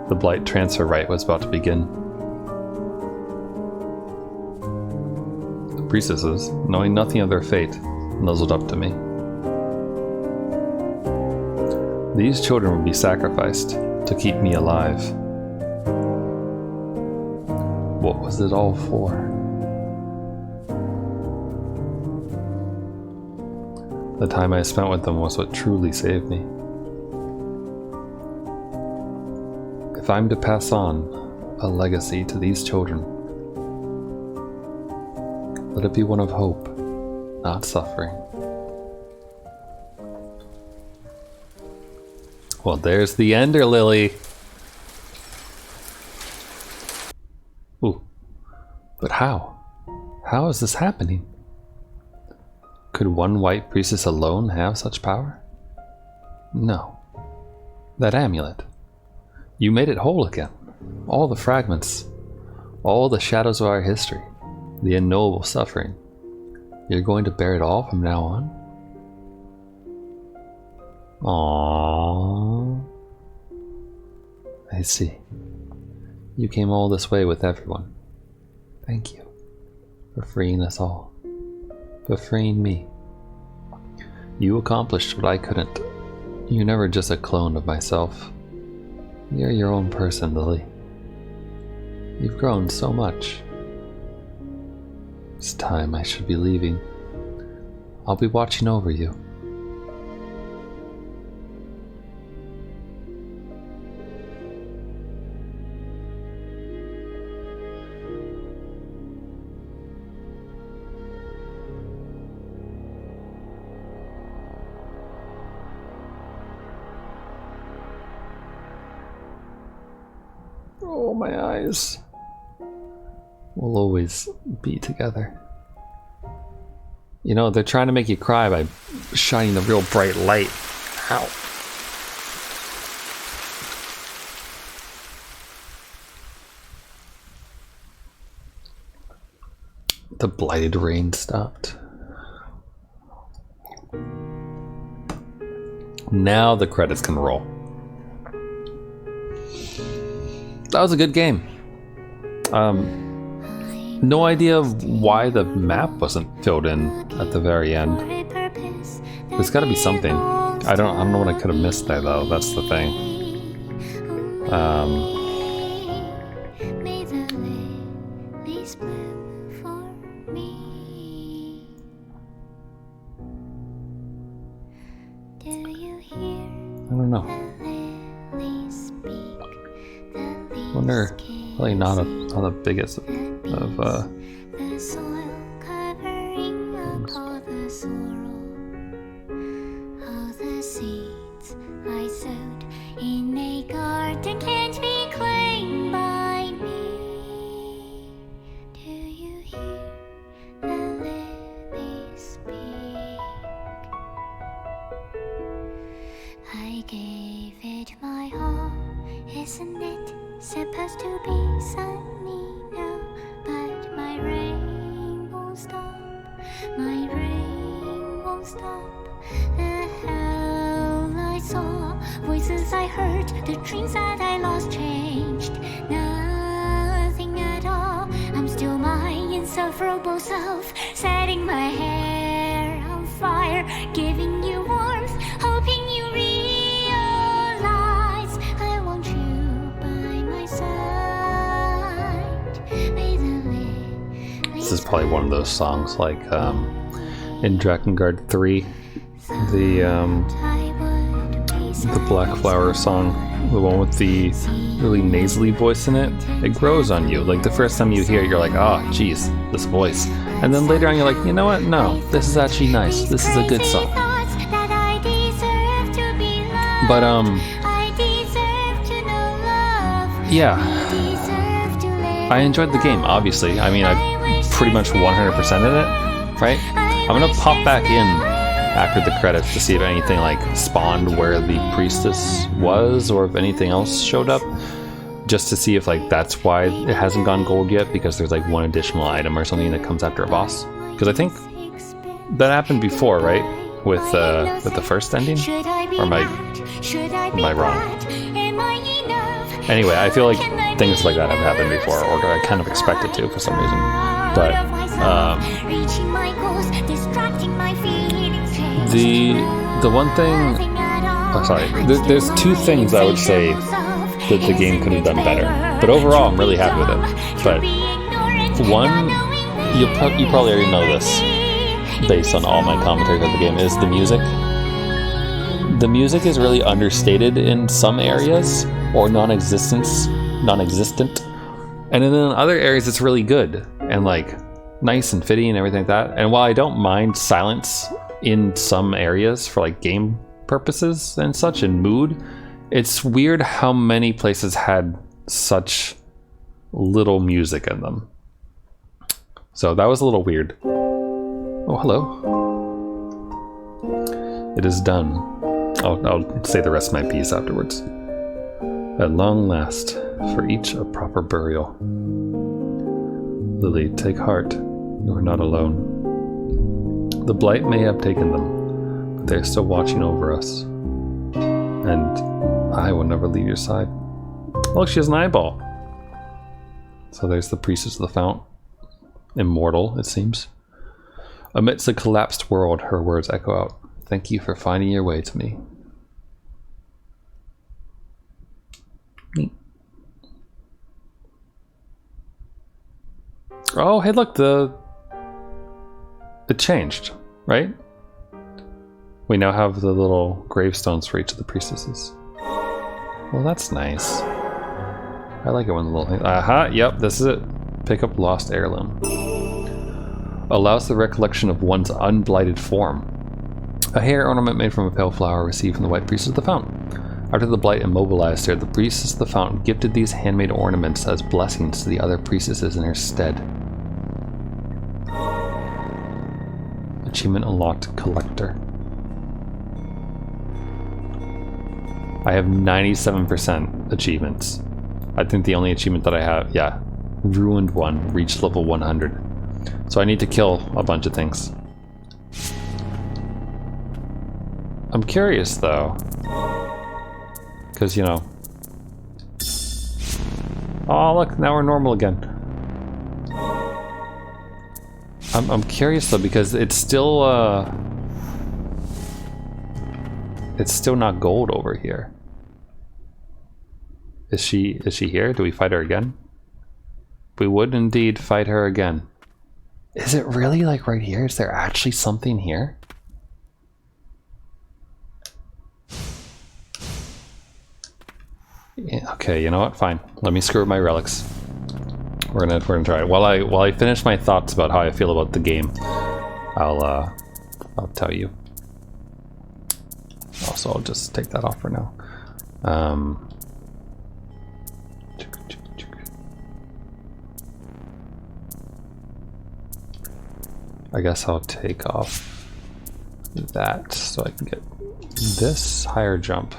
[SPEAKER 1] The Blight transfer rite was about to begin. The priestesses, knowing nothing of their fate, nuzzled up to me. These children would be sacrificed to keep me alive. What was it all for? The time I spent with them was what truly saved me. If I'm to pass on a legacy to these children, let it be one of hope, not suffering. Well, there's the Ender Lily. Ooh. But how? How is this happening? Could one white priestess alone have such power? No. That amulet. You made it whole again. All the fragments. All the shadows of our history. The unknowable suffering. You're going to bear it all from now on? Aww. I see. You came all this way with everyone. Thank you for freeing us all. For freeing me. You accomplished what I couldn't. You're never just a clone of myself. You're your own person, Lily. You've grown so much. It's time I should be leaving. I'll be watching over you. Oh, my eyes. We'll always be together. You know, they're trying to make you cry by shining the real bright light. Ow. The blighted rain stopped. Now the credits can roll. That was a good game. No idea of why the map wasn't filled in at the very end. There's got to be something. I don't know what I could have missed there though. That's the thing. I don't know. Wonder, probably not the biggest of
[SPEAKER 2] the soil covering up all the sorrow, all the seeds I sowed in a garden can't be claimed by me. Do you hear the lilies speak? I gave it my all, isn't it supposed to be sunny now? But my rain won't stop, my rain won't stop. The hell I saw, voices I heard, the dreams that I lost changed nothing at all. I'm still my insufferable self, setting my hair on fire, giving you warmth, hoping you realize I want you by my side. May the
[SPEAKER 1] This is probably one of those songs like in Drakengard 3, the Black Flower song, the one with the really nasally voice in it. It grows on you. Like the first time you hear it, you're like, oh, geez, this voice. And then later on, you're like, you know what? No, this is actually nice. This is a good song. But yeah, I enjoyed the game. Obviously, I mean, I pretty much 100%ed it, right? I'm gonna pop back in after the credits to see if anything like spawned where the priestess was, or if anything else showed up, just to see if like that's why it hasn't gone gold yet, because there's like one additional item or something that comes after a boss. Because I think that happened before, right? with the first ending? Or am I wrong? Anyway, I feel like things like that have happened before, or I kind of expect it to for some reason. But the one thing, oh, sorry, there's two things I would say that the game could have done better. But overall, I'm really happy with it. But one, you probably already know this, based on all my commentary of the game, is the music. The music is really understated in some areas, or non-existent, and then in other areas it's really good and like nice and fitting and everything like that. And while I don't mind silence in some areas for like game purposes and such and mood, it's weird how many places had such little music in them. So that was a little weird. Oh, hello. It is done. I'll say the rest of my piece afterwards. At long last, for each a proper burial. Lily, take heart. You are not alone. The blight may have taken them, but they are still watching over us. And I will never leave your side. Look, she has an eyeball. So there's the priestess of the fount. Immortal, it seems. Amidst a collapsed world, her words echo out. Thank you for finding your way to me. Neat. Oh, hey, look, it changed, right? We now have the little gravestones for each of the priestesses. Well, that's nice. I like it when the little thing. Aha, yep, this is it. Pick up lost heirloom. Allows the recollection of one's unblighted form. A hair ornament made from a pale flower received from the white priestess of the fountain. After the blight immobilized her, the priestess of the fountain gifted these handmade ornaments as blessings to the other priestesses in her stead. Achievement unlocked, collector. I have 97% achievements. I think the only achievement that I have, yeah, ruined one, reached level 100. So I need to kill a bunch of things. I'm curious though, because you know. Oh look, now we're normal again. I'm curious though because it's still not gold over here. Is she here? Do we fight her again? We would indeed fight her again. Is it really like right here? Is there actually something here? Yeah, okay, you know what? Fine. Let me screw up my relics. We're gonna try it. While I finish my thoughts about how I feel about the game, I'll tell you. Also, I'll just take that off for now. I guess I'll take off that so I can get this higher jump.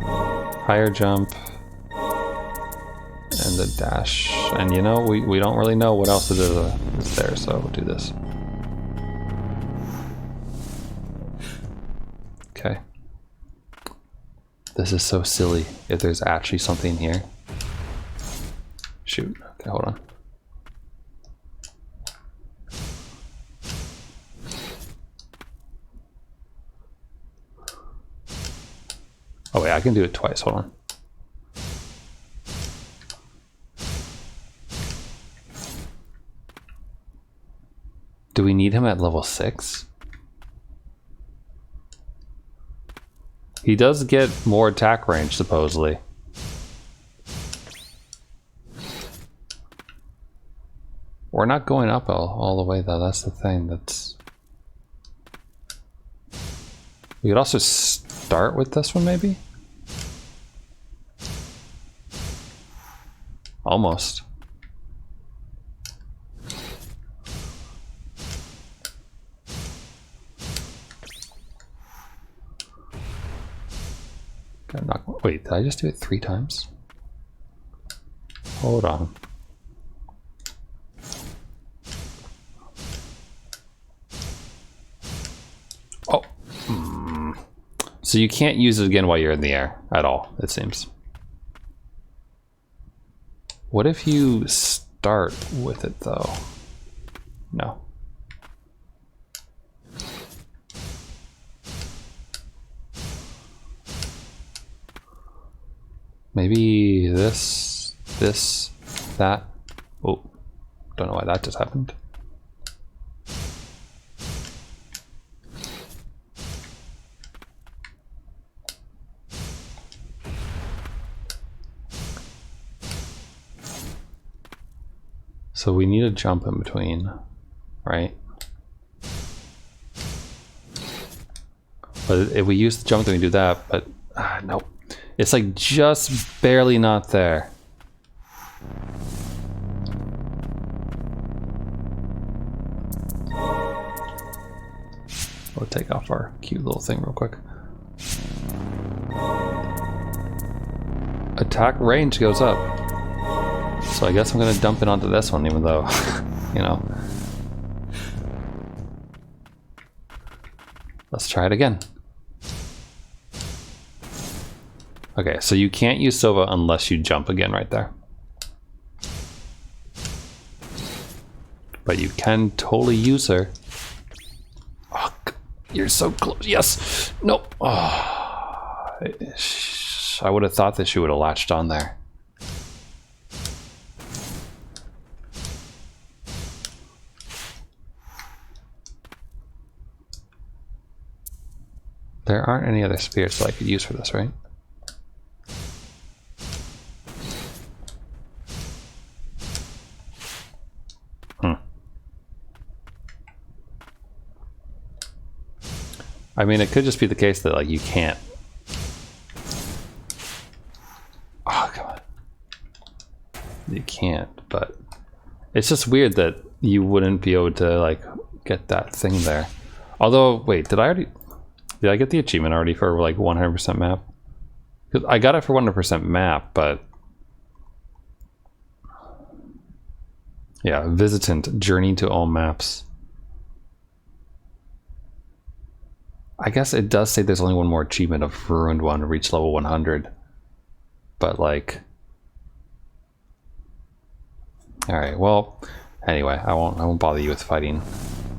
[SPEAKER 1] Higher jump. And the dash. And you know, we don't really know what else is there, so we'll do this. Okay. This is so silly if there's actually something here. Shoot. Okay, hold on. Oh wait, I can do it twice, hold on. Do we need him at level 6? He does get more attack range, supposedly. We're not going up all the way though, that's the thing. We could also start with this one, maybe? Almost. Wait, did I just do it 3 times? Hold on. So you can't use it again while you're in the air at all, it seems. What if you start with it though? No. Maybe this, that. Oh, don't know why that just happened. So we need a jump in between, right? But if we use the jump, then we do that, but nope. It's like just barely not there. We'll take off our cute little thing real quick. Attack range goes up. So I guess I'm gonna dump it onto this one, even though, you know. Let's try it again. Okay, so you can't use Sova unless you jump again right there. But you can totally use her. Oh, you're so close. Yes! Nope. Oh, I would have thought that she would have latched on there. There aren't any other spirits that I could use for this, right? I mean, it could just be the case that, like, you can't. Oh, come on. You can't, but it's just weird that you wouldn't be able to, like, get that thing there. Although, wait, did I get the achievement already for, like, 100% map? Because I got it for 100% map, but yeah, visitant, journey to all maps. I guess it does say there's only one more achievement of Ruined One to reach level 100. But like... Alright, well, anyway, I won't bother you with fighting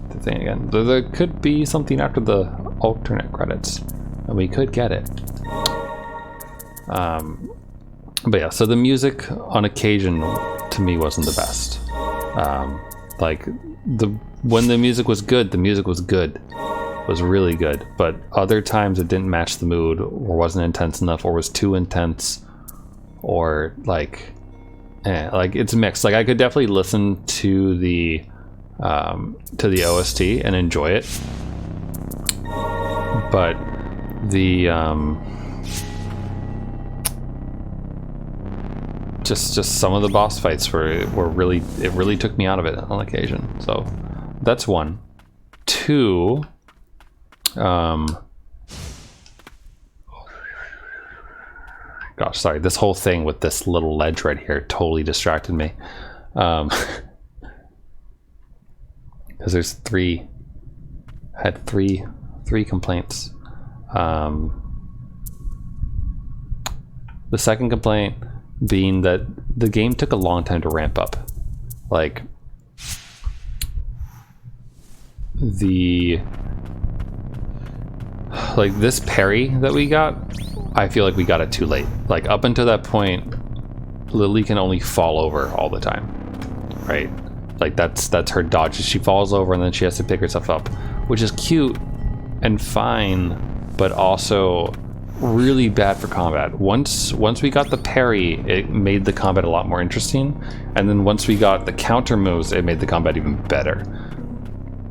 [SPEAKER 1] the thing again. There could be something after the alternate credits, and we could get it. But yeah, so the music on occasion to me wasn't the best. Like, when the music was good, the music was good. Was really good, but other times it didn't match the mood, or wasn't intense enough, or was too intense, or like it's mixed. Like I could definitely listen to the OST and enjoy it, but the just some of the boss fights were really, it really took me out of it on occasion. So that's one. Two. Gosh, sorry, this whole thing with this little ledge right here totally distracted me. Because there's three complaints. The second complaint being that the game took a long time to ramp up. Like this parry that we got, I feel like we got it too late. Like up until that point, Lily can only fall over all the time, right? Like that's her dodge. She falls over and then she has to pick herself up, which is cute and fine, but also really bad for combat. Once we got the parry, it made the combat a lot more interesting, and then once we got the counter moves, it made the combat even better.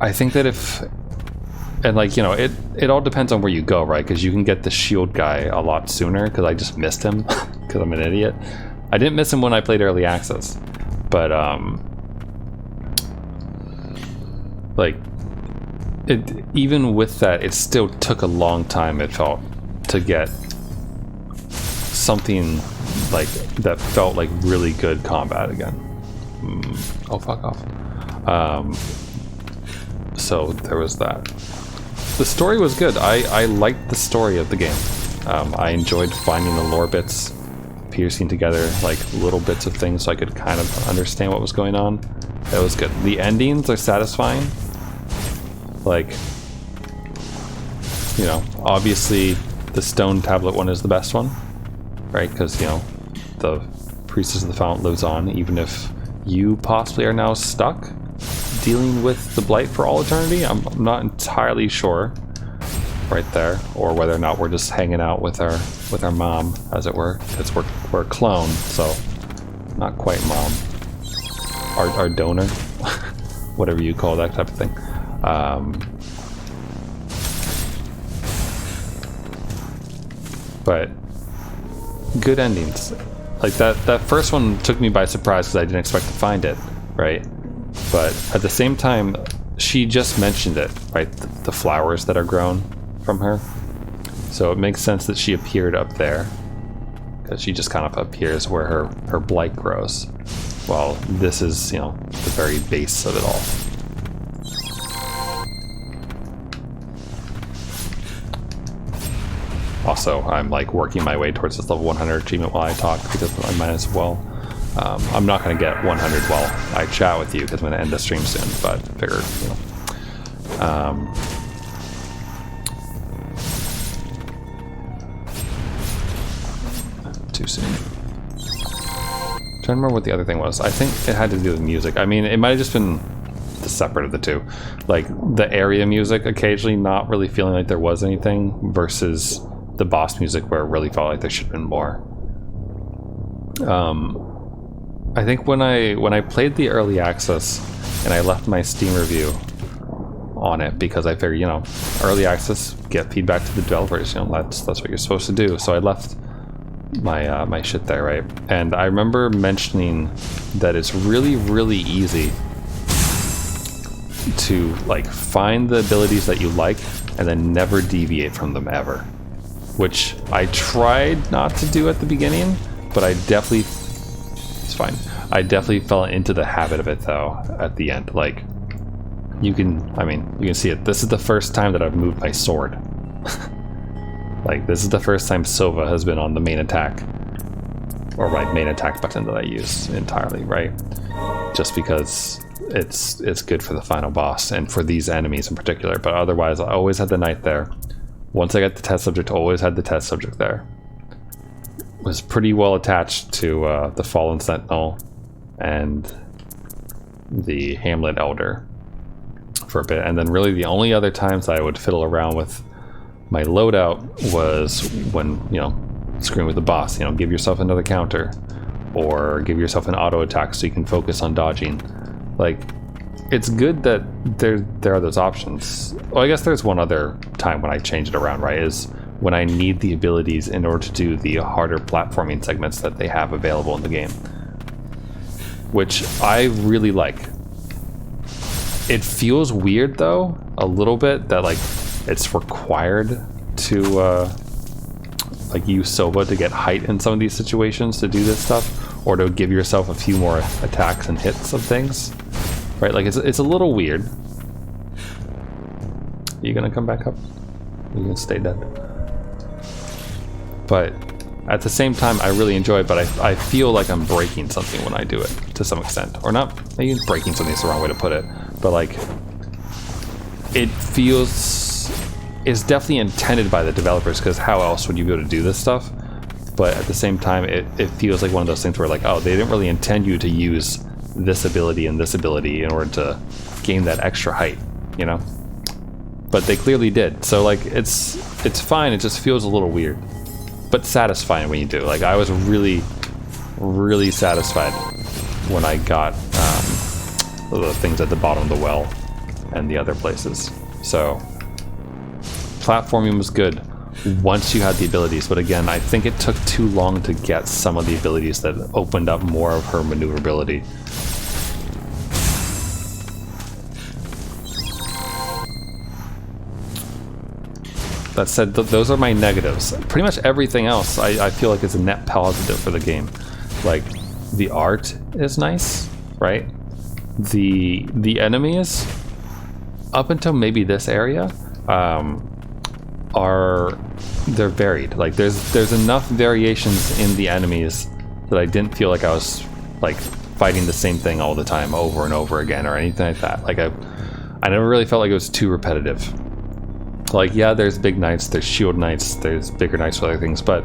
[SPEAKER 1] I think that and like, you know, it all depends on where you go, right? Because you can get the shield guy a lot sooner, because I just missed him because I'm an idiot. I didn't miss him when I played early access, but like even with that, it still took a long time, it felt, to get something like that felt like really good combat again. Oh, fuck off. So there was that. the story was good. I liked the story of the game. I enjoyed finding the lore bits, piecing together like little bits of things so I could kind of understand what was going on. It was good. The endings are satisfying. Like, you know, obviously the stone tablet one is the best one, right? Because, you know, the Priestess of the Fount lives on, even if you possibly are now stuck dealing with the blight for all eternity. I'm not entirely sure right there, or whether or not we're just hanging out with our mom, as it were, because we're a clone, so not quite mom. Our donor, whatever you call that type of thing. But good endings. Like that first one took me by surprise because I didn't expect to find it, right? But at the same time, she just mentioned it, right? The flowers that are grown from her. So it makes sense that she appeared up there, because she just kind of appears where her blight grows. Well, this is, you know, the very base of it all. Also, I'm like working my way towards this level 100 achievement while I talk, because I might as well. I'm not going to get 100 while I chat with you, because I'm going to end the stream soon, but I figured, you know. Too soon. I'm trying to remember what the other thing was. I think it had to do with music. I mean, it might have just been the separate of the two. Like, the area music occasionally not really feeling like there was anything, versus the boss music where it really felt like there should have been more. I think when I played the early access and I left my Steam review on it, because I figured, you know, early access, get feedback to the developers, you know, that's what you're supposed to do. So I left my my shit there, right? And I remember mentioning that it's really, really easy to like find the abilities that you like and then never deviate from them ever, which I tried not to do at the beginning, but I definitely, it's fine, I definitely fell into the habit of it though at the end. Like, you can see it. This is the first time that I've moved my sword. Like, this is the first time Sova has been on the main attack, or my main attack button that I use entirely, right? Just because it's good for the final boss and for these enemies in particular. But otherwise, I always had the knight there. Once I got the test subject, always had the test subject there. Was pretty well attached to the Fallen Sentinel and the Hamlet Elder for a bit, and then really the only other times I would fiddle around with my loadout was when, you know, screwing with the boss, you know, give yourself another counter, or give yourself an auto attack so you can focus on dodging. Like, it's good that there are those options. Well, I guess there's one other time when I change it around, right, is when I need the abilities in order to do the harder platforming segments that they have available in the game, which I really like. It feels weird though, a little bit, that like it's required to like use Sova to get height in some of these situations to do this stuff, or to give yourself a few more attacks and hits of things, right? Like, it's a little weird. Are you gonna come back up? Are you gonna stay dead? But at the same time, I really enjoy it, but I feel like I'm breaking something when I do it, to some extent. Or not, maybe breaking something is the wrong way to put it, but like, it feels, it's definitely intended by the developers, because how else would you be able to do this stuff? But at the same time, it feels like one of those things where like, oh, they didn't really intend you to use this ability and this ability in order to gain that extra height, you know? But they clearly did. So like, it's fine, it just feels a little weird, but satisfying when you do. Like, I was really, really satisfied when I got the things at the bottom of the well and the other places. So platforming was good once you had the abilities, but again, I think it took too long to get some of the abilities that opened up more of her maneuverability. That said, those are my negatives. Pretty much everything else I feel like is a net positive for the game. Like, the art is nice, right? The enemies, up until maybe this area, they're varied. Like there's enough variations in the enemies that I didn't feel like I was like fighting the same thing all the time over and over again or anything like that. Like I never really felt like it was too repetitive. Like, yeah, there's big knights, there's shield knights, there's bigger knights for other things, but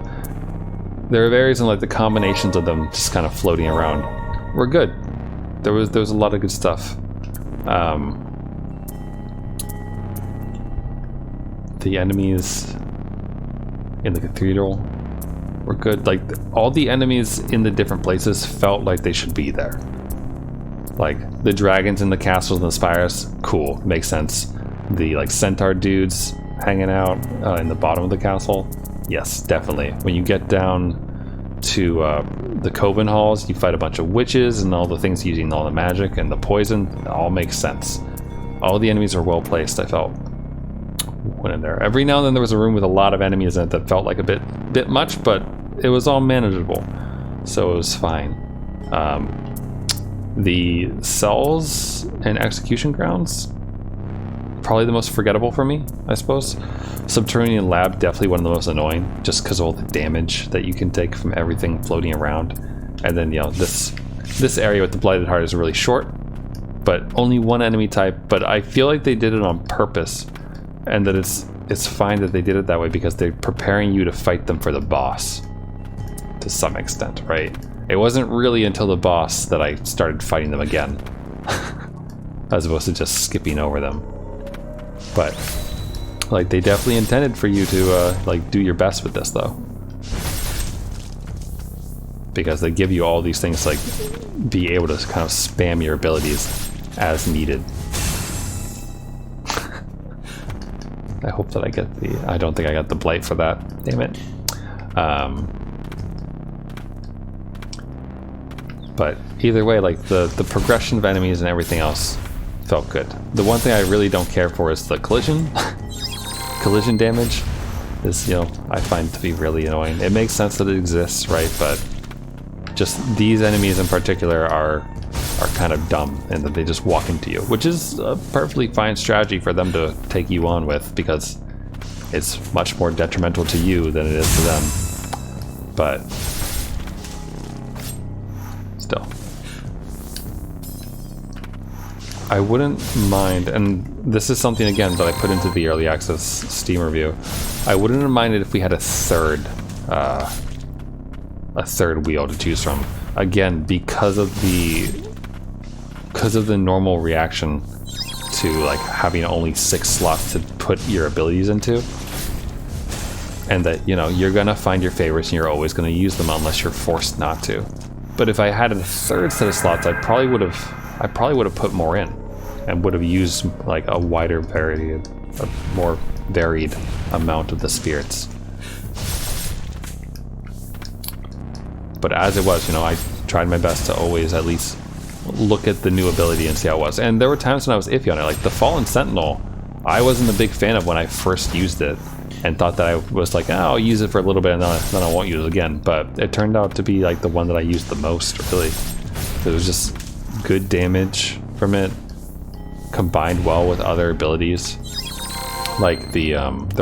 [SPEAKER 1] there are varies in like the combinations of them just kind of floating around were good. There was a lot of good stuff. The enemies in the cathedral were good. Like all the enemies in the different places felt like they should be there. Like the dragons in the castles and the spires, cool, makes sense. The like centaur dudes hanging out in the bottom of the castle, yes, definitely. When you get down to the Coven halls, you fight a bunch of witches and all the things using all the magic and the poison, it all makes sense. All the enemies are well placed, I felt, when in there. Every now and then there was a room with a lot of enemies in it that felt like a bit much, but it was all manageable, so it was fine. The cells and execution grounds, probably the most forgettable for me, I suppose. Subterranean lab, definitely one of the most annoying, just because of all the damage that you can take from everything floating around. And then, you know, this area with the Blighted Heart is really short, but only one enemy type. But I feel like they did it on purpose, and that it's fine that they did it that way because they're preparing you to fight them for the boss to some extent, right? It wasn't really until the boss that I started fighting them again, as opposed to just skipping over them. But like they definitely intended for you to like do your best with this though, because they give you all these things to, like, be able to kind of spam your abilities as needed. I hope that I get the... I don't think I got the blight for that. Damn it. But either way, like the progression of enemies and everything else felt good. The one thing I really don't care for is the collision. Collision damage is, you know, I find to be really annoying. It makes sense that it exists, right? But just these enemies in particular are kind of dumb, and that they just walk into you, which is a perfectly fine strategy for them to take you on with, because it's much more detrimental to you than it is to them. But still, I wouldn't mind, and this is something again that I put into the early access Steam review, I wouldn't have minded if we had a third wheel to choose from. Again, because of the normal reaction to like having only 6 slots to put your abilities into, and that, you know, you're gonna find your favorites and you're always gonna use them unless you're forced not to. But if I had a third set of slots, I probably would have put more in, and would have used like a wider variety, a more varied amount of the spirits. But as it was, you know, I tried my best to always at least look at the new ability and see how it was. And there were times when I was iffy on it, like the Fallen Sentinel. I wasn't a big fan of when I first used it, and thought that I was like, oh, I'll use it for a little bit and then I won't use it again. But it turned out to be like the one that I used the most, really. It was just good damage from it, combined well with other abilities, like the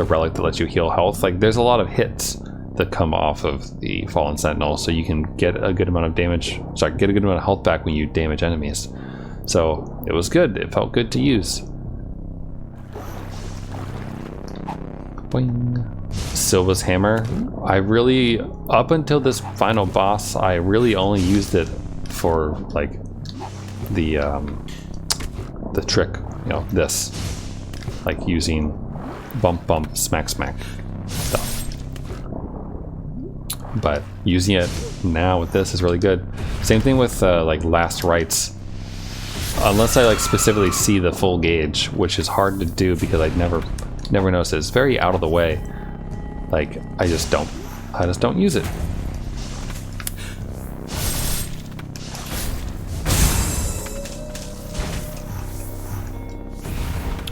[SPEAKER 1] relic that lets you heal health. Like there's a lot of hits that come off of the Fallen Sentinel, so you can get a good amount of damage, get a good amount of health back when you damage enemies. So it was good, it felt good to use. Boing. Silva's hammer, I really, up until this final boss, I really only used it for like the trick, you know, this, like using bump bump smack smack stuff. But using it now with this is really good. Same thing with like last rites. Unless I like specifically see the full gauge, which is hard to do because I never noticed it. It's very out of the way. Like I just don't use it.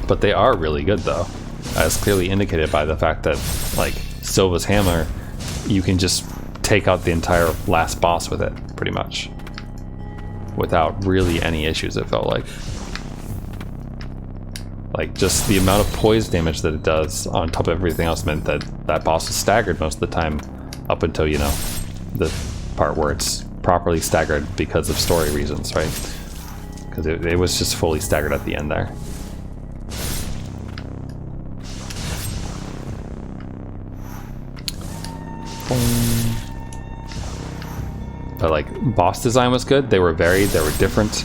[SPEAKER 1] But they are really good though, as clearly indicated by the fact that like Silva's hammer, you can just take out the entire last boss with it, pretty much, without really any issues, it felt like. Like, just the amount of poise damage that it does on top of everything else meant that that boss was staggered most of the time, up until, you know, the part where it's properly staggered because of story reasons, right? Because it was just fully staggered at the end there. But like, boss design was good. They were varied, they were different.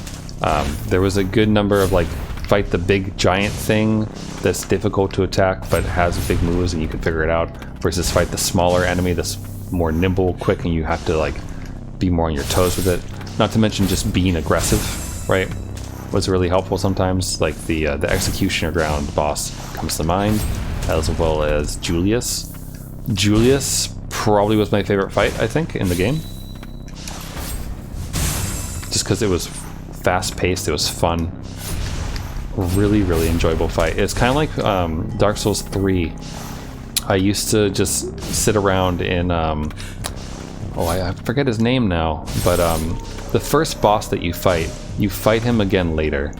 [SPEAKER 1] There was a good number of like, fight the big giant thing that's difficult to attack but has big moves and you can figure it out, versus fight the smaller enemy that's more nimble, quick, and you have to like be more on your toes with it. Not to mention just being aggressive, right, was really helpful sometimes. Like the executioner ground boss comes to mind, as well as Julius. Julius probably was my favorite fight, I think, in the game. Just because it was fast-paced, it was fun. Really, really enjoyable fight. It's kind of like Dark Souls 3. I used to just sit around in... I forget his name now, but the first boss that you fight him again later.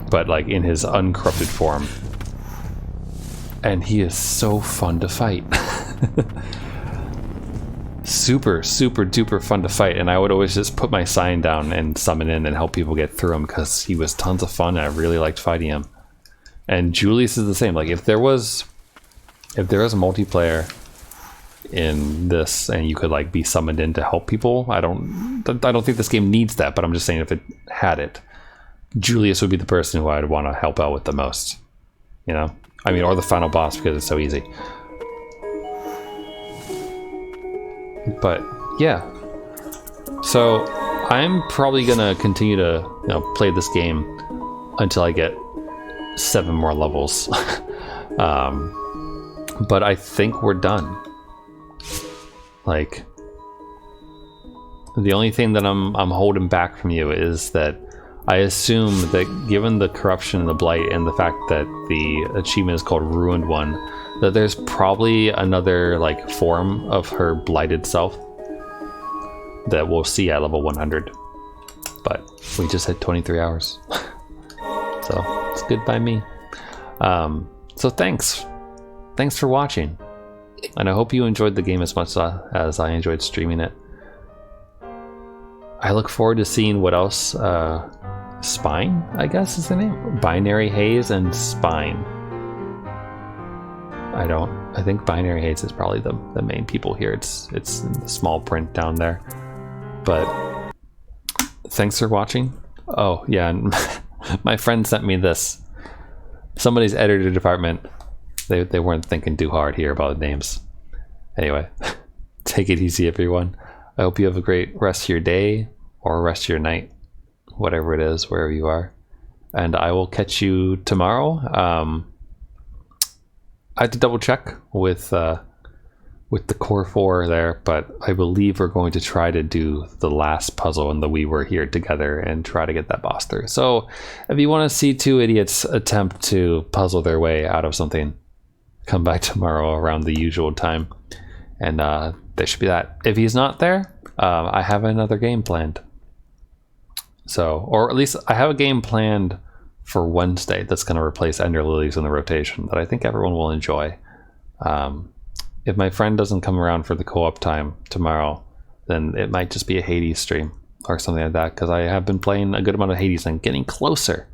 [SPEAKER 1] But like in his uncorrupted form. And he is so fun to fight. Super, super duper fun to fight, and I would always just put my sign down and summon in and help people get through him because he was tons of fun and I really liked fighting him. And Julius is the same. Like, if there was a multiplayer in this and you could like be summoned in to help people, I don't think this game needs that, but I'm just saying if it had it, Julius would be the person who I'd want to help out with the most, you know? I mean, or the final boss, because it's so easy. But yeah, so I'm probably gonna continue to, you know, play this game until I get 7 more levels. But I think we're done. Like, the only thing that I'm holding back from you is that I assume that given the corruption and the blight and the fact that the achievement is called Ruined One, that there's probably another like form of her blighted self that we'll see at level 100. But we just had 23 hours. So it's good by me. So thanks for watching, and I hope you enjoyed the game as much as I enjoyed streaming it. I look forward to seeing what else Spine, I guess is the name? Binary Haze and Spine. I think Binary Haze is probably the main people here. It's in the small print down there. But thanks for watching. Oh yeah, and my friend sent me this. Somebody's editor department, they weren't thinking too hard here about names. Anyway, take it easy everyone. I hope you have a great rest of your day or rest of your night, whatever it is, wherever you are. And I will catch you tomorrow. I had to double check with the core 4 there, but I believe we're going to try to do the last puzzle in the We Were Here Together and try to get that boss through. So if you want to see 2 idiots attempt to puzzle their way out of something, come back tomorrow around the usual time, and there should be that. If he's not there, I have another game planned. So, or at least I have a game planned for Wednesday that's going to replace Ender Lilies in the rotation that I think everyone will enjoy. If my friend doesn't come around for the co-op time tomorrow, then it might just be a Hades stream or something like that, because I have been playing a good amount of Hades and getting closer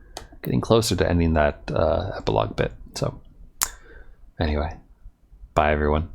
[SPEAKER 1] to ending that epilogue bit. So anyway, bye everyone.